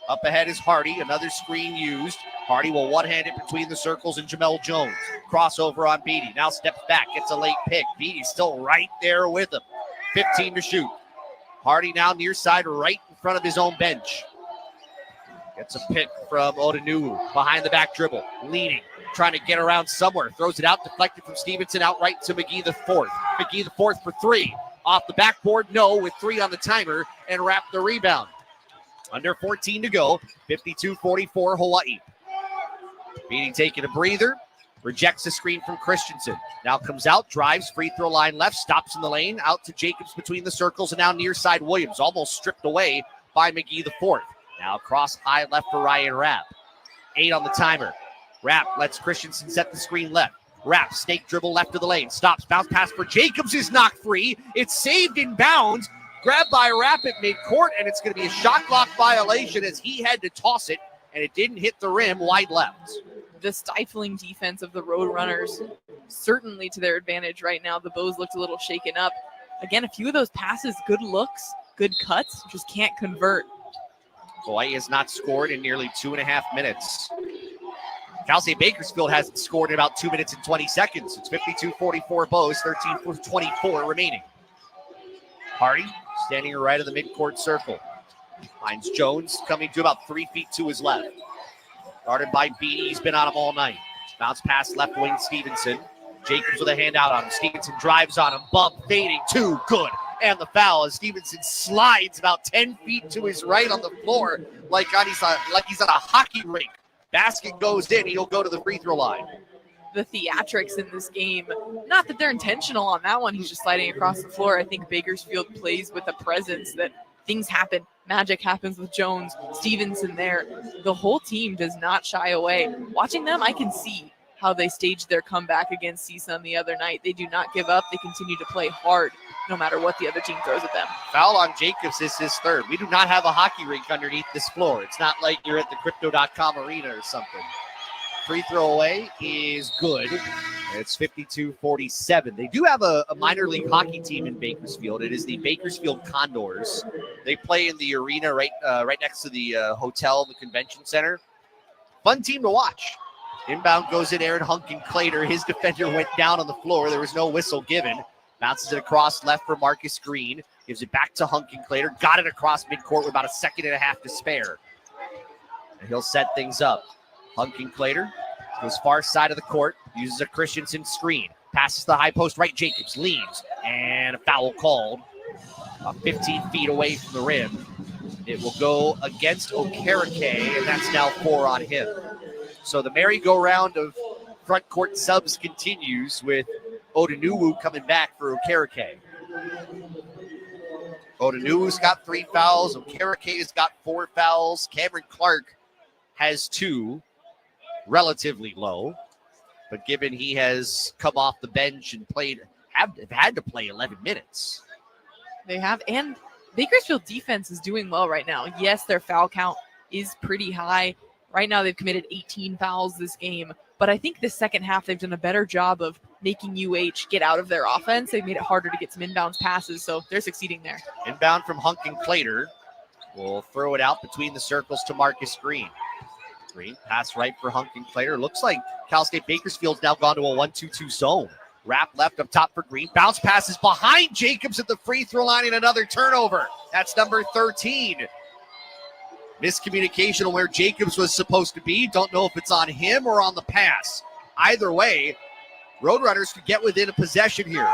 Up ahead is Hardy. Another screen used. Hardy will one-hand it between the circles and Jamel Jones. Crossover on Beatty. Now steps back. Gets a late pick. Beatty's still right there with him. 15 to shoot. Hardy now near side right in front of his own bench. Gets a pick from Odanulu. Behind the back dribble. Leaning. Trying to get around somewhere. Throws it out. Deflected from Stevenson out right to McGee the 4th. McGee the 4th for 3. Off the backboard. No, with 3 on the timer. And wrap the rebound. Under 14 to go. 52-44 Hawaii. Beatty taking a breather. Rejects the screen from Christensen. Now comes out, drives, free throw line left, stops in the lane, out to Jacobs between the circles, and now near side Williams, almost stripped away by McGee the fourth. Now cross high left for Ryan Rapp. 8 on the timer. Rapp lets Christensen set the screen left. Rapp, snake dribble left of the lane. Stops, bounce pass for Jacobs is knocked free. It's saved in bounds. Grabbed by Rapp at midcourt, and it's going to be a shot clock violation as he had to toss it, and it didn't hit the rim, wide left. The stifling defense of the Roadrunners certainly to their advantage right now. The Bows looked a little shaken up. Again, a few of those passes, good looks, good cuts, just can't convert. Hawaii has not scored in nearly 2.5 minutes. Cal State Bakersfield hasn't scored in about 2 minutes and 20 seconds. It's 52-44 Bows, 13-24 remaining. Hardy standing right of the midcourt circle. Finds Jones coming to about 3 feet to his left. Guarded by Beatty. He's been on him all night. Bounce pass left wing Stevenson. Jacobs with a handout on him. Stevenson drives on him. Bump fading. 2. Good. And the foul as Stevenson slides about 10 feet to his right on the floor like he's on a hockey rink. Basket goes in. He'll go to the free throw line. The theatrics in this game, not that they're intentional on that one. He's just sliding across the floor. I think Bakersfield plays with a presence that things happen. Magic happens with Jones, Stevenson there. The whole team does not shy away. Watching them, I can see how they staged their comeback against CSUN the other night. They do not give up. They continue to play hard no matter what the other team throws at them. Foul on Jacobs is his third. We do not have a hockey rink underneath this floor. It's not like you're at the Crypto.com arena or something. Free throw away is good. It's 52-47. They do have a minor league hockey team in Bakersfield. It is the Bakersfield Condors. They play in the arena right next to the hotel and the convention center. Fun team to watch. Inbound goes in Aaron Hunkin-Clater. His defender went down on the floor. There was no whistle given. Bounces it across left for Marcus Green. Gives it back to Hunkin-Clater. Got it across midcourt with about 1.5 seconds to spare. And he'll set things up. Hunkin-Clater goes far side of the court. Uses a Christensen screen. Passes the high post right. Jacobs leans. And a foul called. 15 feet away from the rim. It will go against Okereke, and that's now 4 on him. So the merry-go-round of front court subs continues with Odanuwu coming back for Okereke. Odanuwu's got 3 fouls. Okereke's got 4 fouls. Cameron Clark has 2, relatively low. But given he has come off the bench and have had to play 11 minutes. They have, and Bakersfield defense is doing well right now. Yes, their foul count is pretty high. Right now, they've committed 18 fouls this game. But I think the second half, they've done a better job of making UH get out of their offense. They've made it harder to get some inbounds passes, so they're succeeding there. Inbound from Hunkin-Clater. Will throw it out between the circles to Marcus Green. Green, pass right for Hunkin-Clater. Looks like Cal State Bakersfield's now gone to a 1-2-2 zone. Wrap left up top for Green. Bounce passes behind Jacobs at the free throw line and another turnover. That's number 13. Miscommunication on where Jacobs was supposed to be. Don't know if it's on him or on the pass. Either way, Roadrunners could get within a possession here.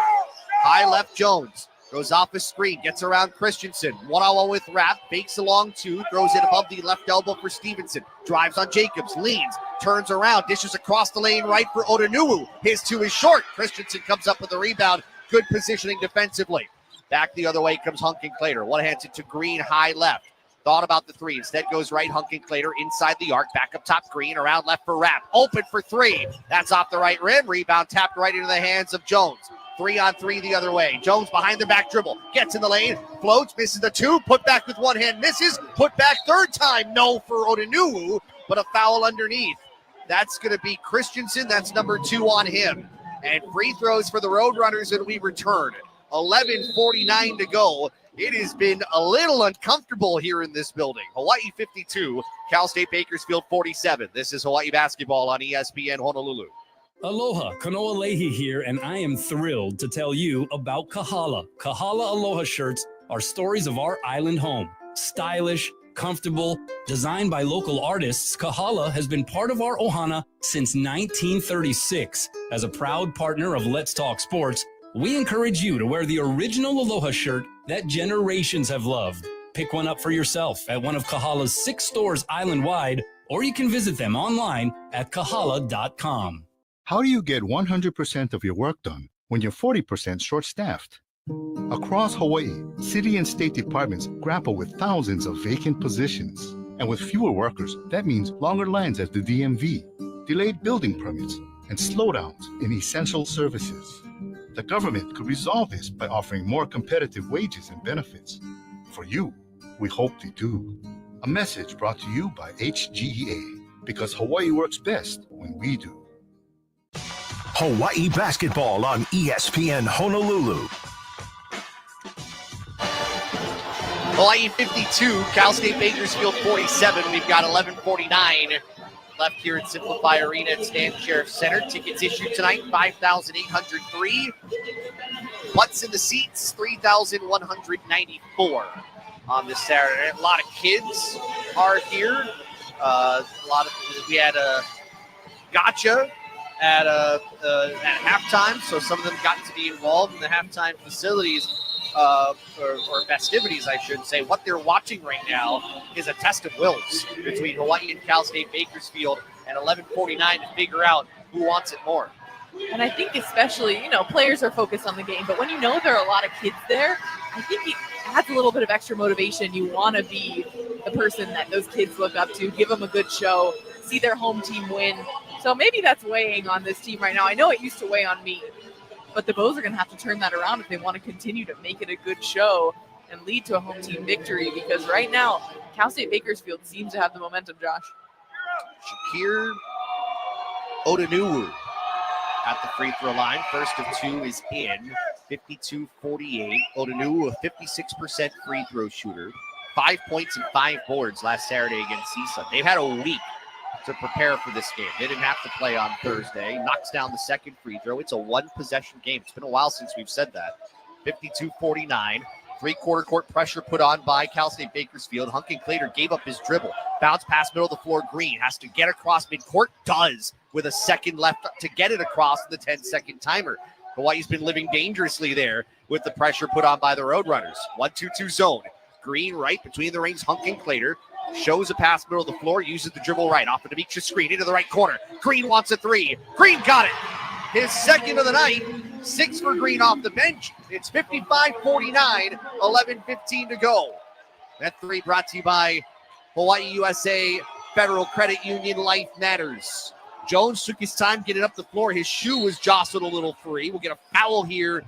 High left Jones. Goes off his screen. Gets around Christensen. One-on-one with Rapp. Fakes along 2. Throws it above the left elbow for Stevenson. Drives on Jacobs. Leans. Turns around. Dishes across the lane right for Odanuwu. His 2 is short. Christensen comes up with the rebound. Good positioning defensively. Back the other way comes Hunkin-Clater. One hands it to Green. High left. Thought about the 3. Instead goes right. Hunkin-Clater inside the arc. Back up top. Green. Around left for Rapp. Open for 3. That's off the right rim. Rebound tapped right into the hands of Jones. 3-on-3 the other way. Jones behind the back dribble. Gets in the lane. Floats. Misses the 2. Put back with one hand. Misses. Put back third time. No for Odanuwu. But a foul underneath. That's going to be Christensen. That's number 2 on him. And free throws for the Roadrunners, and we return. 11:49 to go. It has been a little uncomfortable here in this building. Hawaii 52, Cal State Bakersfield 47. This is Hawaii basketball on ESPN Honolulu. Aloha, Kanoa Leahy here, and I am thrilled to tell you about Kahala. Kahala Aloha shirts are stories of our island home. Stylish, comfortable, designed by local artists, Kahala has been part of our ohana since 1936. As a proud partner of Let's Talk Sports, we encourage you to wear the original Aloha shirt that generations have loved. Pick one up for yourself at one of Kahala's 6 stores island-wide, or you can visit them online at kahala.com. How do you get 100% of your work done when you're 40% short-staffed? Across Hawaii, city and state departments grapple with thousands of vacant positions. And with fewer workers, that means longer lines at the DMV, delayed building permits, and slowdowns in essential services. The government could resolve this by offering more competitive wages and benefits. For you, we hope they do. A message brought to you by HGEA, because Hawaii works best when we do. Hawaii basketball on ESPN Honolulu. Hawaii 52, Cal State Bakersfield 47. We've got 11:49 left here at Simplify Arena at Stan Sheriff Center. Tickets issued tonight, 5,803. Butts in the seats, 3,194 on this Saturday. A lot of kids are here. We had a gotcha at halftime, so some of them got to be involved in the halftime facilities. Or festivities, I should say. What they're watching right now is a test of wills between Hawaii and Cal State Bakersfield at 11:49 to figure out who wants it more. And I think especially, players are focused on the game, but when you know there are a lot of kids there, I think it adds a little bit of extra motivation. You want to be the person that those kids look up to, give them a good show, see their home team win. So maybe that's weighing on this team right now. I know it used to weigh on me. But the Bows are going to have to turn that around if they want to continue to make it a good show and lead to a home team victory, because right now, Cal State Bakersfield seems to have the momentum, Josh. Shakir Odanuwu at the free throw line. First of two is in, 52-48. Odanuwu, a 56% free throw shooter. 5 points and 5 boards last Saturday against CISA. They've had a week to prepare for this game. They didn't have to play on Thursday. Knocks down the second free throw. It's a one-possession game. It's been a while since we've said that. 52-49. Three-quarter court pressure put on by Cal State Bakersfield. Hunkin Clater gave up his dribble. Bounce pass middle of the floor. Green has to get across midcourt. Does, with a second left to get it across the 10-second timer. Hawaii's been living dangerously there with the pressure put on by the Roadrunners. 1-2-2 zone. Green right between the rings. Hunkin Clater shows a pass middle of the floor, uses the dribble right off of Demetrius screen into the right corner. Green wants a three. Green got it. His second of the night. 6 for Green off the bench. It's 55-49, 11:15 to go. That three brought to you by Hawaii USA Federal Credit Union. Life matters. Jones took his time getting up the floor. His shoe was jostled a little free. We'll get a foul here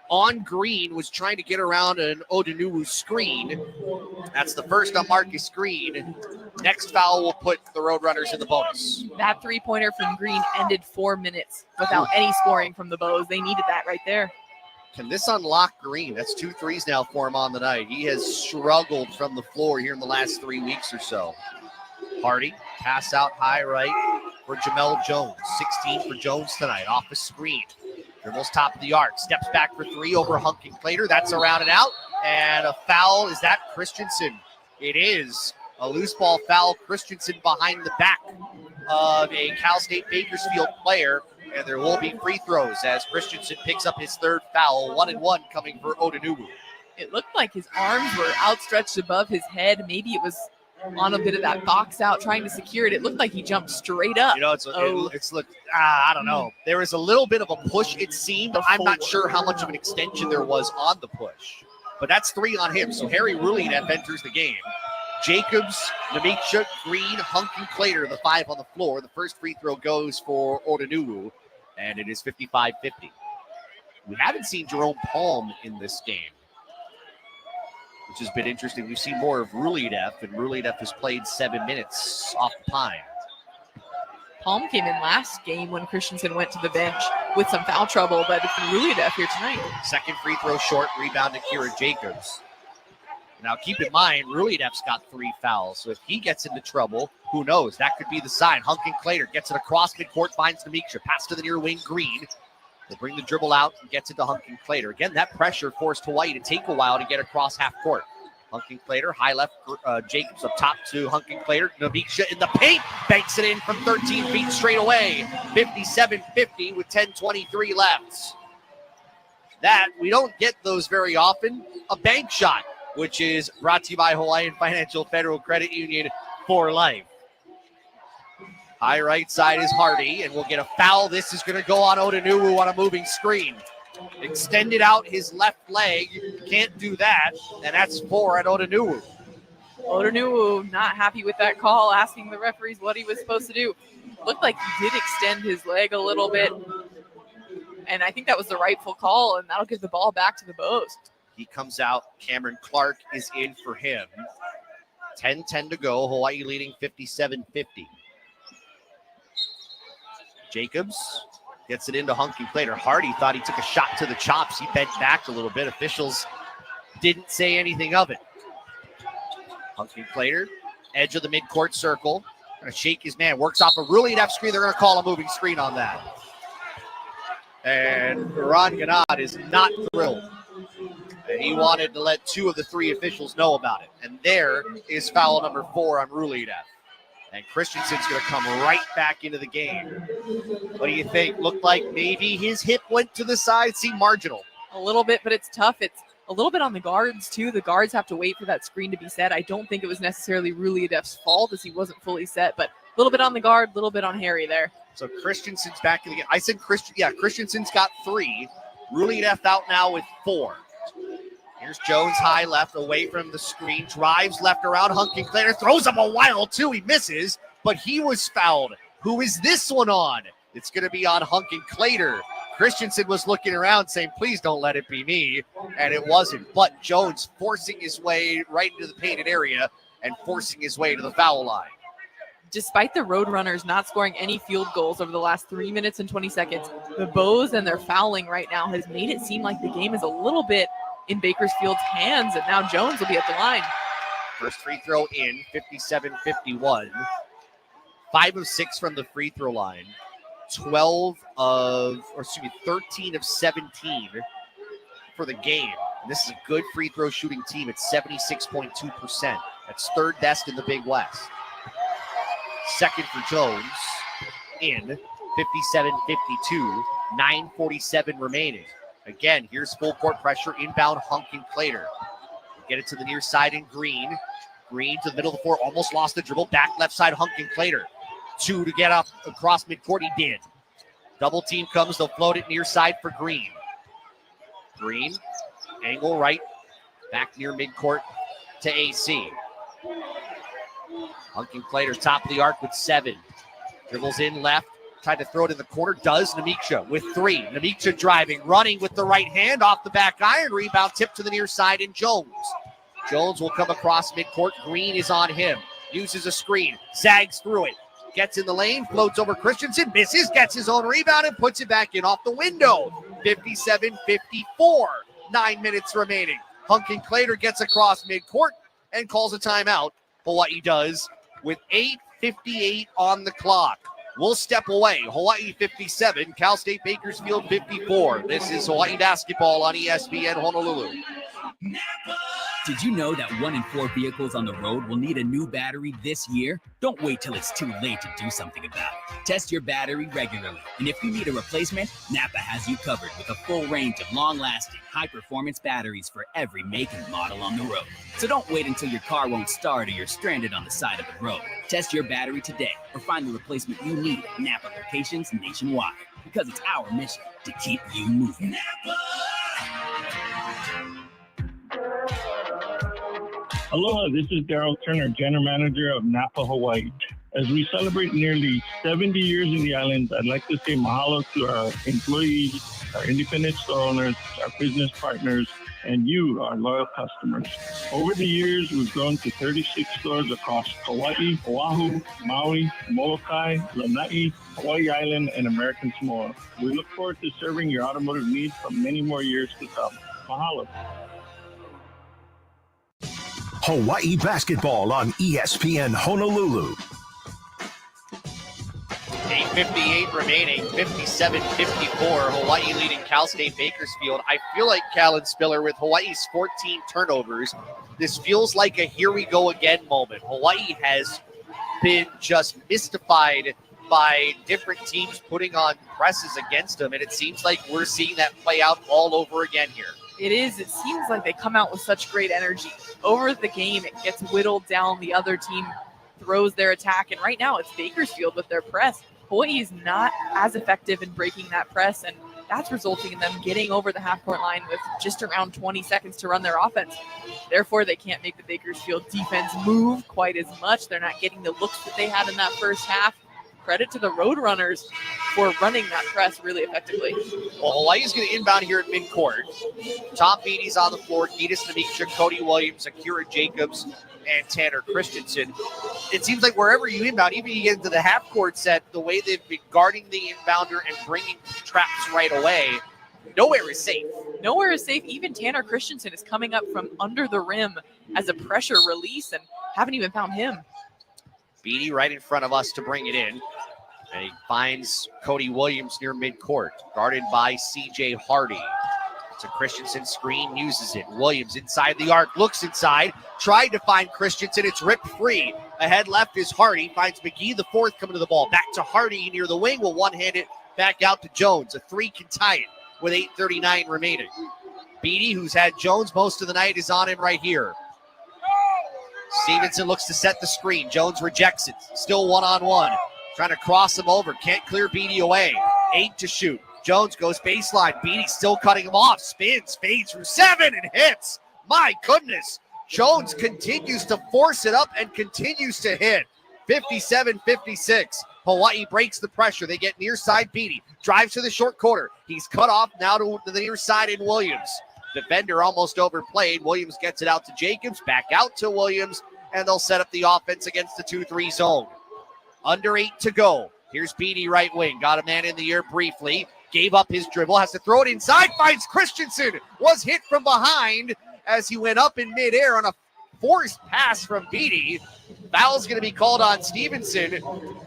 on Green, was trying to get around an Odanuwu screen. That's the first on Marcus Green. Next foul will put the Roadrunners in the bonus. That three-pointer from Green ended 4 minutes without any scoring from the Bows. They needed that right there. Can this unlock Green? That's 2 threes now for him on the night. He has struggled from the floor here in the last 3 weeks or so. Hardy, pass out high right for Jamel Jones. 16 for Jones tonight, off a screen. Dribbles top of the arc, steps back for three over Hunkin Clater. That's around and out. And a foul. Is that Christensen? It is. A loose ball foul. Christensen behind the back of a Cal State Bakersfield player. And there will be free throws as Christensen picks up his third foul. 1-and-1 coming for Odanuwu. It looked like his arms were outstretched above his head. Maybe it was on a bit of that box out trying to secure it. It looked like he jumped straight up. It's looked, I don't know. There was a little bit of a push, it seemed. I'm not sure how much of an extension there was on the push. But that's 3 on him. So Harry Rulinev enters the game. Jacobs, Namiksha, Green, Hunkin Clater, the 5 on the floor. The first free throw goes for Odanuwu, and it is 55-50. We haven't seen Jerome Palm in this game, which has been interesting. We've seen more of Rulinev, and Rulinev has played 7 minutes off the pine. Palm came in last game when Christensen went to the bench with some foul trouble, but it's Rulinev here tonight. Second free throw short, rebound to Kira Jacobs. Now keep in mind, Rulinev's got 3 fouls, so if he gets into trouble, who knows? That could be the sign. Hunkin Clater gets it across midcourt, finds Namiksha, pass to the near wing, Green. Will bring the dribble out and gets into Hunkin Clater. Again, that pressure forced Hawaii to take a while to get across half court. Hunkin Clater, high left, Jacobs up top to Hunkin Clater. Namiksha in the paint, banks it in from 13 feet straight away. 57-50 with 10:23 left. That, we don't get those very often. A bank shot, which is brought to you by Hawaiian Financial Federal Credit Union for life. High right side is Hardy, and we'll get a foul. This is going to go on Odanuwu on a moving screen. Extended out his left leg. Can't do that. And that's 4 at Odanuwu. Odanuwu not happy with that call, asking the referees what he was supposed to do. Looked like he did extend his leg a little bit. And I think that was the rightful call, and that'll give the ball back to the Bows. He comes out. Cameron Clark is in for him. 10-10 to go. Hawaii leading 57-50. Jacobs gets it into Hunky Clater. Hardy thought he took a shot to the chops. He bent back a little bit. Officials didn't say anything of it. Hunky Clater, edge of the midcourt circle. Going to shake his man. Works off a really inept screen. They're going to call a moving screen on that. And Ron Ganad is not thrilled. And he wanted to let 2 of the 3 officials know about it. And there is foul number 4 on Rulidev. And Christensen's going to come right back into the game. What do you think? Looked like maybe his hip went to the side. Seemed marginal. A little bit, but it's tough. It's a little bit on the guards, too. The guards have to wait for that screen to be set. I don't think it was necessarily Ruliedev's fault as he wasn't fully set, but a little bit on the guard, a little bit on Harry there. So Christensen's back in the game. I said Christensen's got 3. Rulidev out now with 4. Here's Jones high left away from the screen. Drives left around. Hunky Clater throws up a wild 2. He misses, but he was fouled. Who is this one on? It's going to be on Hunky Clater. Christensen was looking around saying, please don't let it be me. And it wasn't. But Jones forcing his way right into the painted area and forcing his way to the foul line. Despite the Roadrunners not scoring any field goals over the last 3 minutes and 20 seconds, the Bows and their fouling right now has made it seem like the game is a little bit in Bakersfield's hands, and now Jones will be at the line. First free throw in, 57-51. 5 of 6 from the free throw line. 13 of 17 for the game. And this is a good free throw shooting team at 76.2%. That's 3rd best in the Big West. Second for Jones in 57-52, 9:47 remaining. Again, here's full court pressure, inbound Hunky Clater. Get it to the near side in Green. Green to the middle of the floor, almost lost the dribble. Back left side, Hunky Clater. 2 to get up across midcourt, he did. Double team comes, they'll float it near side for Green. Green, angle right, back near midcourt to AC. Hunky Clater, top of the arc with 7. Dribbles in left, tried to throw it in the corner, does Namiksha with 3. Namiksha driving, running with the right hand off the back iron, rebound tipped to the near side in Jones. Jones will come across midcourt, Green is on him, uses a screen, zags through it, gets in the lane, floats over Christensen, misses, gets his own rebound and puts it back in off the window. 57-54, 9 minutes remaining. Hunky Clater gets across midcourt and calls a timeout. Hawaii does with 8:58 on the clock. We'll step away. Hawaii 57, Cal State Bakersfield 54. This is Hawaii basketball on ESPN Honolulu. Did you know that 1 in 4 vehicles on the road will need a new battery this year? Don't wait till it's too late to do something about it. Test your battery regularly. And if you need a replacement, Napa has you covered with a full range of long-lasting, high-performance batteries for every make and model on the road. So don't wait until your car won't start or you're stranded on the side of the road. Test your battery today or find the replacement you need at Napa locations nationwide. Because it's our mission to keep you moving. Napa! Aloha, this is Darryl Turner, General Manager of Napa, Hawaii. As we celebrate nearly 70 years in the islands, I'd like to say mahalo to our employees, our independent store owners, our business partners, and you, our loyal customers. Over the years, we've grown to 36 stores across Hawaii, Oahu, Maui, Molokai, Lanai, Hawaii Island, and American Samoa. We look forward to serving your automotive needs for many more years to come. Mahalo. Hawaii basketball on ESPN Honolulu. 8:58 remaining, 57-54. Hawaii leading Cal State Bakersfield. I feel like Callan Spiller with Hawaii's 14 turnovers. This feels like a here we go again moment. Hawaii has been just mystified by different teams putting on presses against them, and it seems like we're seeing that play out all over again here. It is. It seems like they come out with such great energy. Over the game, it gets whittled down. The other team throws their attack, and right now it's Bakersfield with their press. Hawaii is not as effective in breaking that press, and That's resulting in them getting over the half-court line with just around 20 seconds to run their offense. Therefore, they can't make the Bakersfield defense move quite as much. They're not getting the looks that they had in that first half. Credit to the Roadrunners for running that press really effectively. Well, Hawaii's going to inbound here at midcourt. Tom Beatty's on the floor. Gitas Namiksha, Cody Williams, Akira Jacobs, and Tanner Christensen. It seems like wherever you inbound, even you get into the half-court set, the way they've been guarding the inbounder and bringing traps right away, nowhere is safe. Nowhere is safe. Even Tanner Christensen is coming up from under the rim as a pressure release and haven't even found him. Beatty right in front of us to bring it in. And he finds Cody Williams near midcourt, guarded by C.J. Hardy. It's a Christensen screen, uses it. Williams inside the arc, looks inside, tried to find Christensen. It's ripped free. Ahead left is Hardy, finds McGee, the fourth, coming to the ball. Back to Hardy near the wing, will one-hand it back out to Jones. A three can tie it with 8:39 remaining. Beatty, who's had Jones most of the night, is on him right here. Stevenson looks to set the screen. Jones rejects it. Still one-on-one. Trying to cross him over. Can't clear Beatty away. 8 to shoot. Jones goes baseline. Beatty still cutting him off. Spins, fades from 7 and hits. My goodness. Jones continues to force it up and continues to hit. 57-56. Hawaii breaks the pressure. They get near side Beatty. Drives to the short corner. He's cut off now to the near side in Williams. Defender almost overplayed. Williams gets it out to Jacobs. Back out to Williams. And they'll set up the offense against the 2-3 zone. Under 8 to go. Here's Beatty right wing. Got a man in the air briefly. Gave up his dribble. Has to throw it inside. Finds Christensen. Was hit from behind as he went up in midair on a forced pass from Beatty. Foul's going to be called on Stevenson.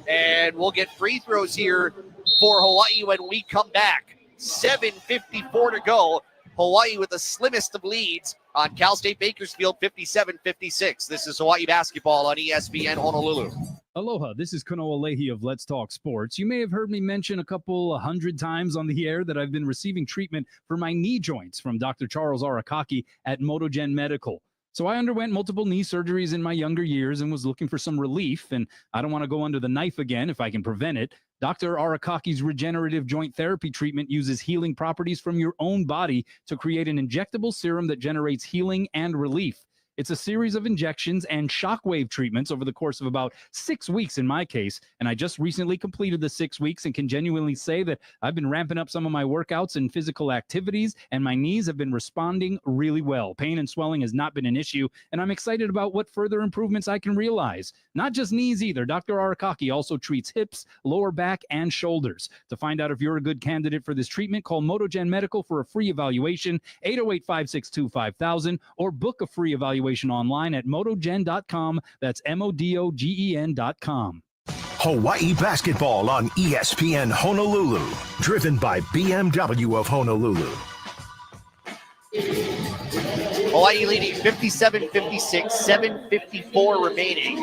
And we'll get free throws here for Hawaii when we come back. 7:54 to go. Hawaii with the slimmest of leads on Cal State Bakersfield, 57-56. This is Hawaii basketball on ESPN Honolulu. Aloha, this is Kanoa Leahy of Let's Talk Sports. You may have heard me mention a couple 100 times on the air that I've been receiving treatment for my knee joints from Dr. Charles Arakaki at MotoGen Medical. So I underwent multiple knee surgeries in my younger years and was looking for some relief, and I don't want to go under the knife again if I can prevent it. Dr. Arakaki's regenerative joint therapy treatment uses healing properties from your own body to create an injectable serum that generates healing and relief. It's a series of injections and shockwave treatments over the course of about 6 weeks in my case, and I just recently completed the 6 weeks and can genuinely say that I've been ramping up some of my workouts and physical activities, and my knees have been responding really well. Pain and swelling has not been an issue, and I'm excited about what further improvements I can realize. Not just knees either. Dr. Arakaki also treats hips, lower back, and shoulders. To find out if you're a good candidate for this treatment, call MotoGen Medical for a free evaluation, 808-562-5000, or book a free evaluation online at motogen.com. That's MODOGEN.com. Hawaii basketball on ESPN Honolulu. Driven by BMW of Honolulu. Hawaii leading 57-56, 7:54 remaining.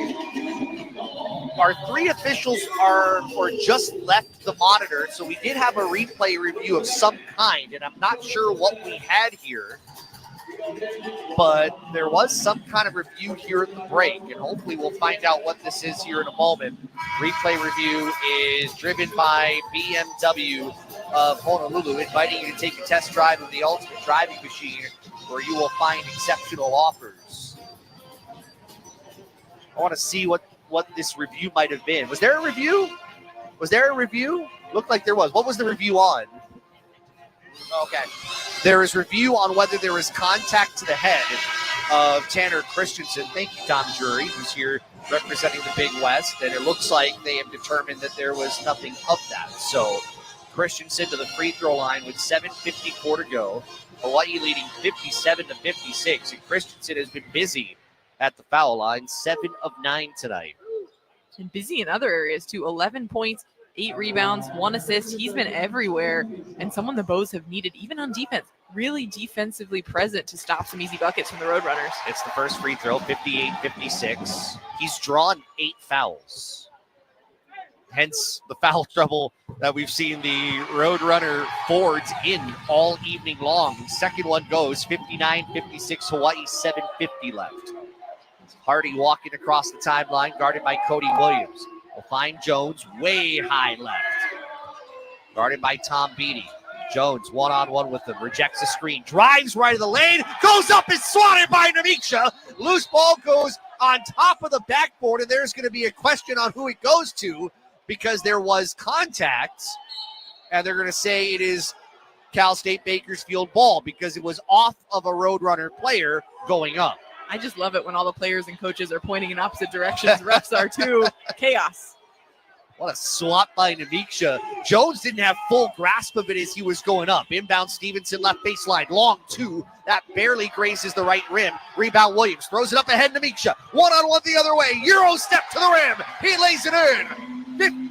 Our three officials are just left the monitor, so we did have a replay review of some kind, and I'm not sure what we had here. But there was some kind of review here at the break, and hopefully we'll find out what this is here in a moment. Replay review is driven by BMW of Honolulu, inviting you to take a test drive of the ultimate driving machine where you will find exceptional offers. I want to see what this review might have been. Was there a review? Looked like there was. What was the review on? Okay. There is review on whether there was contact to the head of Tanner Christensen. Thank you, Tom Drury, who's here representing the Big West. And it looks like they have determined that there was nothing of that. So Christensen to the free throw line with 7:54 to go. Hawaii leading 57-56. And Christensen has been busy at the foul line, 7 of 9 tonight. And busy in other areas too. 11 points. 8 rebounds, 1 assist. He's been everywhere, and someone the Bows have needed, even on defense. Really defensively present to stop some easy buckets from the Roadrunners. It's the first free throw, 58-56. He's drawn 8 fouls. Hence the foul trouble that we've seen the Roadrunner Fords in all evening long. The second one goes 59-56, Hawaii, 7:50 left. Hardy walking across the timeline, guarded by Cody Williams. Will find Jones way high left. Guarded by Tom Beatty. Jones one-on-one with him, rejects the screen, drives right of the lane, goes up and swatted by Namiksha. Loose ball goes on top of the backboard, and there's going to be a question on who it goes to because there was contact, and they're going to say it is Cal State Bakersfield ball because it was off of a Roadrunner player going up. I just love it when all the players and coaches are pointing in opposite directions. Refs are too. Chaos. What a swat by Namiksha. Jones didn't have full grasp of it as he was going up. Inbound Stevenson left baseline. Long two. That barely grazes the right rim. Rebound Williams. Throws it up ahead Namiksha. One-on-one the other way. Euro step to the rim. He lays it in.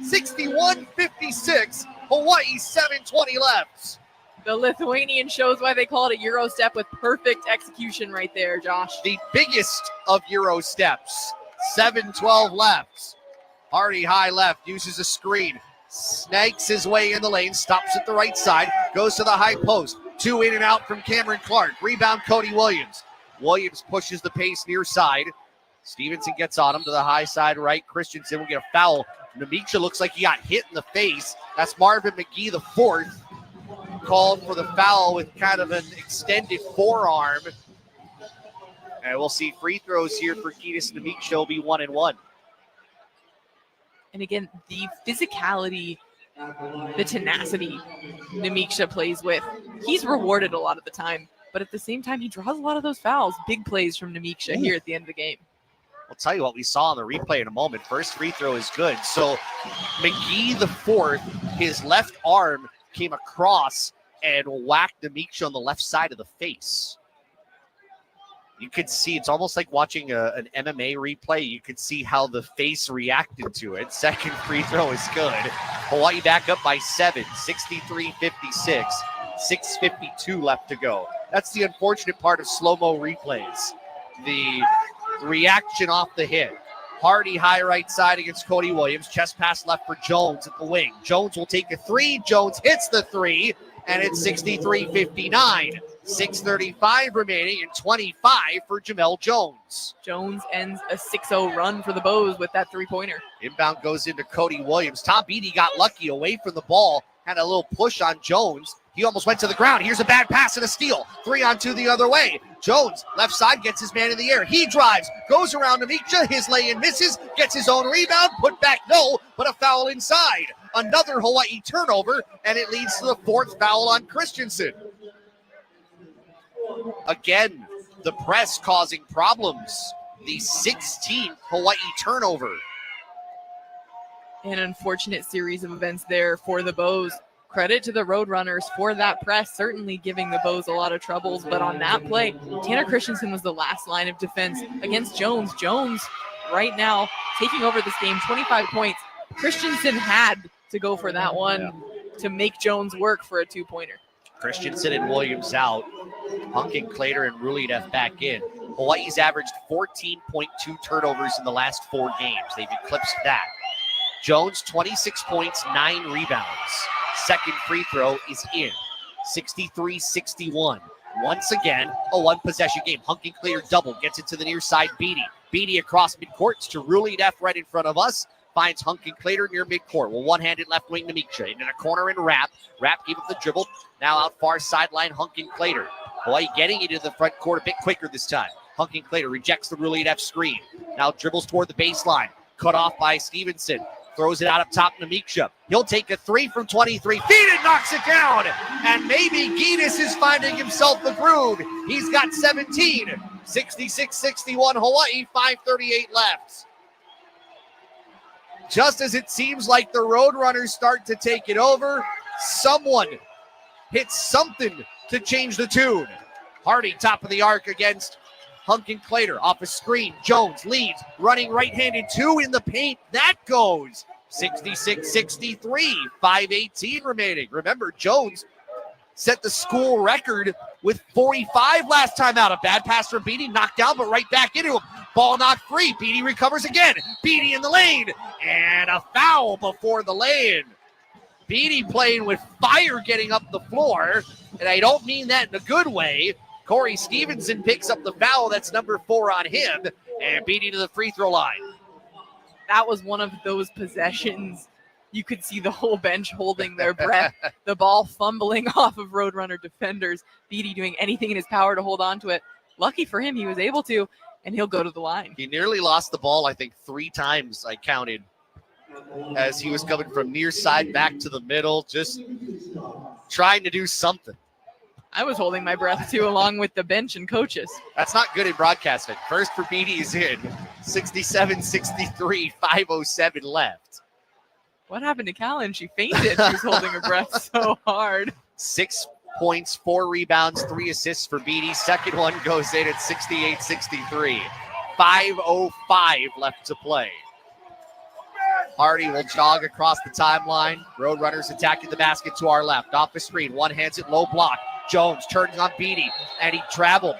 61-56. Hawaii 7:20 left. The Lithuanian shows why they call it a Euro step with perfect execution right there, Josh. The biggest of Euro steps. 7:12 left. Hardy high left, uses a screen, snags his way in the lane, stops at the right side, goes to the high post. Two in and out from Cameron Clark. Rebound Cody Williams. Williams pushes the pace near side. Stevenson gets on him to the high side right. Christensen will get a foul. Namiksha looks like he got hit in the face. That's Marvin McGee, the fourth, called for the foul with kind of an extended forearm. And we'll see free throws here for Ketis Namiksha. Will be 1-1. And again, the physicality, the tenacity Namiksha plays with, he's rewarded a lot of the time. But at the same time, he draws a lot of those fouls. Big plays from Namiksha here at the end of the game. I'll tell you what we saw on the replay in a moment. First free throw is good. So McGee, the fourth, his left arm came across and whacked Namiksha on the left side of the face. You could see, it's almost like watching an MMA replay. You could see how the face reacted to it. Second free throw is good. Hawaii back up by 7, 63-56, 6:52 left to go. That's the unfortunate part of slow-mo replays. The reaction off the hit. Hardy high right side against Cody Williams. Chest pass left for Jones at the wing. Jones will take a three. Jones hits the three, and it's 63-59. 6:35 remaining and 25 for Jamel Jones. Jones ends a 6-0 run for the Bows with that three-pointer. Inbound goes into Cody Williams. Tom Beatty got lucky away from the ball. Had a little push on Jones. He almost went to the ground. Here's a bad pass and a steal. 3-on-2 the other way. Jones, left side, gets his man in the air. He drives, goes around Namiksha. His lay-in misses, gets his own rebound. Put back, no, but a foul inside. Another Hawaii turnover, and it leads to the fourth foul on Christensen. Again, the press causing problems. The 16th Hawaii turnover. An unfortunate series of events there for the Bows. Credit to the Roadrunners for that press, certainly giving the Bows a lot of troubles. But on that play, Tanner Christensen was the last line of defense against Jones. Jones, right now, taking over this game, 25 points. Christensen had to go for that one to make Jones work for a two-pointer. Christensen and Williams out. Hunkin, Clater, and Rulidev back in. Hawaii's averaged 14.2 turnovers in the last 4 games. They've eclipsed that. Jones, 26 points, 9 rebounds. Second free throw is in. 63-61. Once again, a one-possession game. Hunkin, Clater double, gets it to the near side, Beatty. Beatty across midcourt to Rulidev right in front of us. Finds Hunkin Clater near midcourt. Well, one-handed left wing Namiksha. In a corner and Rapp. Rapp gave up the dribble. Now out far sideline, Hunkin Clater. Hawaii getting into the front court a bit quicker this time. Hunkin Clater rejects the Rulidev screen. Now dribbles toward the baseline. Cut off by Stevenson. Throws it out up top, Namiksha. He'll take a 3 from 23 feet and knocks it down. And maybe Giannis is finding himself the groove. He's got 17. 66-61 Hawaii, 5:38 left. Just as it seems like the Roadrunners start to take it over, someone hits something to change the tune. Hardy, top of the arc against Hunkin Clater. Off a screen, Jones leads, running right-handed 2 in the paint. That goes 66-63, 5:18 remaining. Remember, Jones set the school record with 45 last time out. A bad pass from Beatty, knocked down, but right back into him. Ball knocked free. Beatty recovers again. Beatty in the lane. And a foul before the lay-in. Beatty playing with fire getting up the floor. And I don't mean that in a good way. Corey Stevenson picks up the foul. That's number 4 on him. And Beatty to the free throw line. That was one of those possessions You could see the whole bench holding their breath, the ball fumbling off of Roadrunner defenders, Beatty doing anything in his power to hold on to it. Lucky for him, he was able to, and he'll go to the line. He nearly lost the ball, I think, 3 times, I counted, as he was coming from near side back to the middle, just trying to do something. I was holding my breath, too, along with the bench and coaches. That's not good in broadcasting. First for Beatty is in. 67-63, 5:07 left. What happened to Callan? She fainted. She was holding her breath so hard. 6 points, 4 rebounds, 3 assists for Beatty. Second one goes in at 68-63. 5:05 left to play. Hardy will jog across the timeline. Roadrunners attacking the basket to our left. Off the screen, one hands it, low block. Jones turning on Beatty, and he traveled.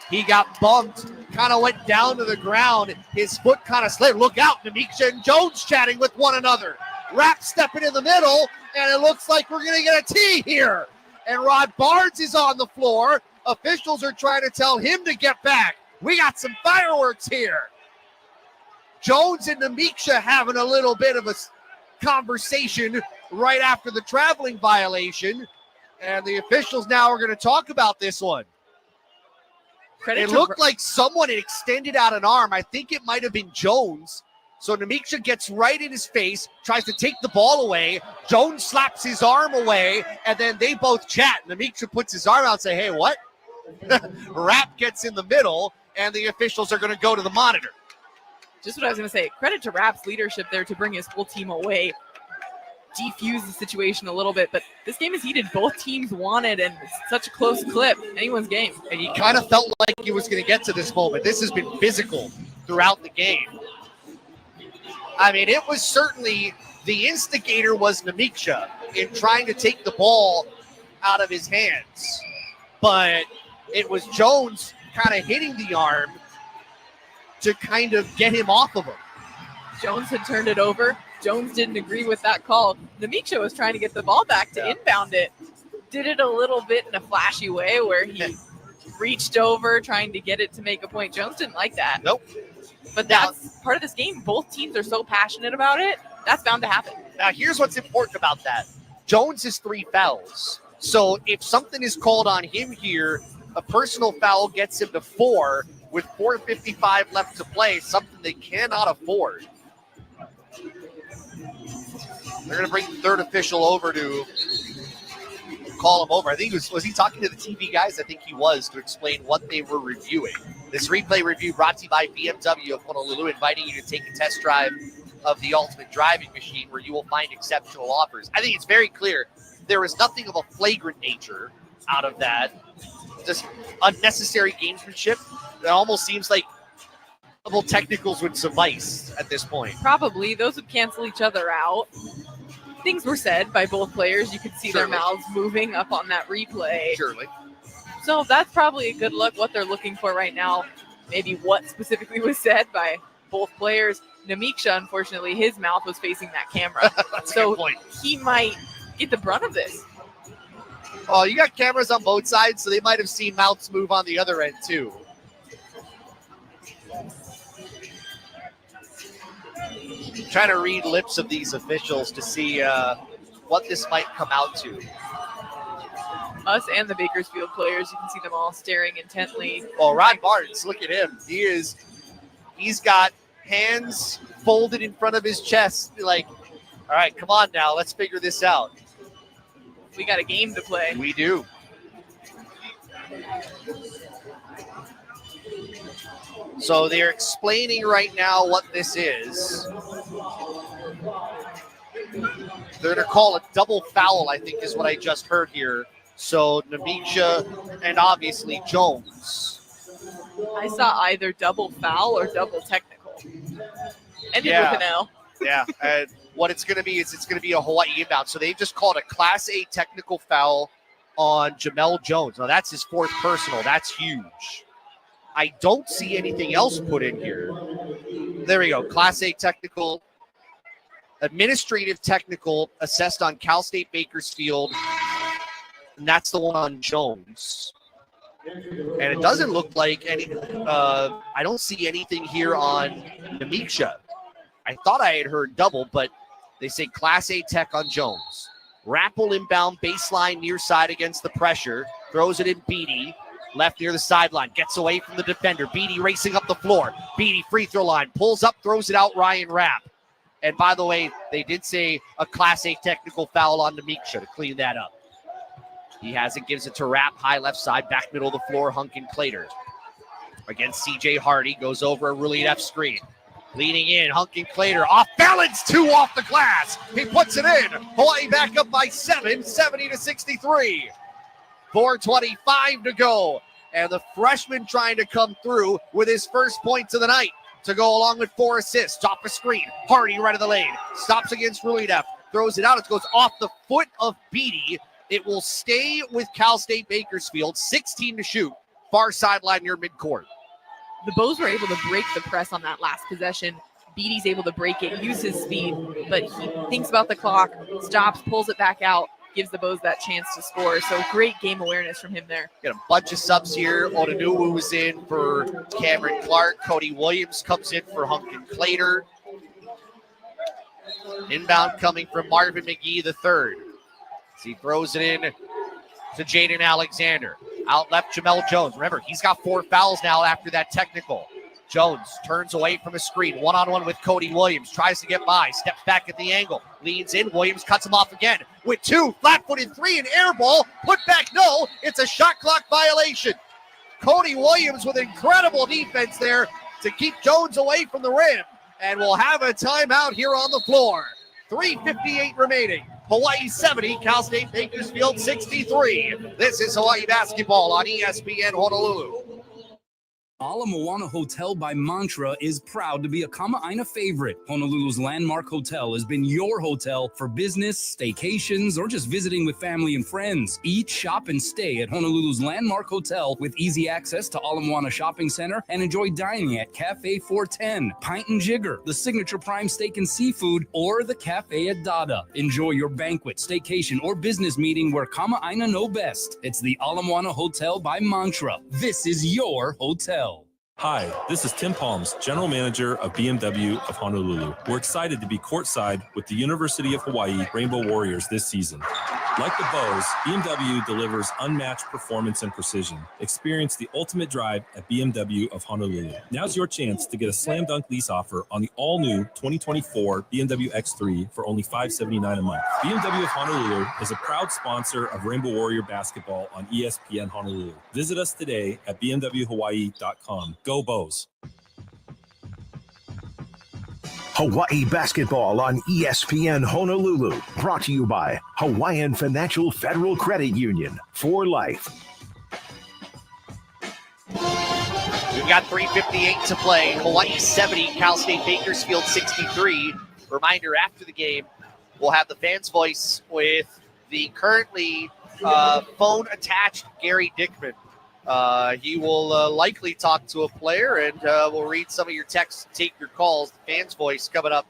He got bumped, kind of went down to the ground. His foot kind of slid. Look out, Namiksha and Jones chatting with one another. Rapp stepping in the middle, and it looks like we're going to get a tee here. And Rod Barnes is on the floor. Officials are trying to tell him to get back. We got some fireworks here. Jones and Namiksha having a little bit of a conversation right after the traveling violation. And the officials now are going to talk about this one. It looked like someone had extended out an arm. I think it might have been Jones. So Namiksha gets right in his face, tries to take the ball away. Jones slaps his arm away, and then they both chat. Namiksha puts his arm out and say, hey, what? Rapp gets in the middle, and the officials are going to go to the monitor. Just what I was going to say. Credit to Rapp's leadership there to bring his whole team away, defuse the situation a little bit. But this game is heated. Both teams wanted, and it's such a close clip. Anyone's game. And you kind of felt like it was going to get to this moment. This has been physical throughout the game. I mean, it was certainly the instigator was Namiksha in trying to take the ball out of his hands. But it was Jones kind of hitting the arm to kind of get him off of him. Jones had turned it over. Jones didn't agree with that call. Namiksha was trying to get the ball back to inbound it. Did it a little bit in a flashy way where he reached over trying to get it to make a point. Jones didn't like that. Nope. But that's part of this game. Both teams are so passionate about it. That's bound to happen. Now, here's what's important about that. Jones has 3 fouls. So if something is called on him here, a personal foul gets him to 4 with 4:55 left to play, something they cannot afford. They're going to bring the third official over to call him over. I think was he talking to the TV guys? I think he was, to explain what they were reviewing. This replay review brought to you by BMW of Honolulu, inviting you to take a test drive of the ultimate driving machine where you will find exceptional offers. I think it's very clear there is nothing of a flagrant nature out of that. Just unnecessary gamesmanship. It almost seems like double technicals would suffice at this point. Probably. Those would cancel each other out. Things were said by both players. You could see their mouths moving up on that replay. Surely. So that's probably a good look, what they're looking for right now. Maybe what specifically was said by both players. Namiksha, unfortunately, his mouth was facing that camera. So he might get the brunt of this. Oh, you got cameras on both sides, so they might have seen mouths move on the other end, too. Trying to read lips of these officials to see what this might come out to. Us and the Bakersfield players, you can see them all staring intently. Well, Rod Barnes, look at him. He's got hands folded in front of his chest. Like, all right, come on now, let's figure this out. We got a game to play. We do. So they're explaining right now what this is. They're going to call a double foul, I think is what I just heard here. So Namiksha and obviously Jones. I saw either double foul or double technical. Ended with an L. Yeah, and what it's going to be is it's going to be a Hawaii inbound. So they've just called a Class A technical foul on Jamel Jones. Now, that's his 4th personal. That's huge. I don't see anything else put in here. There we go. Class A technical, administrative technical assessed on Cal State Bakersfield. And that's the one on Jones. And it doesn't look like any, I don't see anything here on Namiksha. I thought I had heard double, but They say Class A tech on Jones. Rappel inbound, baseline near side against the pressure. Throws it in Beatty. Left near the sideline. Gets away from the defender. Beatty racing up the floor. Beatty free throw line. Pulls up, throws it out. Ryan Rapp. And by the way, they did say a Class A technical foul on Namiksha to clean that up. He has it, gives it to Rapp. High left side, back middle of the floor. Hunkin Clater. Against CJ Hardy. Goes over a really F screen. Leaning in, Hunkin Clater off balance, 2 off the glass. He puts it in. Hawaii back up by 7, 70-63. 4:25 to go. And the freshman trying to come through with his first points of the night to go along with 4 assists. Off the screen, Hardy right of the lane. Stops against Rulidev, throws it out. It goes off the foot of Beatty. It will stay with Cal State Bakersfield. 16 to shoot. Far sideline near midcourt. The Bows were able to break the press on that last possession. Beatty's able to break it, use his speed, but he thinks about the clock, stops, pulls it back out, gives the Bows that chance to score. So great game awareness from him there. Got a bunch of subs here. Odanuwu is in for Cameron Clark. Cody Williams comes in for Hunkin Clater. Inbound coming from Marvin McGee III. As he throws it in to Jaden Alexander. Out left, Jamel Jones. Remember, he's got 4 fouls now after that technical. Jones turns away from a screen. One-on-one with Cody Williams. Tries to get by. Steps back at the angle. Leans in. Williams cuts him off again with 2. Flat-footed 3. An air ball. Put back. No. It's a shot clock violation. Cody Williams with incredible defense there to keep Jones away from the rim. And we'll have a timeout here on the floor. 3:58 remaining. Hawaii 70, Cal State Bakersfield 63. This is Hawaii basketball on ESPN Honolulu. Ala Moana Hotel by Mantra is proud to be a Kama'aina favorite. Honolulu's landmark hotel has been your hotel for business, staycations, or just visiting with family and friends. Eat, shop, and stay at Honolulu's landmark hotel with easy access to Ala Moana Shopping Center and enjoy dining at Cafe 410, Pint and Jigger, the signature prime steak and seafood, or the Cafe at Dada. Enjoy your banquet, staycation, or business meeting where Kama'aina know best. It's the Ala Moana Hotel by Mantra. This is your hotel. Hi, this is Tim Palms, General Manager of BMW of Honolulu. We're excited to be courtside with the University of Hawaii Rainbow Warriors this season. Like the Bows, BMW delivers unmatched performance and precision. Experience the ultimate drive at BMW of Honolulu. Now's your chance to get a slam dunk lease offer on the all-new 2024 BMW X3 for only $579 a month. BMW of Honolulu is a proud sponsor of Rainbow Warrior basketball on ESPN Honolulu. Visit us today at bmwhawaii.com. Go Bows. Hawaii basketball on ESPN Honolulu. Brought to you by Hawaiian Financial Federal Credit Union. For life. We've got 3:58 to play. Hawaii 70, Cal State Bakersfield 63. Reminder, after the game, we'll have the fans' voice with the currently phone-attached Gary Dickman. He will likely talk to a player, and we'll read some of your texts, take your calls. The fans' voice coming up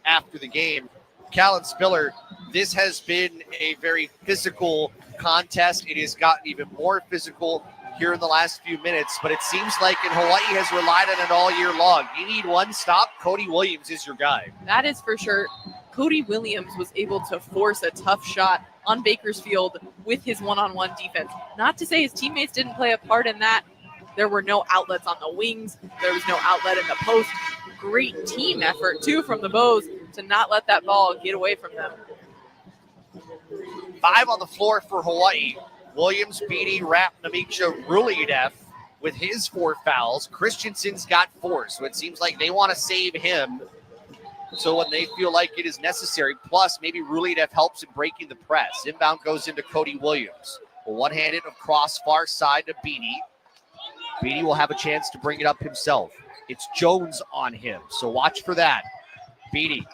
after the game. Callan Spiller, this has been a very physical contest. It has gotten even more physical here in the last few minutes, but it seems like in Hawaii has relied on it all year long. You need one stop, Cody Williams is your guy. That is for sure. Cody Williams was able to force a tough shot on Bakersfield with his one-on-one defense. Not to say his teammates didn't play a part in that. There were no outlets on the wings. There was no outlet in the post. Great team effort, too, from the Bows to not let that ball get away from them. 5 on the floor for Hawaii. Williams, Beatty, Rapp, Namiksha, Rulidev with his 4 fouls. Christensen's got 4, so it seems like they want to save him. So when they feel like it is necessary, plus maybe Rulidev helps in breaking the press. Inbound goes into Cody Williams. One-handed across far side to Beatty. Beatty will have a chance to bring it up himself. It's Jones on him, so watch for that. Beatty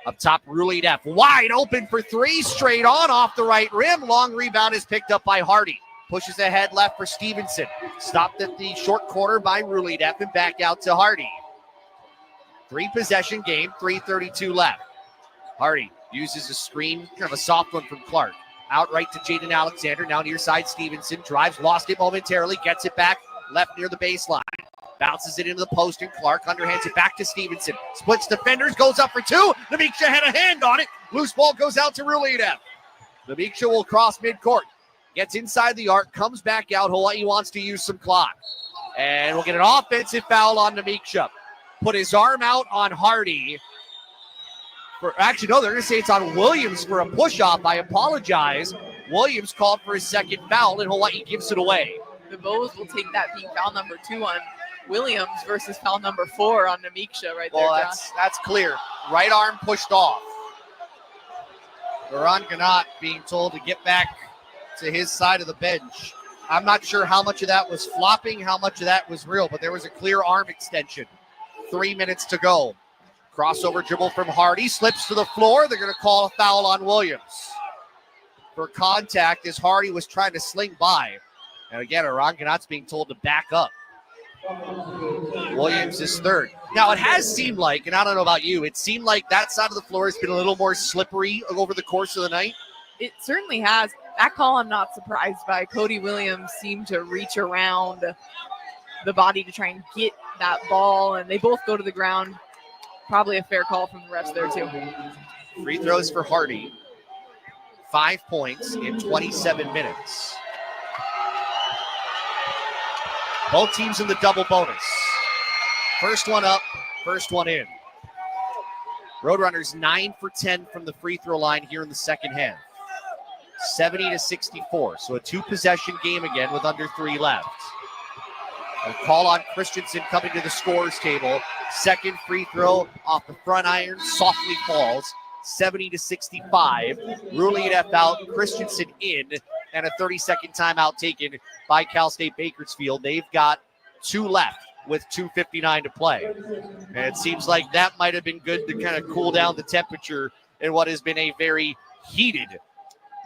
up top, Rulidev wide open for 3, straight on off the right rim. Long rebound is picked up by Hardy. Pushes ahead left for Stevenson. Stopped at the short corner by Rulidev and back out to Hardy. 3-possession game, 3:32 left. Hardy uses a screen, kind of a soft one from Clark. Out right to Jaden Alexander, now near side Stevenson. Drives, lost it momentarily, gets it back, left near the baseline. Bounces it into the post, and Clark underhands it back to Stevenson. Splits defenders, goes up for two. Namiksha had a hand on it. Loose ball goes out to Rulianev. Namiksha will cross midcourt. Gets inside the arc, comes back out. Hawaii wants to use some clock. And we'll get an offensive foul on Namiksha. Put his arm out on Hardy. Actually, no, they're going to say it's on Williams for a push-off. I apologize. Williams called for his second foul, and Hawaii gives it away. The Bows will take that being foul number 2 on Williams versus foul number 4 on Namiksha right there, Josh. That's clear. Right arm pushed off. Eran Ganot being told to get back to his side of the bench. I'm not sure how much of that was flopping, how much of that was real, but there was a clear arm extension. 3 minutes to go. Crossover dribble from Hardy, slips to the floor. They're going to call a foul on Williams for contact as Hardy was trying to sling by. And again, Eran Ganot's being told to back up. Williams is third. Now, it has seemed like, and I don't know about you, it seemed like that side of the floor has been a little more slippery over the course of the night. It certainly has. That call I'm not surprised by. Cody Williams seemed to reach around the body to try and get that ball, and they both go to the ground. Probably a fair call from the refs there, too. Free throws for Hardy. 5 points in 27 minutes. Both teams in the double bonus. First one up, first one in. Roadrunners 9 for 10 from the free throw line here in the second half. 70-64, so a 2-possession game again with under 3 left. A call on Christensen coming to the scorer's table. Second free throw off the front iron, softly falls. 70-65. Rulianev out, Christensen in, and a 30-second timeout taken by Cal State Bakersfield. They've got 2 left with 2:59 to play. And it seems like that might have been good to kind of cool down the temperature in what has been a very heated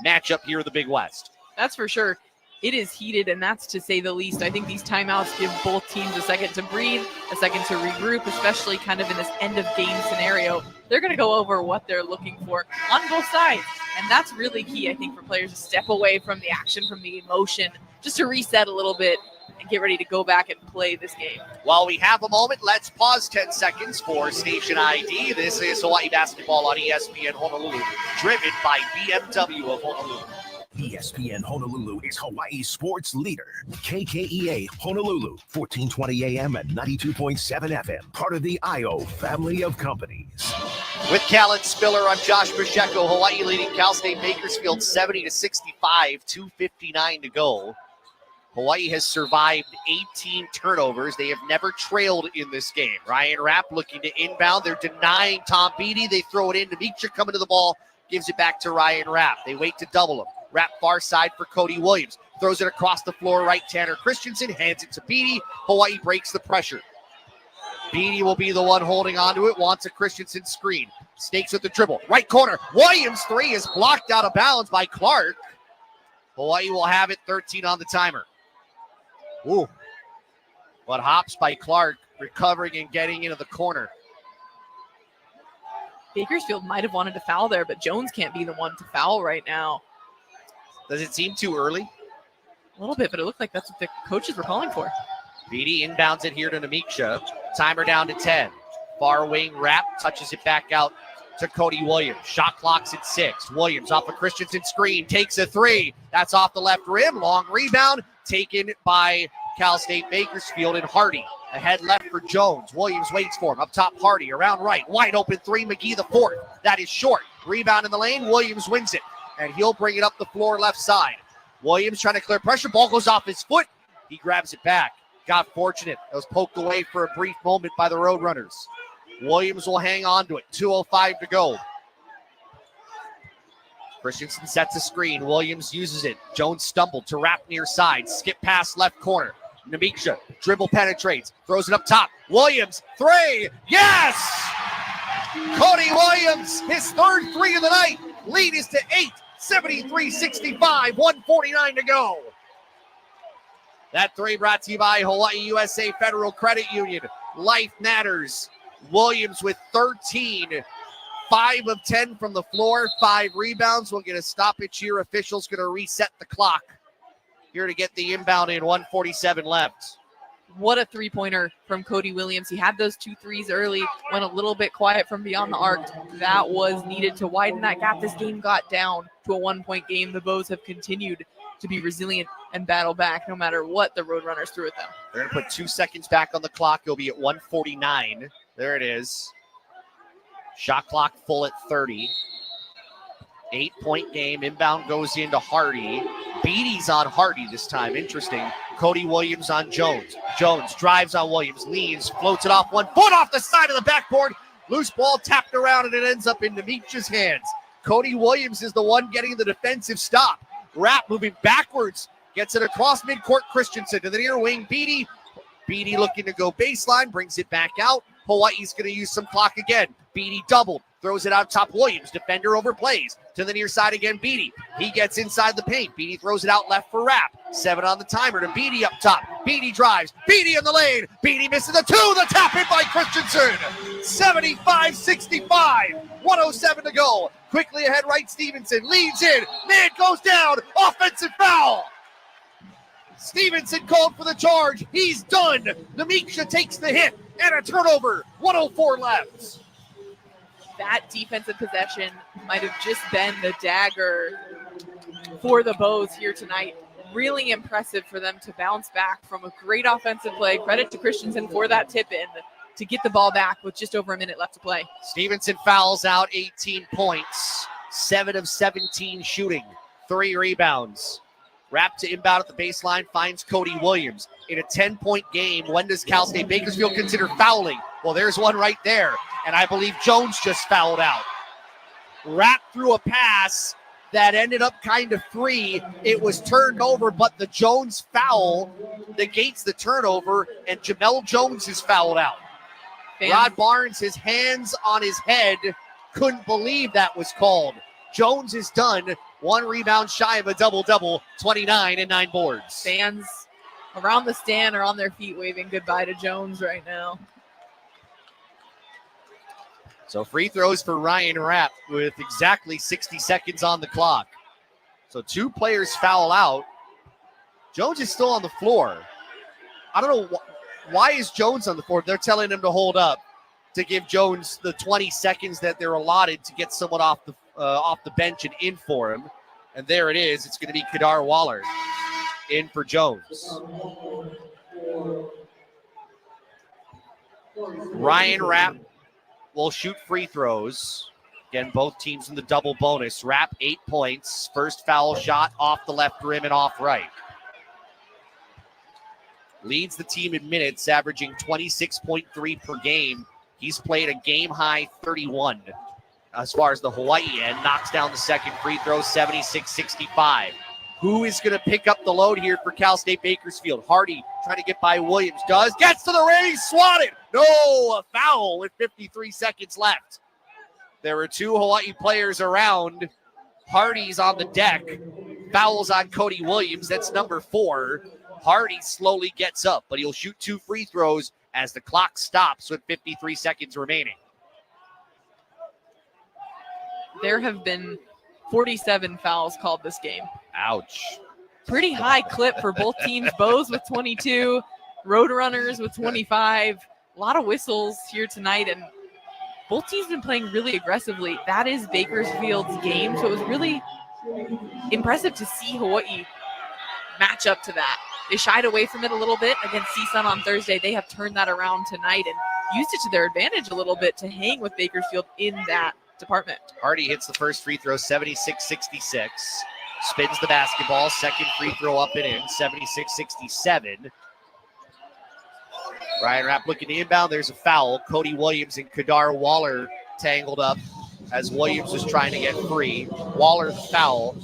matchup here in the Big West. That's for sure. It is heated, and that's to say the least. I think these timeouts give both teams a second to breathe, a second to regroup, especially kind of in this end-of-game scenario. They're going to go over what they're looking for on both sides, and that's really key, I think, for players to step away from the action, from the emotion, just to reset a little bit and get ready to go back and play this game. While we have a moment, let's pause 10 seconds for Station ID. This is Hawaii Basketball on ESPN Honolulu, driven by BMW of Honolulu. ESPN Honolulu is Hawaii's sports leader. KKEA Honolulu, 1420 AM and 92.7 FM. Part of the IO family of companies. With Callan Spiller, I'm Josh Pacheco. Hawaii leading Cal State Bakersfield 70-65, 2:59 to go. Hawaii has survived 18 turnovers. They have never trailed in this game. Ryan Rapp looking to inbound. They're denying Tom Beatty. They throw it in. Namiksha coming to the ball, gives it back to Ryan Rapp. They wait to double him. Rapp far side for Cody Williams. Throws it across the floor right. Tanner Christensen hands it to Beatty. Hawaii breaks the pressure. Beatty will be the one holding onto it. Wants a Christensen screen. Stakes with the dribble. Right corner. Williams' three is blocked out of bounds by Clark. Hawaii will have it. 13 on the timer. Ooh. But hops by Clark, recovering and getting into the corner. Bakersfield might have wanted to foul there, but Jones can't be the one to foul right now. Does it seem too early? A little bit, but it looked like that's what the coaches were calling for. Beatty inbounds it here to Namiksha. Timer down to 10. Far wing Rapp touches it back out to Cody Williams. Shot clock's at 6. Williams off a Christensen screen, takes a 3. That's off the left rim. Long rebound taken by Cal State Bakersfield, and Hardy ahead left for Jones. Williams waits for him. Up top, Hardy around right. Wide open 3. McGee the fourth. That is short. Rebound in the lane. Williams wins it, and he'll bring it up the floor left side. Williams trying to clear pressure. Ball goes off his foot. He grabs it back. Got fortunate. It was poked away for a brief moment by the Roadrunners. Williams will hang on to it. 2:05 to go. Christensen sets a screen. Williams uses it. Jones stumbled to Rapp near side. Skip pass left corner. Namiksha dribble penetrates. Throws it up top. Williams, 3. Yes! Cody Williams, his third 3 of the night. Lead is to 8. 73-65. 1:49 to go. That 3 brought to you by Hawaii USA Federal Credit Union. Life matters. Williams with 13. 5 of 10 from the floor. 5 rebounds. We'll get a stoppage here. Officials going to reset the clock here to get the inbound in. 1:47 left. What a three-pointer from Cody Williams. He had those 2 threes early, went a little bit quiet from beyond the arc. That was needed to widen that gap. This game got down to a 1-point game. The Bows have continued to be resilient and battle back no matter what the Roadrunners threw at them. They're going to put 2 seconds back on the clock. It'll be at 1:49. There it is. Shot clock full at 30. 8-point game. Inbound goes into Hardy. Beatty's on Hardy this time. Interesting. Cody Williams on Jones. Jones drives on Williams, leans, floats it off 1 foot off the side of the backboard. Loose ball tapped around, and it ends up in Nemicha's hands. Cody Williams is the one getting the defensive stop. Rapp moving backwards. Gets it across midcourt. Christensen to the near wing. Beatty. Beatty looking to go baseline. Brings it back out. Hawaii's going to use some clock again. Beatty doubled. Throws it out top. Williams. Defender overplays. To the near side again. Beatty. He gets inside the paint. Beatty throws it out left for Rapp. 7 on the timer to Beatty up top. Beatty drives. Beatty in the lane. Beatty misses the 2. The tap in by Christensen. 75-65. 1:07 to go. Quickly ahead right. Stevenson leads in. Man goes down. Offensive foul. Stevenson called for the charge. He's done. Nemicha takes the hit and a turnover. 1:04 left. That defensive possession might have just been the dagger for the Bows here tonight. Really impressive for them to bounce back from a great offensive play. Credit to Christensen for that tip in to get the ball back with just over a minute left to play. Stevenson fouls out, 18 points, 7 of 17 shooting, 3 rebounds. Rapp to inbound at the baseline, finds Cody Williams. In a 10-point game, when does Cal State Bakersfield consider fouling? Well, there's one right there, and I believe Jones just fouled out. Rapp threw a pass that ended up kind of free. It was turned over, but the Jones foul negates the turnover, and Jamel Jones is fouled out. Rod Barnes, his hands on his head, couldn't believe that was called. Jones is done. 1 rebound shy of a double-double, 29 and 9 boards. Fans around the stand are on their feet waving goodbye to Jones right now. So free throws for Ryan Rapp with exactly 60 seconds on the clock. So 2 players foul out. Jones is still on the floor. I don't know why is Jones on the floor. They're telling him to hold up to give Jones the 20 seconds that they're allotted to get someone off the bench and in for him. And there it is. It's going to be Kadar Waller in for Jones. Ryan Rapp will shoot free throws. Again, both teams in the double bonus. Rapp 8 points. First foul shot off the left rim and off right. Leads the team in minutes, averaging 26.3 per game. He's played a game-high 31 as far as the Hawaii end. Knocks down the second free throw, 76-65. Who is going to pick up the load here for Cal State Bakersfield? Hardy trying to get by Williams. Does. Gets to the ring. Swatted. No, a foul with 53 seconds left. There were 2 Hawaii players around. Hardy's on the deck. Fouls on Cody Williams. That's number 4. Hardy slowly gets up, but he'll shoot 2 free throws as the clock stops with 53 seconds remaining. There have been 47 fouls called this game. Ouch. Pretty high clip for both teams. Bows with 22, Roadrunners with 25. A lot of whistles here tonight, and both teams have been playing really aggressively. That is Bakersfield's game, so it was really impressive to see Hawaii match up to that. They shied away from it a little bit against CSUN on Thursday. They have turned that around tonight and used it to their advantage a little bit to hang with Bakersfield in that department. Hardy hits the first free throw, 76-66. Spins the basketball. Second free throw up and in, 76-67. Ryan Rapp looking to inbound. There's a foul. Cody Williams and Kadar Waller tangled up as Williams was trying to get free. Waller the foul,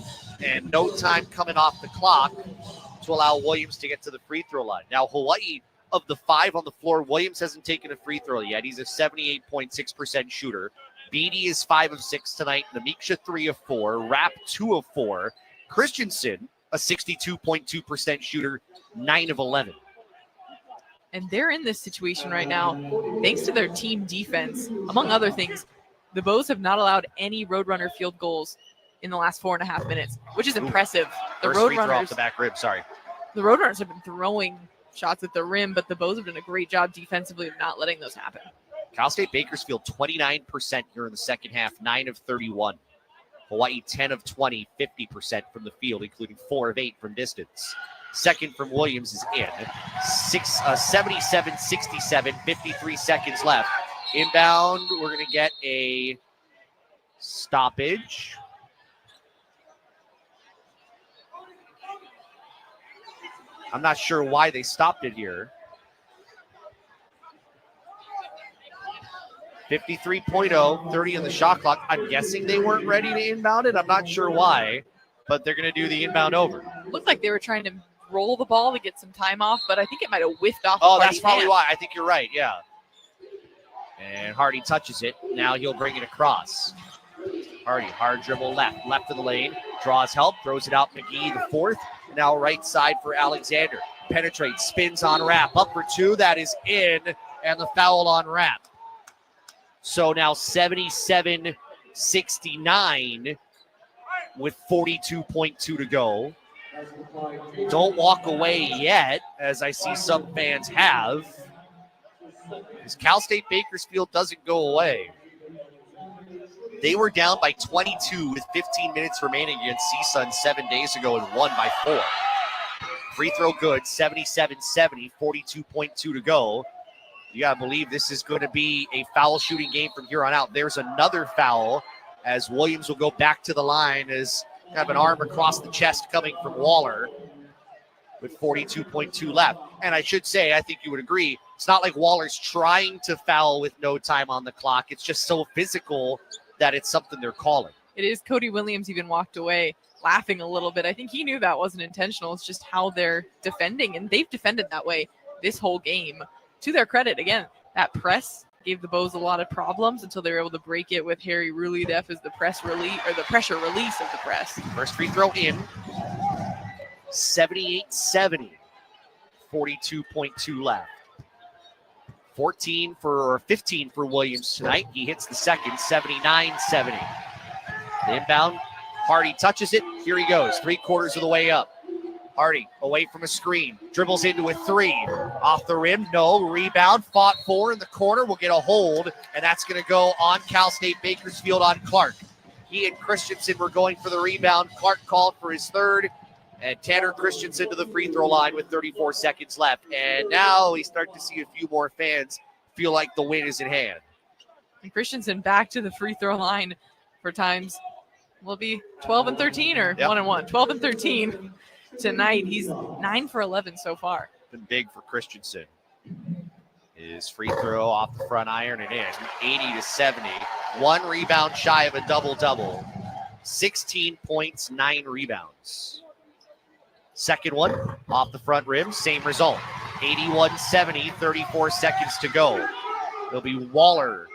and no time coming off the clock to allow Williams to get to the free throw line. Now, Hawaii, of the 5 on the floor, Williams hasn't taken a free throw yet. He's a 78.6% shooter. Beatty is 5 of 6 tonight. Nemicha 3 of 4. Rapp 2 of 4. Christensen, a 62.2% shooter, 9 of 11. And they're in this situation right now thanks to their team defense. Among other things, the Bows have not allowed any Roadrunner field goals in the last 4.5 minutes, which is impressive. The First free throw off Roadrunners, the back rib, sorry. the Roadrunners have been throwing shots at the rim, but the Bows have done a great job defensively of not letting those happen. Cal State Bakersfield 29% here in the second half, 9 of 31. Hawaii 10 of 20, 50% from the field, including 4 of 8 from distance. Second from Williams is in. 77-67, 53 seconds left. Inbound, we're going to get a stoppage. I'm not sure why they stopped it here. 53.0, 30 on the shot clock. I'm guessing they weren't ready to inbound it. I'm not sure why, but they're going to do the inbound over. Looked like they were trying to roll the ball to get some time off, but I think it might have whiffed off. Oh, that's probably why. I think you're right, yeah. And Hardy touches it. Now he'll bring it across. Hardy, hard dribble left of the lane. Draws help, throws it out. McGee, the fourth. Now right side for Alexander. Penetrates, spins on Rapp. Up for 2, that is in, and the foul on Rapp. So now 77-69 with 42.2 to go. Don't walk away yet, as I see some fans have. As Cal State Bakersfield doesn't go away. They were down by 22 with 15 minutes remaining against CSUN 7 days ago and won by 4. Free throw good, 77-70, 42.2 to go. You got to believe this is going to be a foul shooting game from here on out. There's another foul as Williams will go back to the line as have an arm across the chest coming from Waller with 42.2 left. And I should say, I think you would agree, it's not like Waller's trying to foul with no time on the clock. It's just so physical that it's something they're calling. It is. Cody Williams even walked away laughing a little bit. I think he knew that wasn't intentional. It's just how they're defending, and they've defended that way this whole game. To their credit, again, that press gave the Bows a lot of problems until they were able to break it with Harry Rulideff as the pressure release of the press. First free throw in. 78-70. 42.2 left. 15 for Williams tonight. He hits the second, 79-70. The inbound, Hardy touches it. Here he goes, 3/4 of the way up. Hardy away from a screen, dribbles into a 3. Off the rim, no. Rebound, fought for in the corner. Will get a hold, and that's going to go on Cal State Bakersfield on Clark. He and Christensen were going for the rebound. Clark called for his third, and Tanner Christensen to the free throw line with 34 seconds left. And now we start to see a few more fans feel like the win is in hand. And Christensen back to the free throw line for times. Will be 12 and 13 or 1 and 1. 12 and 13 tonight. He's 9 for 11 so far. Been big for Christensen. His free throw off the front iron and in. 80-70. 1 rebound shy of a double-double. 16 points, 9 rebounds. Second one off the front rim, same result. 81-70, 34 seconds to go. It'll be Waller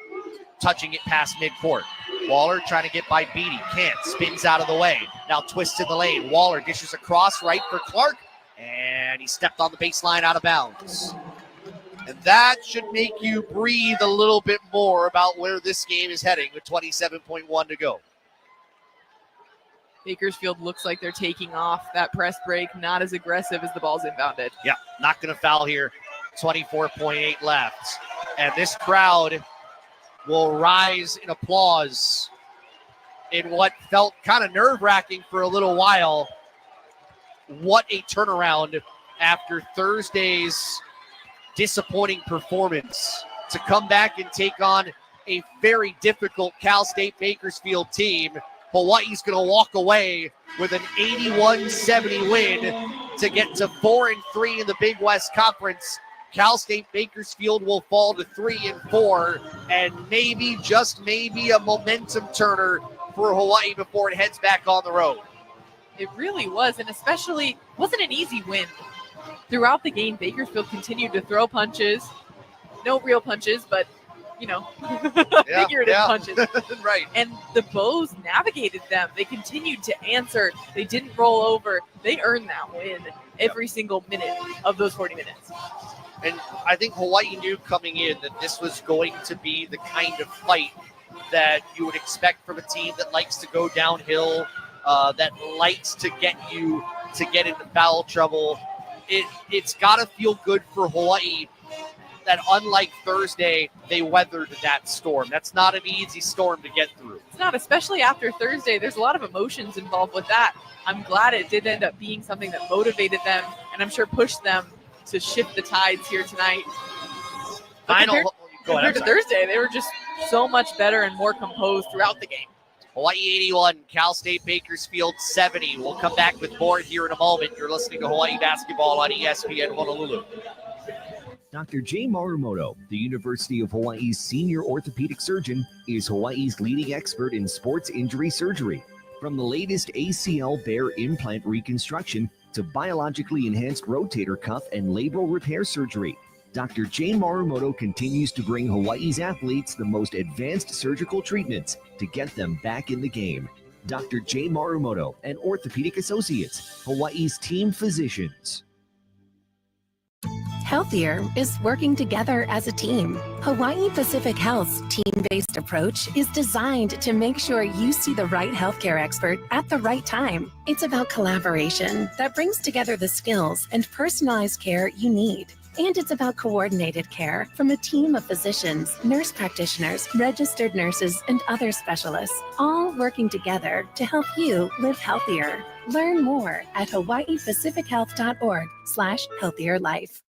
touching it past midcourt. Waller trying to get by Beatty. Can't. Spins out of the way. Now twists in the lane. Waller dishes across right for Clark. And he stepped on the baseline out of bounds. And that should make you breathe a little bit more about where this game is heading with 27.1 to go. Bakersfield looks like they're taking off that press break. Not as aggressive as the ball's inbounded. Yeah, not going to foul here. 24.8 left. And this crowd will rise in applause in what felt kind of nerve-wracking for a little while. What a turnaround after Thursday's disappointing performance to come back and take on a very difficult Cal State Bakersfield team. Hawaii's going to walk away with an 81-70 win to get to 4-3 in the Big West Conference. Cal State Bakersfield will fall to 3-4, and maybe, just maybe, a momentum turner for Hawaii before it heads back on the road. It really was, and especially wasn't an easy win. Throughout the game, Bakersfield continued to throw punches. No real punches, but, figurative punches. Right. And the Bows navigated them. They continued to answer. They didn't roll over. They earned that win every single minute of those 40 minutes. And I think Hawaii knew coming in that this was going to be the kind of fight that you would expect from a team that likes to go downhill, that likes to get you to get into foul trouble. it's got to feel good for Hawaii that unlike Thursday, they weathered that storm. That's not an easy storm to get through. It's not, especially after Thursday. There's a lot of emotions involved with that. I'm glad it did end up being something that motivated them, and I'm sure pushed them to shift the tides here tonight. Compared to Thursday, they were just so much better and more composed throughout the game. Hawaii 81, Cal State Bakersfield 70. We'll come back with more here in a moment. You're listening to Hawaii Basketball on ESPN Honolulu. Dr. Jay Marumoto, the University of Hawaii's senior orthopedic surgeon, is Hawaii's leading expert in sports injury surgery. From the latest ACL Bear implant reconstruction to biologically enhanced rotator cuff and labral repair surgery, Dr. Jay Marumoto continues to bring Hawaii's athletes the most advanced surgical treatments to get them back in the game. Dr. Jay Marumoto and Orthopedic Associates, Hawaii's team physicians. Healthier is working together as a team. Hawaii Pacific Health's team-based approach is designed to make sure you see the right healthcare expert at the right time. It's about collaboration that brings together the skills and personalized care you need. And it's about coordinated care from a team of physicians, nurse practitioners, registered nurses, and other specialists, all working together to help you live healthier. Learn more at hawaiipacifichealth.org/healthierlife.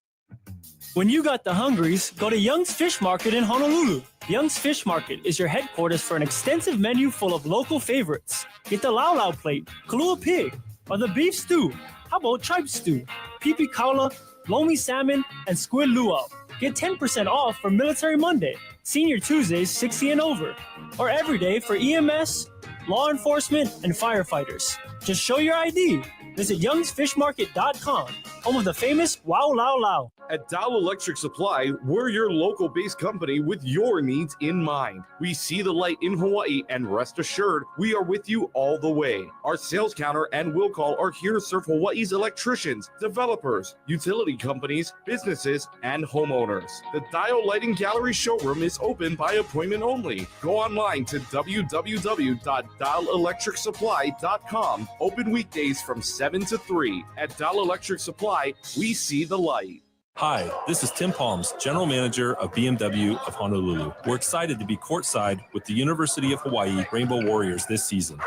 When you got the hungries, go to Young's Fish Market in Honolulu. Young's Fish Market is your headquarters for an extensive menu full of local favorites. Get the Lau Lau plate, Kalua pig, or the beef stew. How about tripe stew, pipi kaula, lomi salmon, and squid luau. Get 10% off for Military Monday, Senior Tuesdays 60 and over, or every day for EMS, law enforcement, and firefighters. Just show your ID. Visit youngsfishmarket.com, home of the famous Wow Lao Lao. At Dow Electric Supply, we're your local-based company with your needs in mind. We see the light in Hawaii, and rest assured, we are with you all the way. Our sales counter and will call are here to serve Hawaii's electricians, developers, utility companies, businesses, and homeowners. The Dial Lighting Gallery showroom is open by appointment only. Go online to www.dialelectricsupply.com. Open weekdays from 7 to 3. At Dial Electric Supply, we see the light. Hi, this is Tim Palms, General Manager of BMW of Honolulu. We're excited to be courtside with the University of Hawaii Rainbow Warriors this season.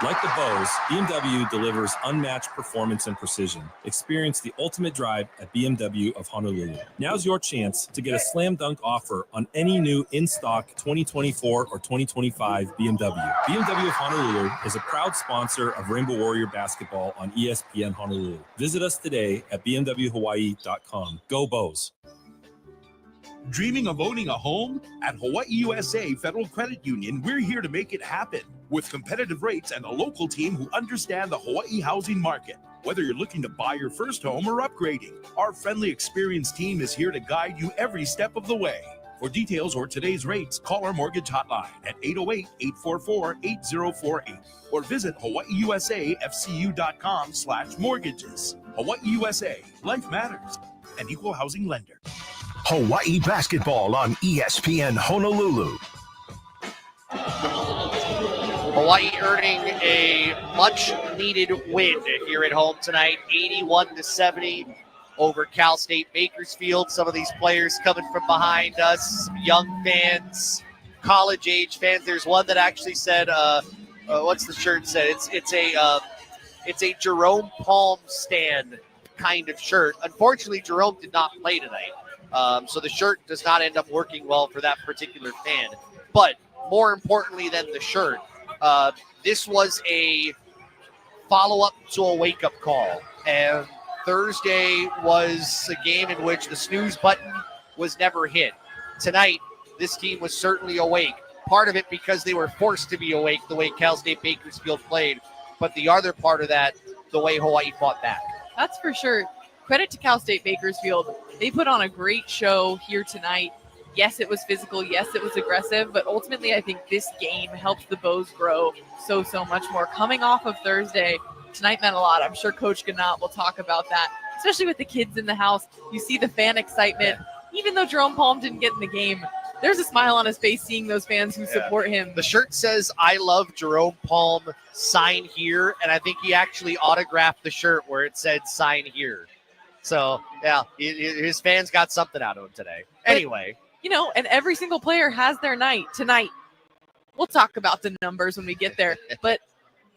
Like the Bows, BMW delivers unmatched performance and precision. Experience the ultimate drive at BMW of Honolulu. Now's your chance to get a slam dunk offer on any new in-stock 2024 or 2025 BMW. BMW of Honolulu is a proud sponsor of Rainbow Warrior basketball on ESPN Honolulu. Visit us today at bmwhawaii.com. Go Bows. Dreaming of owning a home? At Hawaii USA Federal Credit Union, we're here to make it happen. With competitive rates and a local team who understand the Hawaii housing market. Whether you're looking to buy your first home or upgrading, our friendly, experienced team is here to guide you every step of the way. For details or today's rates, call our mortgage hotline at 808-844-8048 or visit hawaiiusafcu.com/mortgages. Hawaii USA, life matters. An equal housing lender. Hawaii basketball on ESPN Honolulu. Hawaii earning a much-needed win here at home tonight, 81-70 over Cal State Bakersfield. Some of these players coming from behind us, young fans, college-age fans. There's one that actually said, what's the shirt said? It's a Jerome Palm stand kind of shirt. Unfortunately, Jerome did not play tonight. So the shirt does not end up working well for that particular fan. But more importantly than the shirt, this was a follow-up to a wake-up call. And Thursday was a game in which the snooze button was never hit. Tonight, this team was certainly awake. Part of it because they were forced to be awake the way Cal State Bakersfield played. But the other part of that, the way Hawaii fought back. That's for sure. Credit to Cal State Bakersfield. They put on a great show here tonight. Yes, it was physical. Yes, it was aggressive. But ultimately, I think this game helped the Bows grow so much more. Coming off of Thursday, tonight meant a lot. I'm sure Coach Gannat will talk about that, especially with the kids in the house. You see the fan excitement. Even though Jerome Palm didn't get in the game, there's a smile on his face seeing those fans who support him. The shirt says, "I love Jerome Palm, sign here." And I think he actually autographed the shirt where it said, "sign here." So, yeah, his fans got something out of him today. Anyway. And every single player has their night tonight. We'll talk about the numbers when we get there, but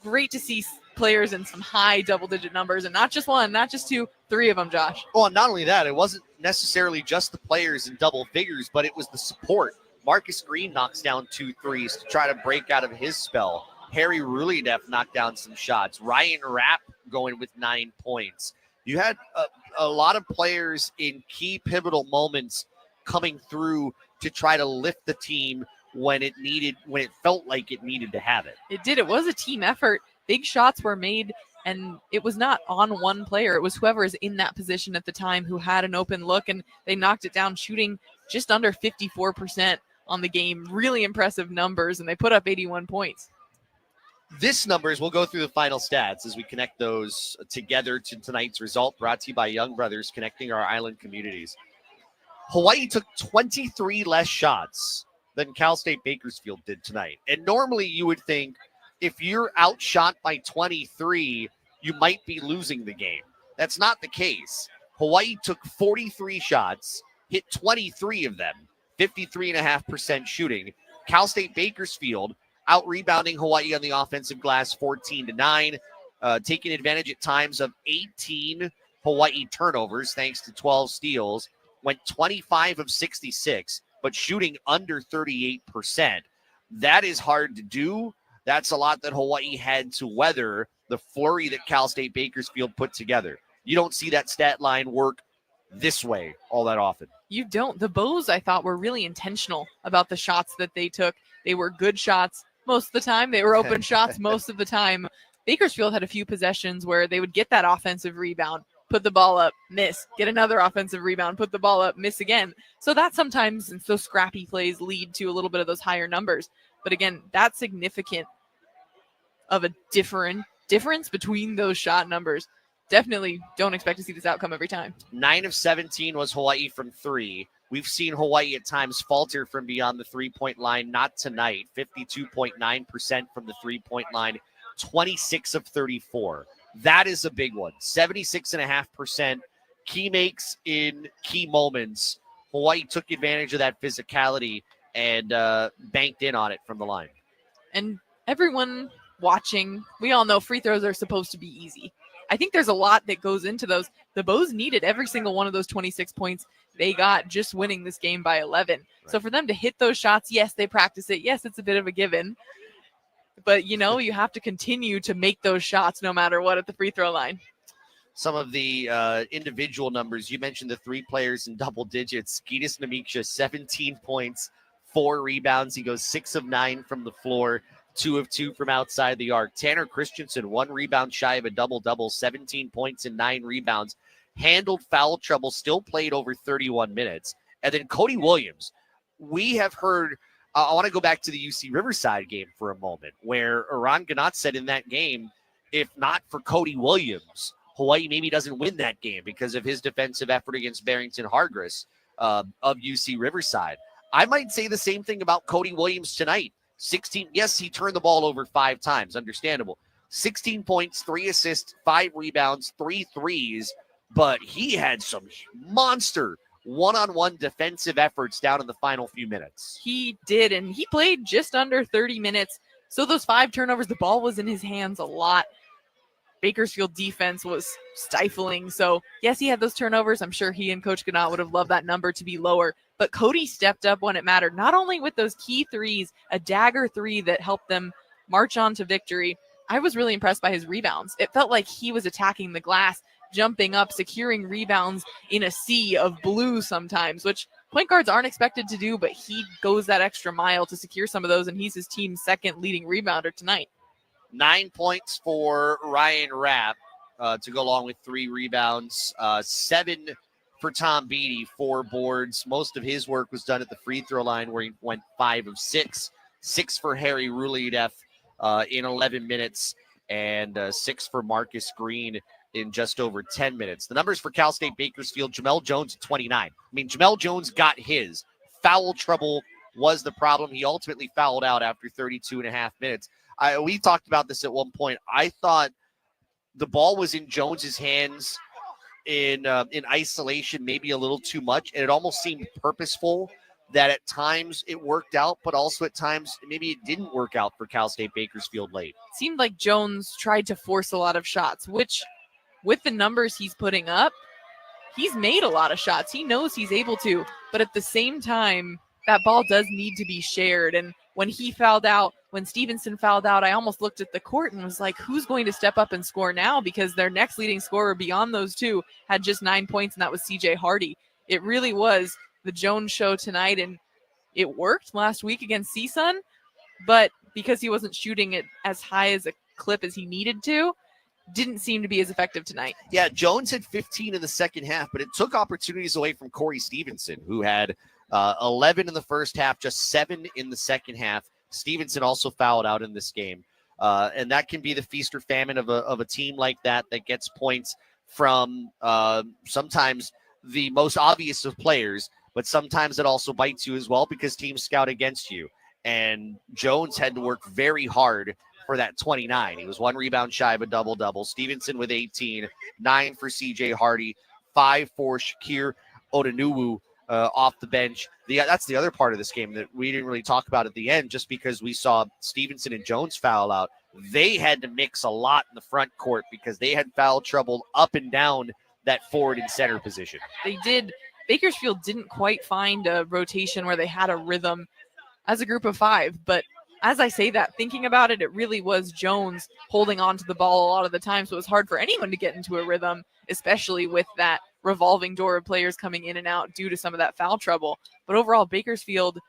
great to see players in some high double-digit numbers, and not just one, not just two, three of them, Josh. Well, and not only that, it wasn't necessarily just the players in double figures, but it was the support. Marcus Green knocks down 2 threes to try to break out of his spell. Harry Rulideff knocked down some shots. Ryan Rapp going with 9 points. You had a lot of players in key pivotal moments coming through to try to lift the team when it felt like it needed to have it. It did. It was a team effort. Big shots were made, and it was not on one player. It was whoever is in that position at the time who had an open look, and they knocked it down, shooting just under 54% on the game. Really impressive numbers, and they put up 81 points. This numbers, we'll go through the final stats as we connect those together to tonight's result, brought to you by Young Brothers, connecting our island communities. Hawaii took 23 less shots than Cal State Bakersfield did tonight. And normally you would think if you're outshot by 23, you might be losing the game. That's not the case. Hawaii took 43 shots, hit 23 of them, 53.5% shooting. Cal State Bakersfield out-rebounding Hawaii on the offensive glass 14-9, taking advantage at times of 18 Hawaii turnovers thanks to 12 steals, went 25 of 66, but shooting under 38%. That is hard to do. That's a lot that Hawaii had to weather the flurry that Cal State Bakersfield put together. You don't see that stat line work this way all that often. You don't. The Bows, I thought, were really intentional about the shots that they took. They were good shots most of the time. They were open shots most of the time. Bakersfield had a few possessions where they would get that offensive rebound, put the ball up, miss, get another offensive rebound, put the ball up, miss again. So that sometimes, and so scrappy plays lead to a little bit of those higher numbers. But again, that's significant of a difference between those shot numbers. Definitely don't expect to see this outcome every time. 9 of 17 was Hawaii from 3. We've seen Hawaii at times falter from beyond the three-point line. Not tonight. 52.9% from the three-point line. 26 of 34. That is a big one. 76.5% key makes in key moments. Hawaii took advantage of that physicality and banked in on it from the line. And everyone watching, we all know free throws are supposed to be easy. I think there's a lot that goes into those. The Bows needed every single one of those 26 points they got just winning this game by 11. Right. So for them to hit those shots, yes, they practice it. Yes, it's a bit of a given. But, you have to continue to make those shots no matter what at the free throw line. Some of the individual numbers, you mentioned the 3 players in double digits. Gitas Namiksha, 17 points, 4 rebounds. He goes 6 of 9 from the floor, 2 of 2 from outside the arc. Tanner Christensen, 1 rebound shy of a double-double, 17 points and 9 rebounds. Handled foul trouble, still played over 31 minutes. And then Cody Williams, we have heard, I want to go back to the UC Riverside game for a moment, where Eran Ganat said in that game, if not for Cody Williams, Hawaii maybe doesn't win that game because of his defensive effort against Barrington Hargris of UC Riverside. I might say the same thing about Cody Williams tonight. 16, yes, he turned the ball over 5 times, understandable. 16 points, 3 assists, 5 rebounds, 3 threes, but he had some monster one-on-one defensive efforts down in the final few minutes. He did, and he played just under 30 minutes. So those 5 turnovers, the ball was in his hands a lot. Bakersfield defense was stifling. So, yes, he had those turnovers. I'm sure he and Coach Ganat would have loved that number to be lower. But Cody stepped up when it mattered, not only with those key threes, a dagger 3 that helped them march on to victory. I was really impressed by his rebounds. It felt like he was attacking the glass, jumping up, securing rebounds in a sea of blue sometimes, which point guards aren't expected to do, but he goes that extra mile to secure some of those, and he's his team's second leading rebounder tonight. 9 points for Ryan Rapp to go along with 3 rebounds, 7 for Tom Beatty, 4 boards. Most of his work was done at the free throw line where he went 5 of 6. 6 for Harry Rulideff in 11 minutes, and 6 for Marcus Green in just over 10 minutes. The numbers for Cal State Bakersfield, Jamel Jones at 29. I mean, Jamel Jones got his. Foul trouble was the problem. He ultimately fouled out after 32 and a half minutes. We talked about this at one point. I thought the ball was in Jones's hands in isolation maybe a little too much, and it almost seemed purposeful that at times it worked out, but also at times maybe it didn't work out for Cal State Bakersfield late. Seemed like Jones tried to force a lot of shots, which with the numbers he's putting up, he's made a lot of shots. He knows he's able to, but at the same time, that ball does need to be shared. And when he fouled out, when Stevenson fouled out, I almost looked at the court and was like, who's going to step up and score now? Because their next leading scorer beyond those two had just 9 points, and that was CJ Hardy. It really was the Jones show tonight, and it worked last week against CSUN, but because he wasn't shooting it as high as a clip as he needed to, didn't seem to be as effective tonight. Yeah, Jones had 15 in the second half, but it took opportunities away from Corey Stevenson, who had 11 in the first half, just 7 in the second half. Stevenson also fouled out in this game. And that can be the feast or famine of a team like that gets points from sometimes the most obvious of players, but sometimes it also bites you as well because teams scout against you. And Jones had to work very hard for that 29. He was 1 rebound shy of a double-double. Stevenson with 18, 9 for CJ Hardy, 5 for Shakir Odanuwu off the bench. That's the other part of this game that we didn't really talk about at the end, just because we saw Stevenson and Jones foul out. They had to mix a lot in the front court because they had foul trouble up and down that forward and center position. They did. Bakersfield didn't quite find a rotation where they had a rhythm as a group of 5, but as I say that, thinking about it, it really was Jones holding on to the ball a lot of the time, so it was hard for anyone to get into a rhythm, especially with that revolving door of players coming in and out due to some of that foul trouble. But overall, Bakersfield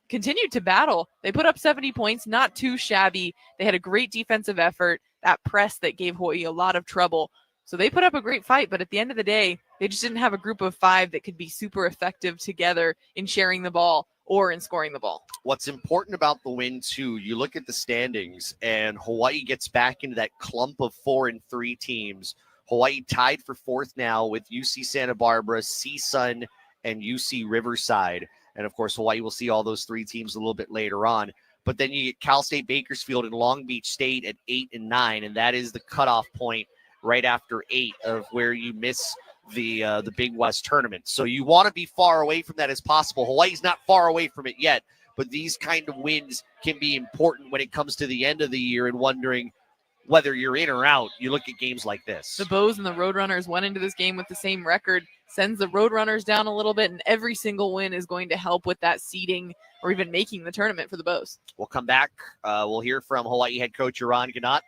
continued to battle. They put up 70 points, not too shabby. They had a great defensive effort, that press that gave Hawaii a lot of trouble. So they put up a great fight, but at the end of the day, they just didn't have a group of 5 that could be super effective together in sharing the ball or in scoring the ball. What's important about the win, too, you look at the standings, and Hawaii gets back into that clump of 4 and 3 teams. Hawaii tied for 4th now with UC Santa Barbara, CSUN, and UC Riverside. And, of course, Hawaii will see all those 3 teams a little bit later on. But then you get Cal State Bakersfield and Long Beach State at 8 and 9, and that is the cutoff point right after 8 of where you miss the Big West tournament. So you want to be far away from that as possible. Hawaii's not far away from it yet, but these kind of wins can be important when it comes to the end of the year and wondering whether you're in or out. You look at games like this. The Bows and the Roadrunners went into this game with the same record, sends the Roadrunners down a little bit, and every single win is going to help with that seeding or even making the tournament for the Bows. We'll come back. We'll hear from Hawaii head coach Eran Ganot.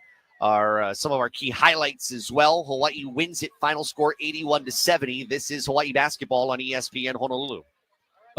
Some of our key highlights as well. Hawaii wins it, final score 81-70. This is Hawaii basketball on ESPN Honolulu.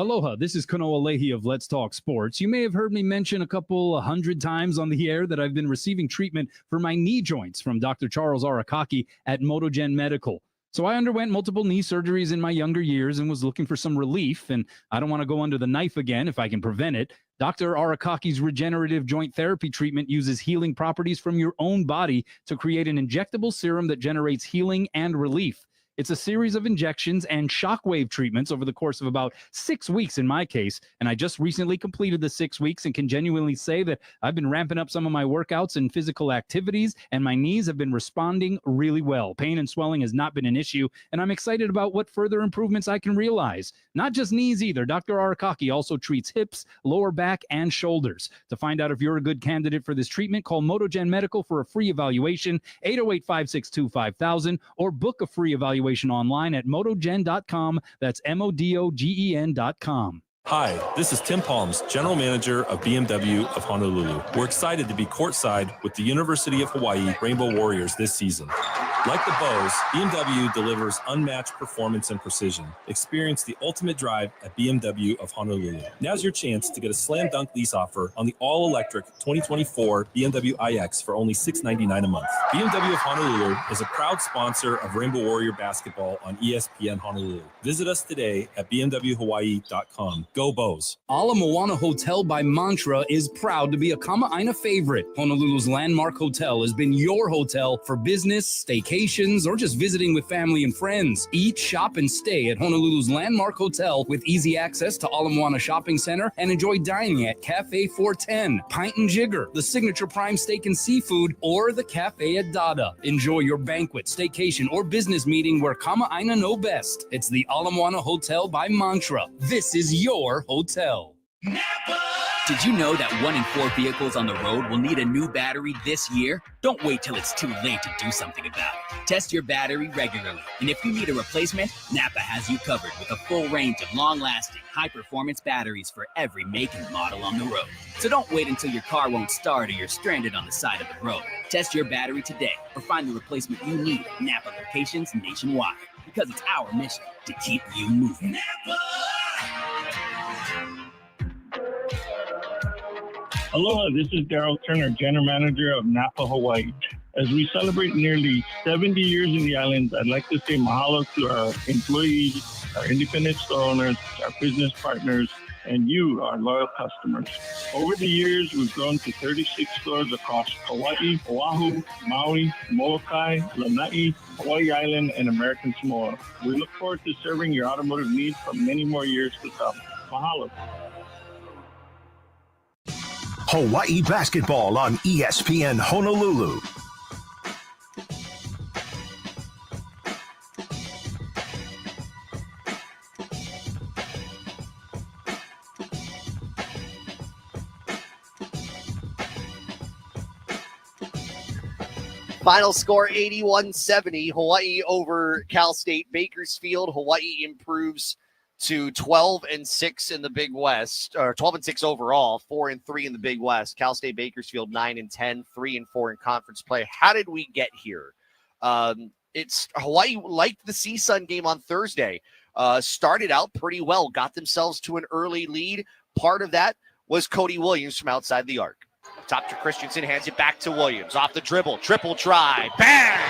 Aloha, this is Kanoa Leahy of Let's Talk Sports. You may have heard me mention a couple 100 times on the air that I've been receiving treatment for my knee joints from Dr. Charles Arakaki at Motogen Medical. So I underwent multiple knee surgeries in my younger years and was looking for some relief, and I don't want to go under the knife again if I can prevent it. Dr. Arakaki's regenerative joint therapy treatment uses healing properties from your own body to create an injectable serum that generates healing and relief. It's a series of injections and shockwave treatments over the course of about 6 weeks in my case, and I just recently completed the 6 weeks and can genuinely say that I've been ramping up some of my workouts and physical activities, and my knees have been responding really well. Pain and swelling has not been an issue, and I'm excited about what further improvements I can realize. Not just knees either. Dr. Arakaki also treats hips, lower back, and shoulders. To find out if you're a good candidate for this treatment, call Motogen Medical for a free evaluation, 808-562-5000, or book a free evaluation online at motogen.com. That's MODOGEN.com. Hi, this is Tim Palms, General Manager of BMW of Honolulu. We're excited to be courtside with the University of Hawaii Rainbow Warriors this season. Like the Bows, BMW delivers unmatched performance and precision. Experience the ultimate drive at BMW of Honolulu. Now's your chance to get a slam dunk lease offer on the all-electric 2024 BMW iX for only $699 a month. BMW of Honolulu is a proud sponsor of Rainbow Warrior basketball on ESPN Honolulu. Visit us today at bmwhawaii.com. Go Bows. Ala Moana Hotel by Mantra is proud to be a Kama'aina favorite. Honolulu's landmark hotel has been your hotel for business, staycation, vacations, or just visiting with family and friends. Eat, shop, and stay at Honolulu's landmark hotel with easy access to Ala Moana Shopping Center and enjoy dining at Cafe 410, Pint and Jigger, the signature prime steak and seafood, or the Cafe at Dada. Enjoy your banquet, staycation, or business meeting where Kama'aina know best. It's the Ala Moana Hotel by Mantra. This is your hotel. Did you know that 1 in 4 vehicles on the road will need a new battery this year? Don't wait till it's too late to do something about it. Test your battery regularly, and if you need a replacement, Napa has you covered with a full range of long-lasting, high-performance batteries for every make and model on the road. So don't wait until your car won't start or you're stranded on the side of the road. Test your battery today or find the replacement you need at Napa locations nationwide, because it's our mission to keep you moving. Napa! Aloha, this is Daryl Turner, General Manager of Napa, Hawaii. As we celebrate nearly 70 years in the islands, I'd like to say mahalo to our employees, our independent store owners, our business partners, and you, our loyal customers. Over the years, we've grown to 36 stores across Hawaii, Oahu, Maui, Molokai, Lanai, Hawaii Island, and American Samoa. We look forward to serving your automotive needs for many more years to come. Mahalo. Hawaii basketball on ESPN Honolulu. Final score 81-70. Hawaii over Cal State Bakersfield. Hawaii improves to 12-6 in the Big West, or 12-6 overall, 4-3 in the Big West. Cal State Bakersfield 9-10, 3-4 in conference play. How did we get here? It's Hawaii, like the CSUN game on Thursday, started out pretty well, got themselves to an early lead. Part of that was Cody Williams from outside the arc. Top to Christensen, hands it back to Williams. Off the dribble, triple try, bang!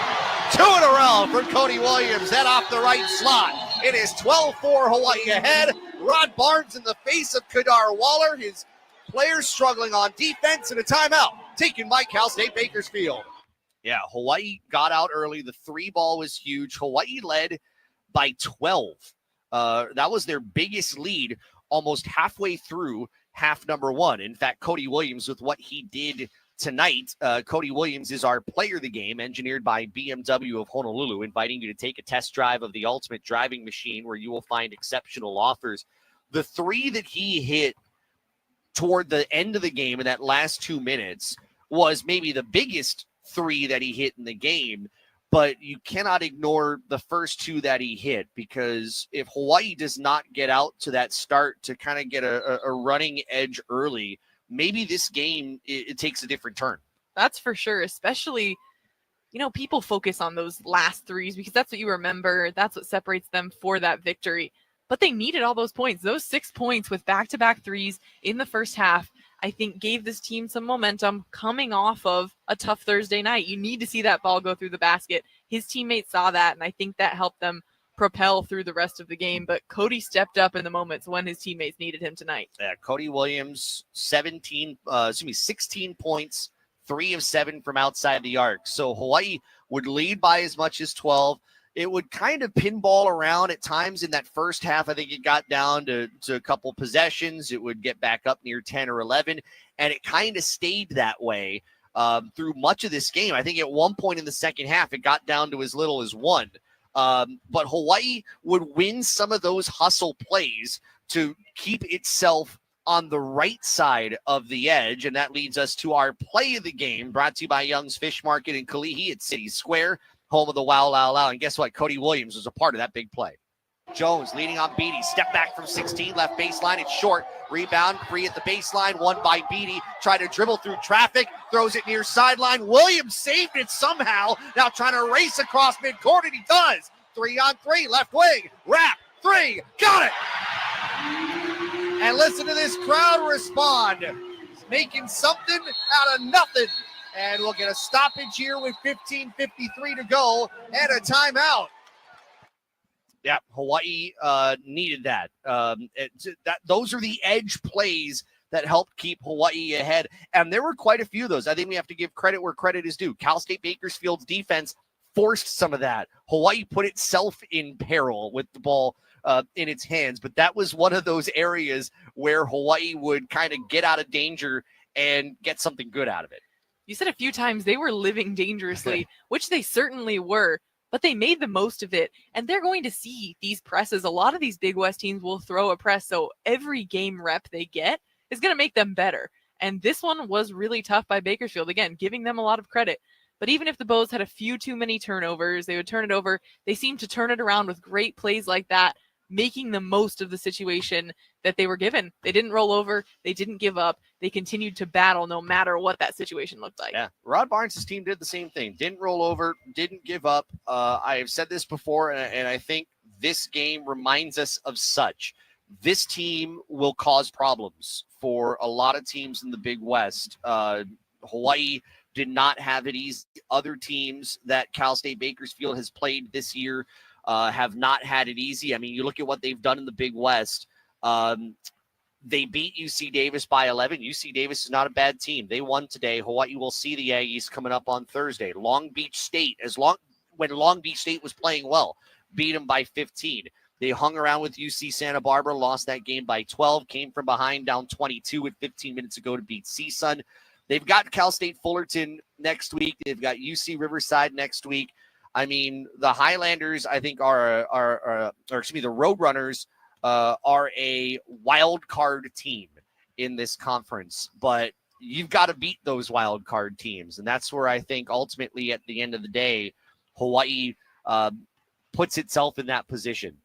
2 in a row for Cody Williams, then off the right slot. It is 12-4 Hawaii ahead. Rod Barnes in the face of Kadar Waller. His players struggling on defense, and a timeout taken by Cal State Bakersfield. Yeah, Hawaii got out early. The 3 ball was huge. Hawaii led by 12. That was their biggest lead almost halfway through half number 1. In fact, Cody Williams, with what he did tonight, Cody Williams is our player of the game, engineered by BMW of Honolulu, inviting you to take a test drive of the ultimate driving machine where you will find exceptional offers. The 3 that he hit toward the end of the game in that last 2 minutes was maybe the biggest 3 that he hit in the game, but you cannot ignore the first 2 that he hit, because if Hawaii does not get out to that start to kind of get a running edge early, maybe this game, it takes a different turn. That's for sure. Especially, people focus on those last 3s because that's what you remember. That's what separates them for that victory. But they needed all those points. Those 6 points with back-to-back 3s in the first half, I think, gave this team some momentum coming off of a tough Thursday night. You need to see that ball go through the basket. His teammates saw that, and I think that helped them propel through the rest of the game. But Cody stepped up in the moments when his teammates needed him tonight. Yeah, Cody Williams, 16 points, 3 of 7 from outside the arc. So Hawaii would lead by as much as 12. It would kind of pinball around at times in that first half. I think it got down to a couple possessions. It would get back up near 10 or 11, and it kind of stayed that way through much of this game. I think at one point in the second half, it got down to as little as 1. But Hawaii would win some of those hustle plays to keep itself on the right side of the edge, and that leads us to our play of the game, brought to you by Young's Fish Market in Kalihi at City Square, home of the Wow Lao Lao. And guess what? Cody Williams was a part of that big play. Jones leading on Beatty. Step back from 16, left baseline. It's short. Rebound, free at the baseline. Won by Beatty. Tried to dribble through traffic. Throws it near sideline. Williams saved it somehow. Now trying to race across midcourt, and he does. 3-on-3, left wing. Wrap. 3. Got it. And listen to this crowd respond. Making something out of nothing. And we'll get a stoppage here with 15:53 to go and a timeout. Yeah, Hawaii needed that. Those are the edge plays that helped keep Hawaii ahead. And there were quite a few of those. I think we have to give credit where credit is due. Cal State Bakersfield's defense forced some of that. Hawaii put itself in peril with the ball in its hands, but that was one of those areas where Hawaii would kind of get out of danger and get something good out of it. You said a few times they were living dangerously, which they certainly were, but they made the most of it. And they're going to see these presses. A lot of these Big West teams will throw a press, so every game rep they get is going to make them better. And this one was really tough by Bakersfield. Again, giving them a lot of credit. But even if the Bows had a few too many turnovers, they would turn it over. They seemed to turn it around with great plays like that, making the most of the situation that they were given. They didn't roll over. They didn't give up. They continued to battle no matter what that situation looked like. Yeah, Rod Barnes' team did the same thing. Didn't roll over, didn't give up. I have said this before, and I think this game reminds us of such. This team will cause problems for a lot of teams in the Big West. Hawaii did not have it easy. Other teams that Cal State Bakersfield has played this year have not had it easy. I mean, you look at what they've done in the Big West. They beat UC Davis by 11. UC Davis is not a bad team. They won today. Hawaii will see the Aggies coming up on Thursday. Long Beach State, when Long Beach State was playing well, beat them by 15. They hung around with UC Santa Barbara, lost that game by 12, came from behind down 22 with 15 minutes to go to beat CSUN. They've got Cal State Fullerton next week. They've got UC Riverside next week. I mean, the Highlanders, I think, the Roadrunners are a wild card team in this conference, but you've got to beat those wild card teams. And that's where I think ultimately at the end of the day, Hawaii puts itself in that position.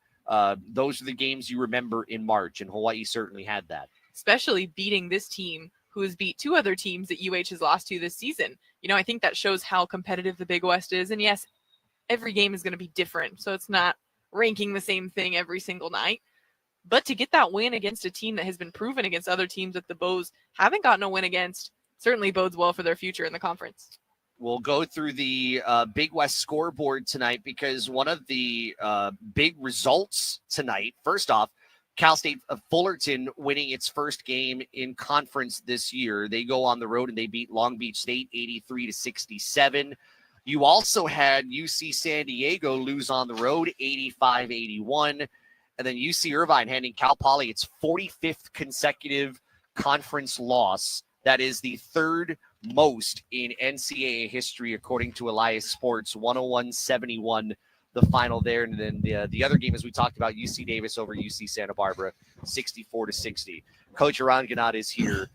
Those are the games you remember in March, and Hawaii certainly had that. Especially beating this team who has beat two other teams that UH has lost to this season. You know, I think that shows how competitive the Big West is. And yes, every game is going to be different, so it's not ranking the same thing every single night. But to get that win against a team that has been proven against other teams that the Bows haven't gotten a win against certainly bodes well for their future in the conference. We'll go through the Big West scoreboard tonight because one of the big results tonight, first off, Cal State Fullerton winning its first game in conference this year. They go on the road and they beat Long Beach State 83-67. You also had UC San Diego lose on the road 85-81. And then UC Irvine handing Cal Poly its 45th consecutive conference loss. That is the third most in NCAA history, according to Elias Sports, 101-71, the final there. And then the other game, as we talked about, UC Davis over UC Santa Barbara, 64-60. Coach Aran Ganat is here.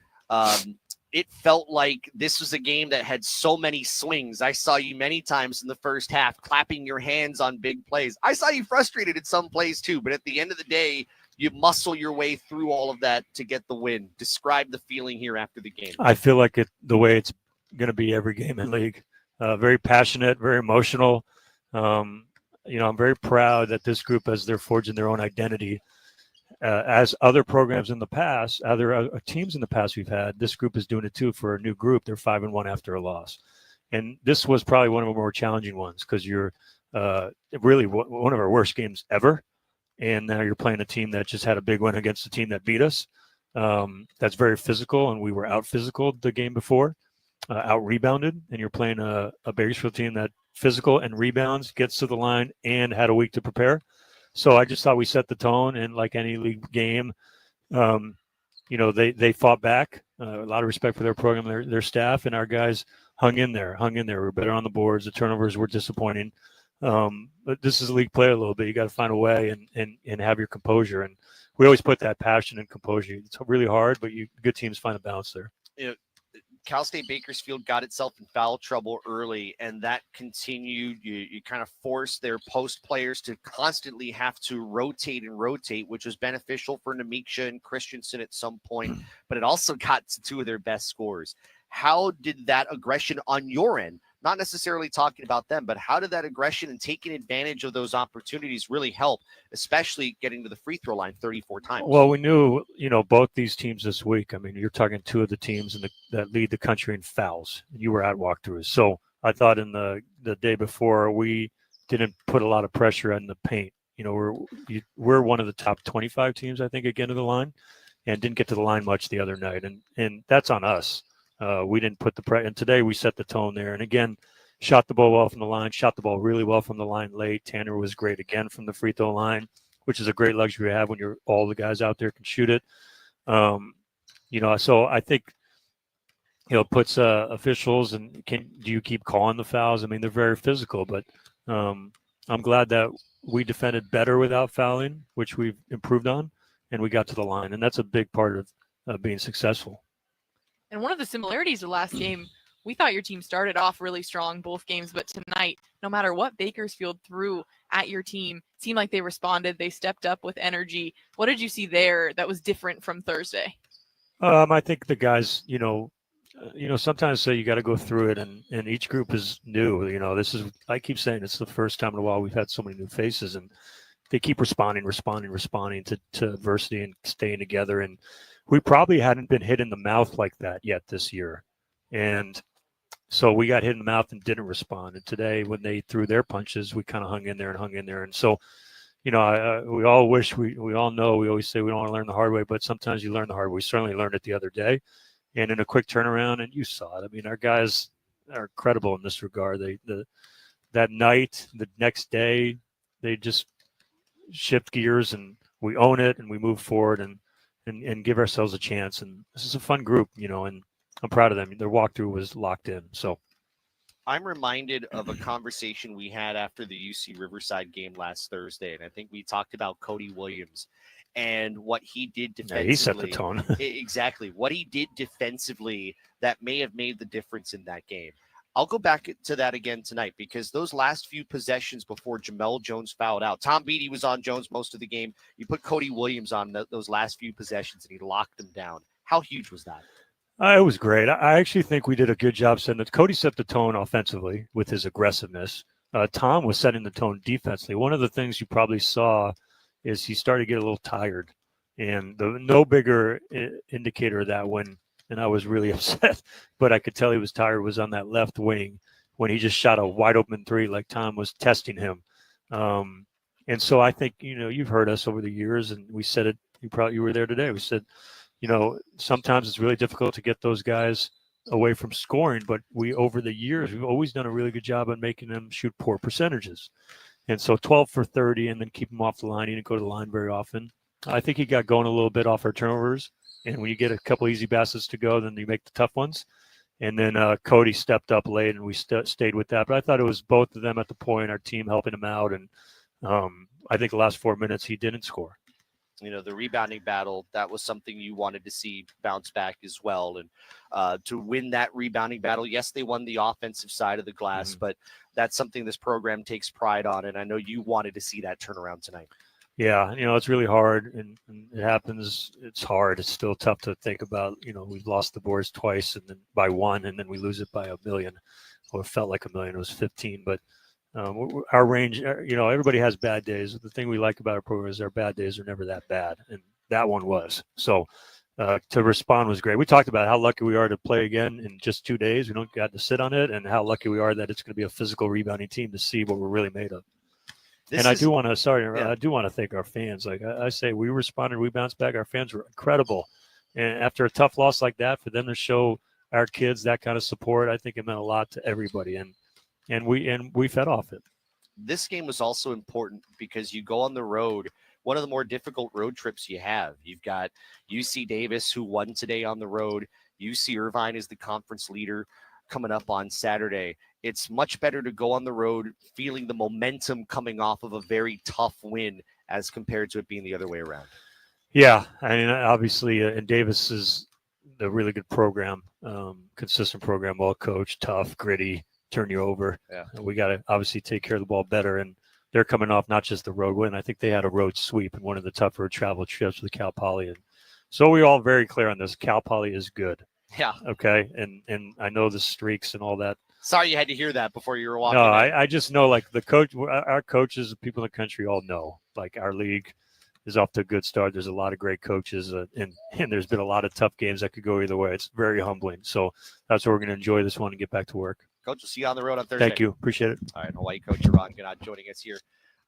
It felt like this was a game that had so many swings. I saw you many times in the first half clapping your hands on big plays. I saw you frustrated at some plays too, but at the end of the day, you muscle your way through all of that to get the win. Describe the feeling here after the game. I feel like the way it's going to be every game in league. Very passionate, very emotional. I'm very proud that this group, as they're forging their own identity, as other programs in the past, other teams in the past we've had, this group is doing it too for a new group. They're 5-1 after a loss. And this was probably one of the more challenging ones because you're really one of our worst games ever. And now you're playing a team that just had a big win against a team that beat us. That's very physical, and we were out physical the game before, out rebounded. And you're playing a Bakersfield team that physical and rebounds, gets to the line, and had a week to prepare. So I just thought we set the tone, and like any league game, they fought back. A lot of respect for their program, their staff, and our guys hung in there. We were better on the boards. The turnovers were disappointing. But this is a league play a little bit. You got to find a way and have your composure. And we always put that passion and composure. It's really hard, but good teams find a balance there. Cal State Bakersfield got itself in foul trouble early, and that continued. You kind of forced their post players to constantly have to rotate, which was beneficial for Namiksha and Christensen at some point, but it also got to two of their best scorers. How did that aggression on your end, not necessarily talking about them, but how did that aggression and taking advantage of those opportunities really help, especially getting to the free throw line 34 times? Well, we knew, both these teams this week. I mean, you're talking two of the teams that lead the country in fouls. You were at walkthroughs. So I thought in the day before, we didn't put a lot of pressure on the paint. We're one of the top 25 teams, I think, at getting to the line, and didn't get to the line much the other night. And that's on us. We didn't put and today we set the tone there. And again, shot the ball well from the line, shot the ball really well from the line late. Tanner was great again from the free throw line, which is a great luxury to have when all the guys out there can shoot it. So I think, it puts officials and do you keep calling the fouls? I mean, they're very physical, but I'm glad that we defended better without fouling, which we've improved on, and we got to the line. And that's a big part of being successful. And one of the similarities of last game, we thought your team started off really strong both games, but tonight, no matter what Bakersfield threw at your team, seemed like they responded. They stepped up with energy. What did you see there that was different from Thursday? I think the guys, sometimes you got to go through it, and each group is new. I keep saying it's the first time in a while we've had so many new faces, and they keep responding to adversity and staying together. And we probably hadn't been hit in the mouth like that yet this year. And so we got hit in the mouth and didn't respond. And today, when they threw their punches, we kind of hung in there. And so, we all wish we all know, we always say we don't want to learn the hard way, but sometimes you learn the hard way. We certainly learned it the other day. And in a quick turnaround, and you saw it. I mean, our guys are credible in this regard. That night, the next day, they just shift gears, and we own it, and we move forward, and give ourselves a chance. And this is a fun group, and I'm proud of them. Their walkthrough was locked in. So I'm reminded of a conversation we had after the UC Riverside game last Thursday, and I think we talked about Cody Williams and what he did defensively. Yeah, he set the tone. Exactly. What he did defensively that may have made the difference in that game. I'll go back to that again tonight, because those last few possessions before Jamel Jones fouled out, Tom Beatty was on Jones most of the game. You put Cody Williams on those last few possessions, and he locked them down. How huge was that? It was great. I actually think we did a good job setting it. Cody set the tone offensively with his aggressiveness. Tom was setting the tone defensively. One of the things you probably saw is he started to get a little tired. And no bigger indicator of that and I was really upset, but I could tell he was tired, was on that left wing when he just shot a wide open three like Tom was testing him. And so I think, you've heard us over the years, and we said it, you were there today. We said, sometimes it's really difficult to get those guys away from scoring, but over the years, we've always done a really good job on making them shoot poor percentages. And so 12 for 30 and then keep him off the line. He didn't go to the line very often. I think he got going a little bit off our turnovers. And when you get a couple easy baskets to go, then you make the tough ones. And then Cody stepped up late, and we stayed with that. But I thought it was both of them at the point, our team helping him out. And I think the last 4 minutes he didn't score. The rebounding battle, that was something you wanted to see bounce back as well. And to win that rebounding battle, yes, they won the offensive side of the glass, but that's something this program takes pride on. And I know you wanted to see that turnaround tonight. Yeah, it's really hard, and it happens. It's hard. It's still tough to think about. We've lost the boards twice, and then by one, and then we lose it by a million. Well, it felt like a million. It was 15, but our range, everybody has bad days. The thing we like about our program is our bad days are never that bad, and that one was. So to respond was great. We talked about how lucky we are to play again in just 2 days. We don't got to sit on it, and how lucky we are that it's going to be a physical rebounding team to see what we're really made of. I do want to thank our fans. Like I say, we responded, we bounced back. Our fans were incredible. And after a tough loss like that, for them to show our kids that kind of support, I think it meant a lot to everybody. And we fed off it. This game was also important because you go on the road, one of the more difficult road trips you have. You've got UC Davis, who won today on the road. UC Irvine is the conference leader coming up on Saturday. It's much better to go on the road feeling the momentum coming off of a very tough win as compared to it being the other way around. Yeah, I mean, obviously, and Davis is a really good program, consistent program, well coached, tough, gritty, turn you over. Yeah. We got to obviously take care of the ball better, and they're coming off not just the road win. I think they had a road sweep in one of the tougher travel trips with Cal Poly. And so we're all very clear on this. Cal Poly is good. Yeah. Okay. And I know the streaks and all that. Sorry you had to hear that before you were walking. No, I just know, like, the coach, our coaches, people in the country all know, like, our league is off to a good start. There's a lot of great coaches, and there's been a lot of tough games that could go either way. It's very humbling. So that's why we're going to enjoy this one and get back to work. Coach, we'll see you on the road on Thursday. Thank you. Appreciate it. All right, Hawaii coach Ron Gannat joining us here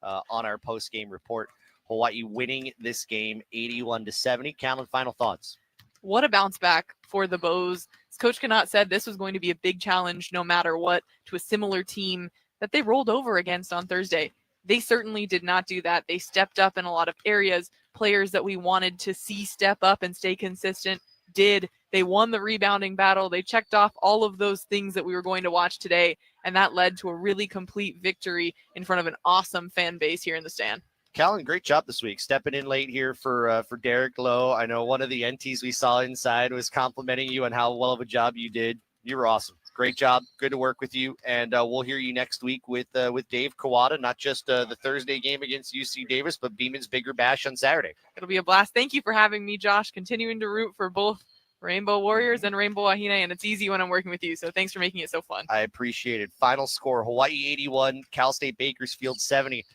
on our post-game report. Hawaii winning this game 81-70. Callan, final thoughts. what a bounce back for the Bows. As Coach Connaught said, this was going to be a big challenge no matter what to a similar team that they rolled over against on Thursday. They certainly did not do that. They stepped up in a lot of areas. Players that we wanted to see step up and stay consistent did. They won the rebounding battle. They checked off all of those things that we were going to watch today, and that led to a really complete victory in front of an awesome fan base here in the stand. Callan, great job this week, stepping in late here for Derek Lowe. I know one of the NTs we saw inside was complimenting you on how well of a job you did. You were awesome. Great job. Good to work with you. And we'll hear you next week with Dave Kawada, not just the Thursday game against UC Davis, but Beeman's Bigger Bash on Saturday. It'll be a blast. Thank you for having me, Josh. Continuing to root for both Rainbow Warriors and Rainbow Wahine, and it's easy when I'm working with you, so thanks for making it so fun. I appreciate it. Final score, Hawaii 81, Cal State Bakersfield 70.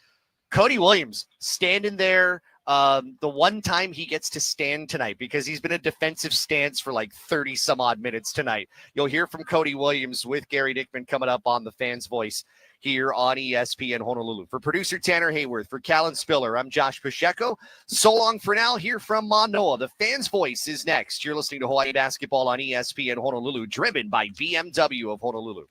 Cody Williams standing there the one time he gets to stand tonight, because he's been a defensive stance for like 30 some odd minutes tonight. You'll hear from Cody Williams with Gary Dickman coming up on the Fans Voice here on ESPN Honolulu. For producer Tanner Hayworth, for Callan Spiller, I'm Josh Pacheco. So long for now here from Manoa. The Fans Voice is next. You're listening to Hawaii Basketball on ESPN Honolulu, driven by BMW of Honolulu.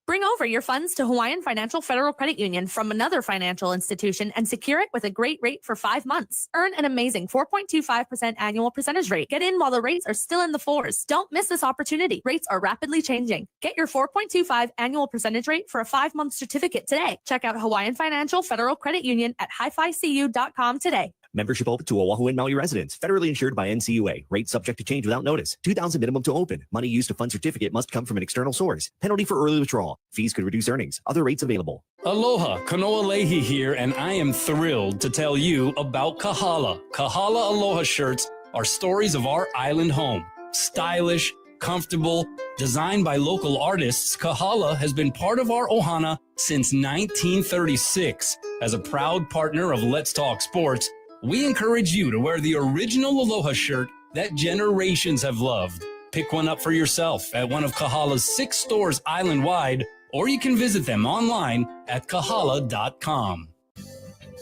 Bring over your funds to Hawaiian Financial Federal Credit Union from another financial institution and secure it with a great rate for 5 months. Earn an amazing 4.25% annual percentage rate. Get in while the rates are still in the fours. Don't miss this opportunity. Rates are rapidly changing. Get your 4.25 annual percentage rate for a 5-month certificate today. Check out Hawaiian Financial Federal Credit Union at hificu.com today. Membership open to Oahu and Maui residents. Federally insured by NCUA. Rates subject to change without notice. $2,000 minimum to open. Money used to fund certificate must come from an external source. Penalty for early withdrawal. Fees could reduce earnings. Other rates available. Aloha, Kanoa Leahy here, and I am thrilled to tell you about Kahala. Kahala Aloha shirts are stories of our island home. Stylish, comfortable, designed by local artists, Kahala has been part of our ohana since 1936. As a proud partner of Let's Talk Sports, we encourage you to wear the original Aloha shirt that generations have loved. Pick one up for yourself at one of Kahala's 6 stores island-wide, or you can visit them online at kahala.com.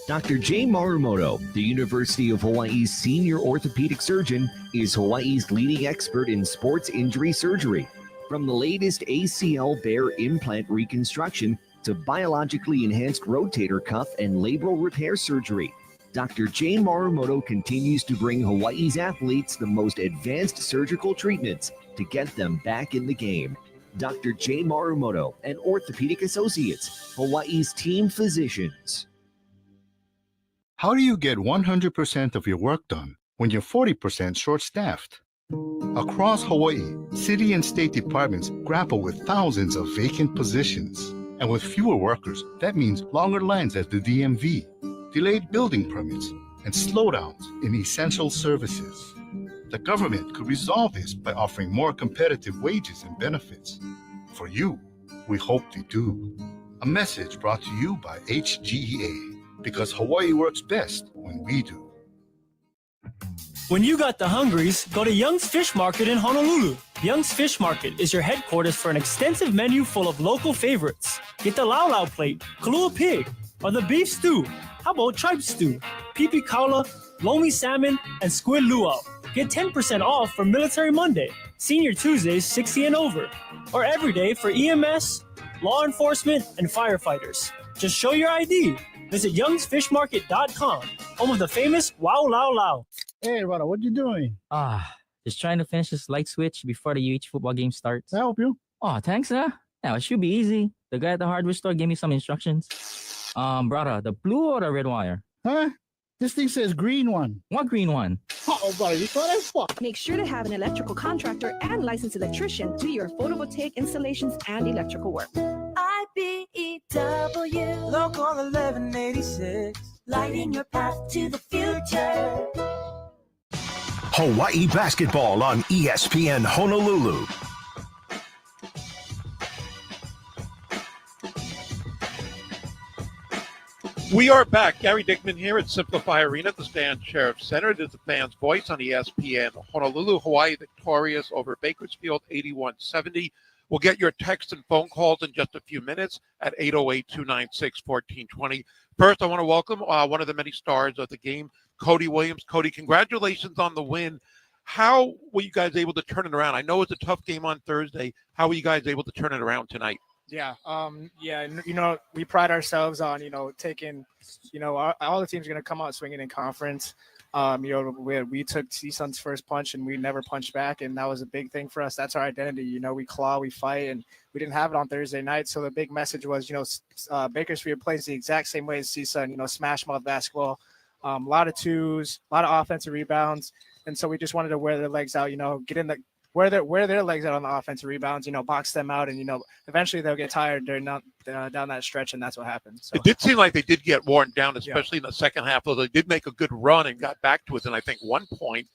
Dr. Jay Marumoto, the University of Hawaii's senior orthopedic surgeon, is Hawaii's leading expert in sports injury surgery. From the latest ACL bear implant reconstruction to biologically enhanced rotator cuff and labral repair surgery, Dr. Jay Marumoto continues to bring Hawaii's athletes the most advanced surgical treatments to get them back in the game. Dr. Jay Marumoto and Orthopedic Associates, Hawaii's team physicians. How do you get 100% of your work done when you're 40% short-staffed? Across Hawaii, city and state departments grapple with thousands of vacant positions. And with fewer workers, that means longer lines at the DMV, delayed building permits, and slowdowns in essential services. The government could resolve this by offering more competitive wages and benefits. For you, we hope they do. A message brought to you by HGEA, because Hawaii works best when we do. When you got the hungries, go to Young's Fish Market in Honolulu. Young's Fish Market is your headquarters for an extensive menu full of local favorites. Get the laulau plate, kalua pig, or the beef stew. How about tripe stew, pipi kaula, lomi salmon, and squid luau? Get 10% off for Military Monday, Senior Tuesdays 60 and over, or every day for EMS, law enforcement, and firefighters. Just show your ID. Visit youngsfishmarket.com, home of the famous Wow Lao Lao. Hey, brother, what you doing? Just trying to finish this light switch before the UH football game starts. Can I help you? Oh, thanks, huh? Now, it should be easy. The guy at the hardware store gave me some instructions. Brother, the blue or the red wire? Huh? This thing says green one. What green one? Oh, brother, you thought I fuck. Make sure to have an electrical contractor and licensed electrician do your photovoltaic installations and electrical work. IBEW Local 1186, lighting your path to the future. Hawaii basketball on ESPN Honolulu. We are back. Gary Dickman here at Simplify Arena at the Stan Sheriff Center. It is the Fans Voice on ESPN Honolulu. Hawaii victorious over Bakersfield 81-70. We'll get your text and phone calls in just a few minutes at 808-296-1420. First, I want to welcome one of the many stars of the game, Cody Williams. Cody, congratulations on the win. How were you guys able to turn it around? I know it's a tough game on Thursday. How were you guys able to turn it around tonight? Yeah. We pride ourselves on, taking, all the teams are going to come out swinging in conference. We took CSUN's first punch and we never punched back. And that was a big thing for us. That's our identity. We claw, we fight, and we didn't have it on Thursday night. So the big message was, Bakersfield plays the exact same way as CSUN, smash mouth basketball, a lot of twos, a lot of offensive rebounds. And so we just wanted to wear their legs out, get in the, wear their legs out on the offensive rebounds, box them out, and eventually they'll get tired during down that stretch, and that's what happened. So it did seem like they did get worn down, especially in the second half. Though they did make a good run and got back to it, and I think one point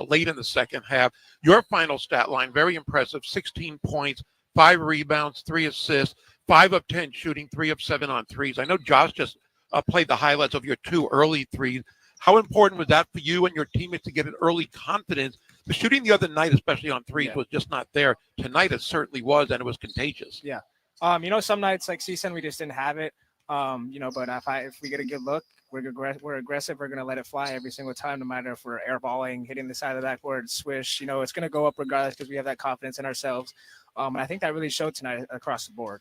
late in the second half. Your final stat line, very impressive: 16 points, 5 rebounds, 3 assists, 5 of 10 shooting, 3 of 7 on threes. I know Josh just played the highlights of your 2 early threes. How important was that for you and your teammates to get an early confidence? The shooting the other night, especially on threes, was just not there. Tonight it certainly was, and it was contagious. Yeah. Some nights like CSUN, we just didn't have it. But if we get a good look, we're aggressive. We're going to let it fly every single time, no matter if we're airballing, hitting the side of the backboard, swish. It's going to go up regardless because we have that confidence in ourselves. And I think that really showed tonight across the board.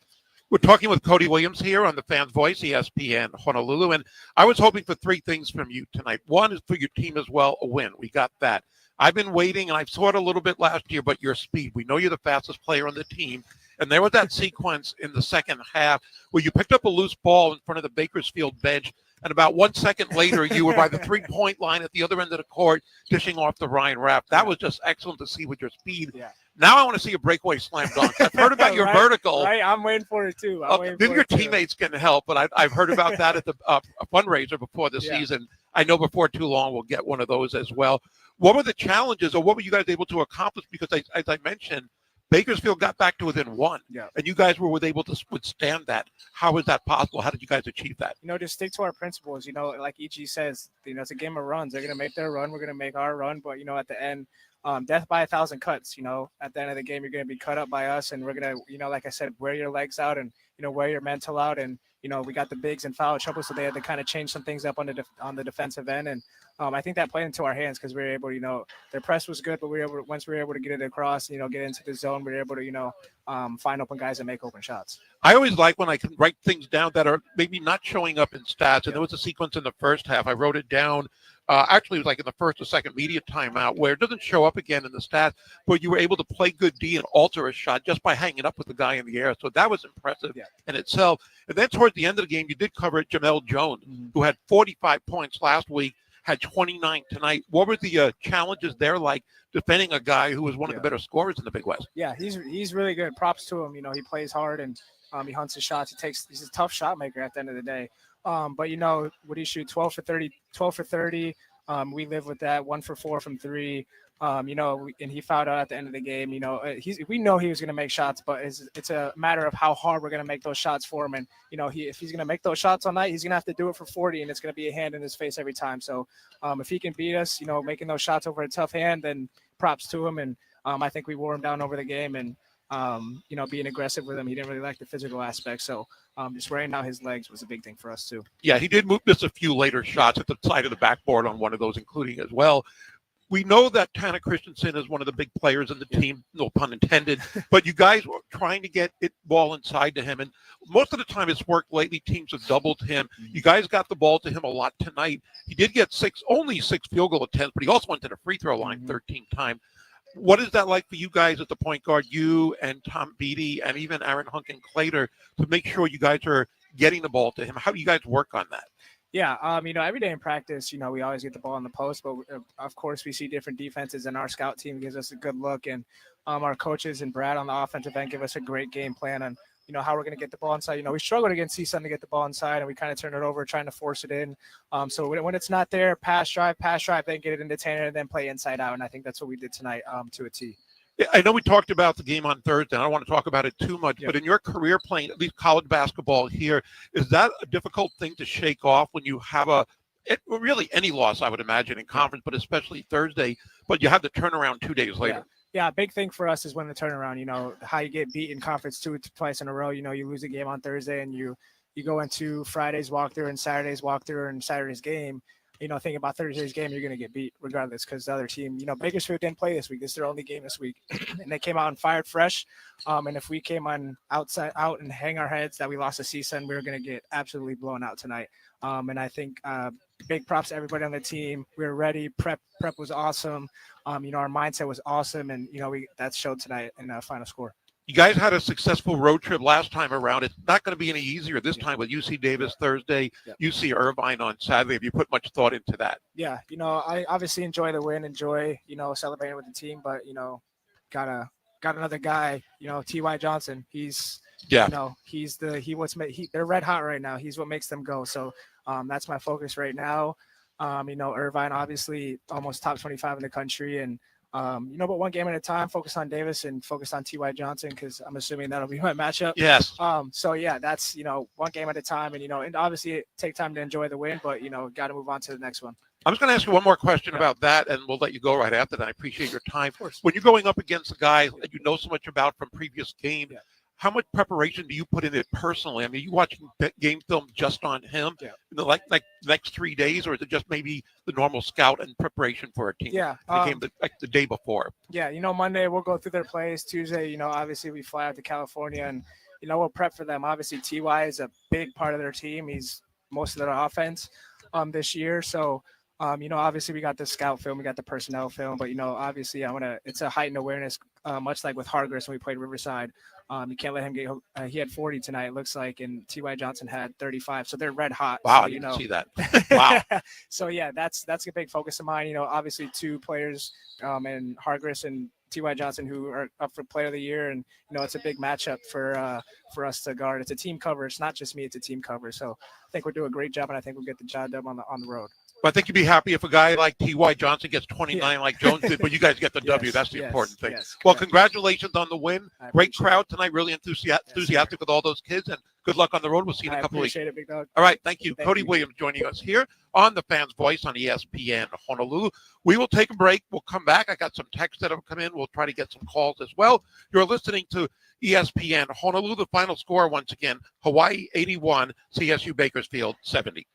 We're talking with Cody Williams here on the Fans Voice, ESPN Honolulu, and I was hoping for 3 things from you tonight. One is for your team as well, a win. We got that. I've been waiting, and I saw it a little bit last year, but your speed. We know you're the fastest player on the team, and there was that sequence in the second half where you picked up a loose ball in front of the Bakersfield bench, and about 1 second later, you were by the 3-point line at the other end of the court, dishing off the Ryan Rapp. That was just excellent to see with your speed. Yeah. Now I want to see a breakaway slam dunk. I've heard about your vertical. Right, I'm waiting for it too. Maybe your teammates can help, but I've heard about that at the fundraiser before the season. I know before too long we'll get one of those as well. What were the challenges, or what were you guys able to accomplish? Because as I mentioned, Bakersfield got back to within 1, and you guys were able to withstand that. How was that possible? How did you guys achieve that? Just stick to our principles. Like EG says, it's a game of runs. They're going to make their run. We're going to make our run. But, at the end, death by 1,000 cuts. At the end of the game, you're going to be cut up by us, and we're going to, like I said, wear your legs out and, wear your mental out. And, we got the bigs in foul trouble, so they had to kind of change some things up on the defensive end. And I think that played into our hands because we were able to, their press was good, but once we were able to get it across, get into the zone, we were able to, find open guys and make open shots. I always like when I can write things down that are maybe not showing up in stats. And there was a sequence in the first half. I wrote it down. Actually, it was like in the first or second media timeout where it doesn't show up again in the stats, but you were able to play good D and alter a shot just by hanging up with the guy in the air. So that was impressive in itself. And then towards the end of the game, you did cover it, Jamel Jones, who had 45 points last week, had 29 tonight. What were the challenges there like defending a guy who was one of the better scorers in the Big West? Yeah, he's really good. Props to him. He plays hard and he hunts his shots. He's a tough shot maker at the end of the day. But would he shoot 12 for 30? We live with that. 1 for 4 from 3. And he fouled out at the end of the game. We know he was going to make shots, but it's a matter of how hard we're going to make those shots for him. And if he's going to make those shots all night, he's going to have to do it for 40, and it's going to be a hand in his face every time. So if he can beat us, making those shots over a tough hand, then props to him. And I think we wore him down over the game, and being aggressive with him. He didn't really like the physical aspect. So just wearing out his legs was a big thing for us too. Yeah, he did miss a few later shots at the side of the backboard on one of those, including as well. We know that Tanner Christensen is one of the big players in the team, no pun intended, but you guys were trying to get it ball inside to him. And most of the time it's worked lately. Teams have doubled him. You guys got the ball to him a lot tonight. He did get only 6 field goal attempts, but he also went to the free throw line 13 times. What is that like for you guys at the point guard, you and Tom Beatty and even Aaron Hunkin-Clater, to make sure you guys are getting the ball to him? How do you guys work on that? Yeah, every day in practice, we always get the ball in the post, but of course we see different defenses, and our scout team gives us a good look, and our coaches and Brad on the offensive end give us a great game plan on, how we're going to get the ball inside. We struggled against CSUN to get the ball inside, and we kind of turn it over, trying to force it in. So when it's not there, pass drive, then get it into Tanner, and then play inside out, and I think that's what we did tonight to a T. I know we talked about the game on Thursday. I don't want to talk about it too much, but in your career playing at least college basketball here, is that a difficult thing to shake off when you have really any loss, I would imagine, in conference, but especially Thursday, but you have the turnaround 2 days later? Yeah, big thing for us is when the turnaround, how you get beat in conference twice in a row. You lose a game on Thursday and you go into Friday's walkthrough and Saturday's walkthrough and Saturday's game. thinking about Thursday's game, you're going to get beat regardless because the other team, Bakersfield didn't play this week. This is their only game this week. And they came out and fired fresh. And if we came on out and hang our heads that we lost to CSUN, we were going to get absolutely blown out tonight. And I think big props to everybody on the team. We were ready. Prep was awesome. Our mindset was awesome. And, that showed tonight in the final score. You guys had a successful road trip last time around. It's not going to be any easier this time with UC Davis Thursday, UC Irvine on Saturday. Have you put much thought into that? Yeah, I obviously enjoy the win, enjoy, celebrating with the team, but, got another guy, T.Y. Johnson. He's, they're red hot right now. He's what makes them go. So that's my focus right now. Irvine, obviously almost top 25 in the country, and but one game at a time, focus on Davis and focus on T.Y. Johnson because I'm assuming that'll be my matchup. Yes. So, yeah, that's, one game at a time. And, and obviously take time to enjoy the win, but, got to move on to the next one. I'm just going to ask you one more question about that, and we'll let you go right after that. I appreciate your time. When you're going up against a guy that you know so much about from previous games, how much preparation do you put in it personally? I mean, you watching game film just on him in the like next 3 days, or is it just maybe the normal scout and preparation for a team? Yeah, the game the day before. Yeah, Monday we'll go through their plays. Tuesday, obviously we fly out to California and we'll prep for them. Obviously, Ty is a big part of their team. He's most of their offense this year. So obviously we got the scout film, we got the personnel film, but obviously it's a heightened awareness, much like with Hargreaves when we played Riverside. You can't let him get. He had 40 tonight, it looks like, and T.Y. Johnson had 35. So they're red hot. Wow, so, I didn't see that. Wow. So yeah, that's a big focus of mine. Obviously two players, and Hargreaves and T.Y. Johnson, who are up for Player of the Year, and it's a big matchup for us to guard. It's a team cover. It's not just me. It's a team cover. So I think we'll do a great job, and I think we'll get the job done on the road. But I think you'd be happy if a guy like T.Y. Johnson gets 29 like Jones did, but you guys get the W. That's the important thing. Well, congratulations on the win. Great crowd tonight, really enthusiastic with all those kids, and good luck on the road. We'll see you in a couple of weeks. Appreciate it, Big Dog. All right, thank you. Cody Williams joining us here on the Fans Voice on ESPN Honolulu. We will take a break. We'll come back. I got some texts that have come in. We'll try to get some calls as well. You're listening to ESPN Honolulu. The final score, once again, Hawaii 81, CSU Bakersfield 70.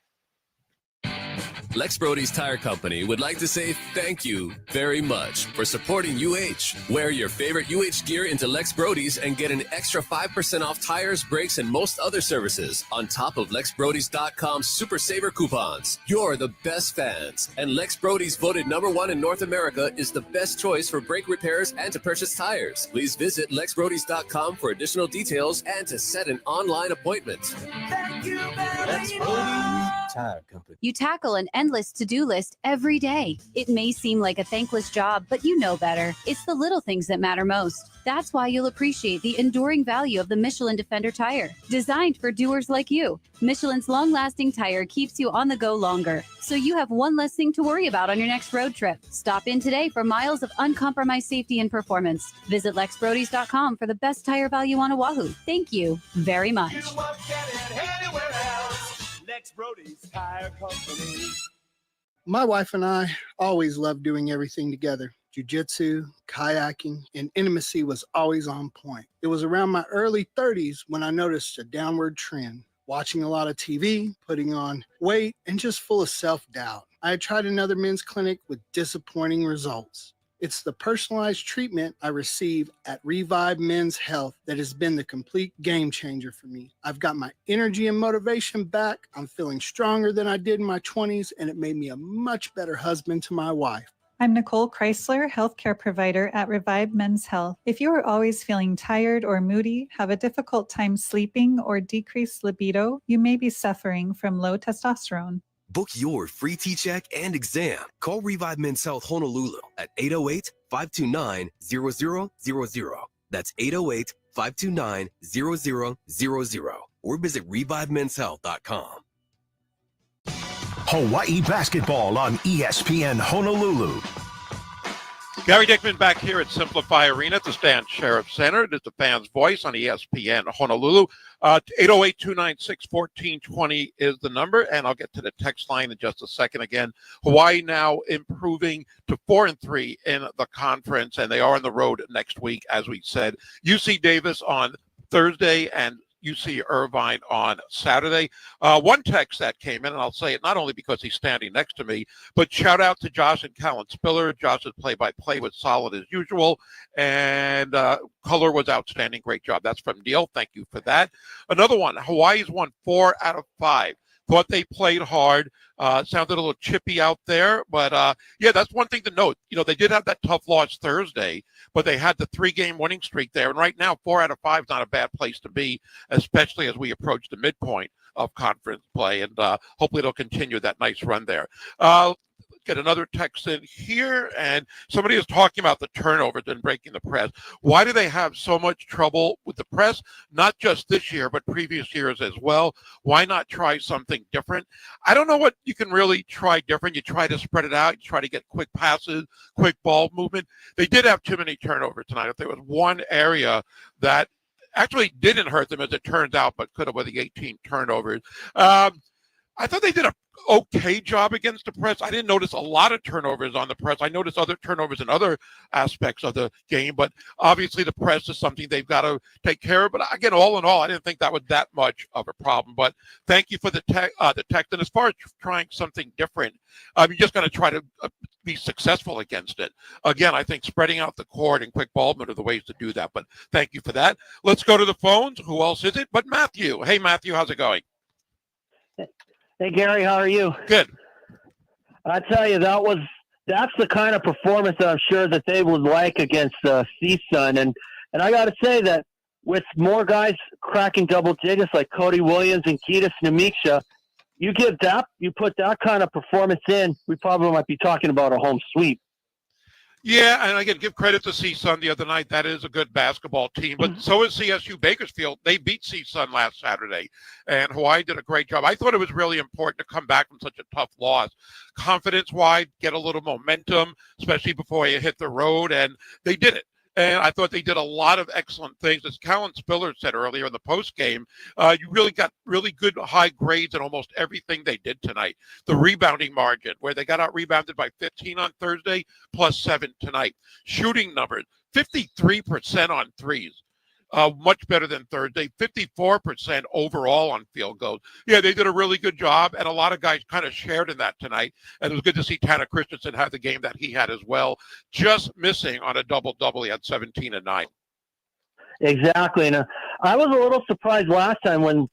Lex Brody's Tire Company would like to say thank you very much for supporting UH. Wear your favorite UH gear into Lex Brody's and get an extra 5% off tires, brakes, and most other services on top of LexBrodys.com Super Saver coupons. You're the best fans, and Lex Brody's voted #1 in North America is the best choice for brake repairs and to purchase tires. Please visit LexBrodys.com for additional details and to set an online appointment. Thank you very Lex much. Brody's Tire Company. You tackle an endless to-do list every day. It may seem like a thankless job, but you know better. It's the little things that matter most. That's why you'll appreciate the enduring value of the Michelin Defender tire. Designed for doers like you, Michelin's long-lasting tire keeps you on the go longer, so you have one less thing to worry about on your next road trip. Stop in today for miles of uncompromised safety and performance. Visit LexBrodys.com for the best tire value on Oahu. Thank you very much. Lex Brody's Tire Company. My wife and I always loved doing everything together. Jiu-jitsu, kayaking, and intimacy was always on point. It was around my early 30s when I noticed a downward trend. Watching a lot of TV, putting on weight, and just full of self-doubt. I had tried another men's clinic with disappointing results. It's the personalized treatment I receive at Revive Men's Health that has been the complete game changer for me. I've got my energy and motivation back. I'm feeling stronger than I did in my 20s, and it made me a much better husband to my wife. I'm Nicole Chrysler, healthcare provider at Revive Men's Health. If you are always feeling tired or moody, have a difficult time sleeping, or decreased libido, you may be suffering from low testosterone. Book your free T-check and exam. Call Revive Men's Health Honolulu at 808-529-0000. That's 808-529-0000. Or visit ReviveMen'sHealth.com. Hawaii basketball on ESPN Honolulu. Gary Dickman back here at Simplify Arena at the Stan Sheriff Center. It is the Fans Voice on ESPN Honolulu. 808-296-1420 is the number, and I'll get to the text line in just a second. Again, Hawaii now improving to 4-3 in the conference, and they are on the road next week, as we said. UC Davis on Thursday and UC Irvine on Saturday. One text that came in, and I'll say it not only because he's standing next to me, but shout out to Josh and Callan Spiller. Josh's play-by-play was solid as usual, and color was outstanding. Great job. That's from Neil. Thank you for that. Another one, Hawaii's won 4 out of 5. Thought they played hard. Sounded a little chippy out there, but yeah, that's one thing to note. You know, they did have that tough loss Thursday, but they had the 3-game winning streak there. And right now, 4 out of 5 is not a bad place to be, especially as we approach the midpoint of conference play. And hopefully they'll continue that nice run there. Get another text in here, and somebody is talking about the turnovers and breaking the press. Why do they have so much trouble with the press? Not just this year, but previous years as well. Why not try something different? I don't know what you can really try different. You try to spread it out. You try to get quick passes, quick ball movement. They did have too many turnovers tonight. If there was one area that actually didn't hurt them, as it turns out, but could have with the 18 turnovers. I thought they did a okay job against the press. I didn't notice a lot of turnovers on the press. I noticed other turnovers in other aspects of the game, but obviously the press is something they've got to take care of. But again, all in all, I didn't think that was that much of a problem. But thank you for the text. And as far as trying something different, you're just going to try to be successful against it. Again, I think spreading out the court and quick ball movement are the ways to do that. But thank you for that. Let's go to the phones. Who else is it but Matthew? Hey, Matthew, how's it going? Hey, Gary, how are you? Good. I tell you, that's the kind of performance that I'm sure that they would like against CSUN. And I got to say that with more guys cracking double digits like Cody Williams and Ketis Namiksha, you put that kind of performance in, we probably might be talking about a home sweep. Yeah, and again, give credit to CSUN the other night. That is a good basketball team, but so is CSU Bakersfield. They beat CSUN last Saturday, and Hawaii did a great job. I thought it was really important to come back from such a tough loss. Confidence-wise, get a little momentum, especially before you hit the road, and they did it. And I thought they did a lot of excellent things. As Callan Spiller said earlier in the post game, you really got really good high grades in almost everything they did tonight. The rebounding margin, where they got out rebounded by 15 on Thursday, plus 7 tonight. Shooting numbers, 53% on threes. Much better than Thursday, 54% overall on field goals. Yeah, they did a really good job, and a lot of guys kind of shared in that tonight. And it was good to see Tanner Christensen have the game that he had as well. Just missing on a double-double. He had 17 and 9. Exactly. And I was a little surprised last time when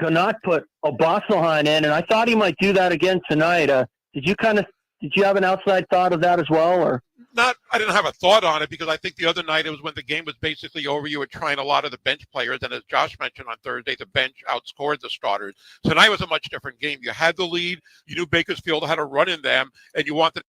Connacht put Obasohan in, and I thought he might do that again tonight. Did you have an outside thought of that as well, or? I didn't have a thought on it because I think the other night it was when the game was basically over. You were trying a lot of the bench players, and as Josh mentioned on Thursday, the bench outscored the starters. Tonight was a much different game. You had the lead, you knew Bakersfield had a run in them, and you wanted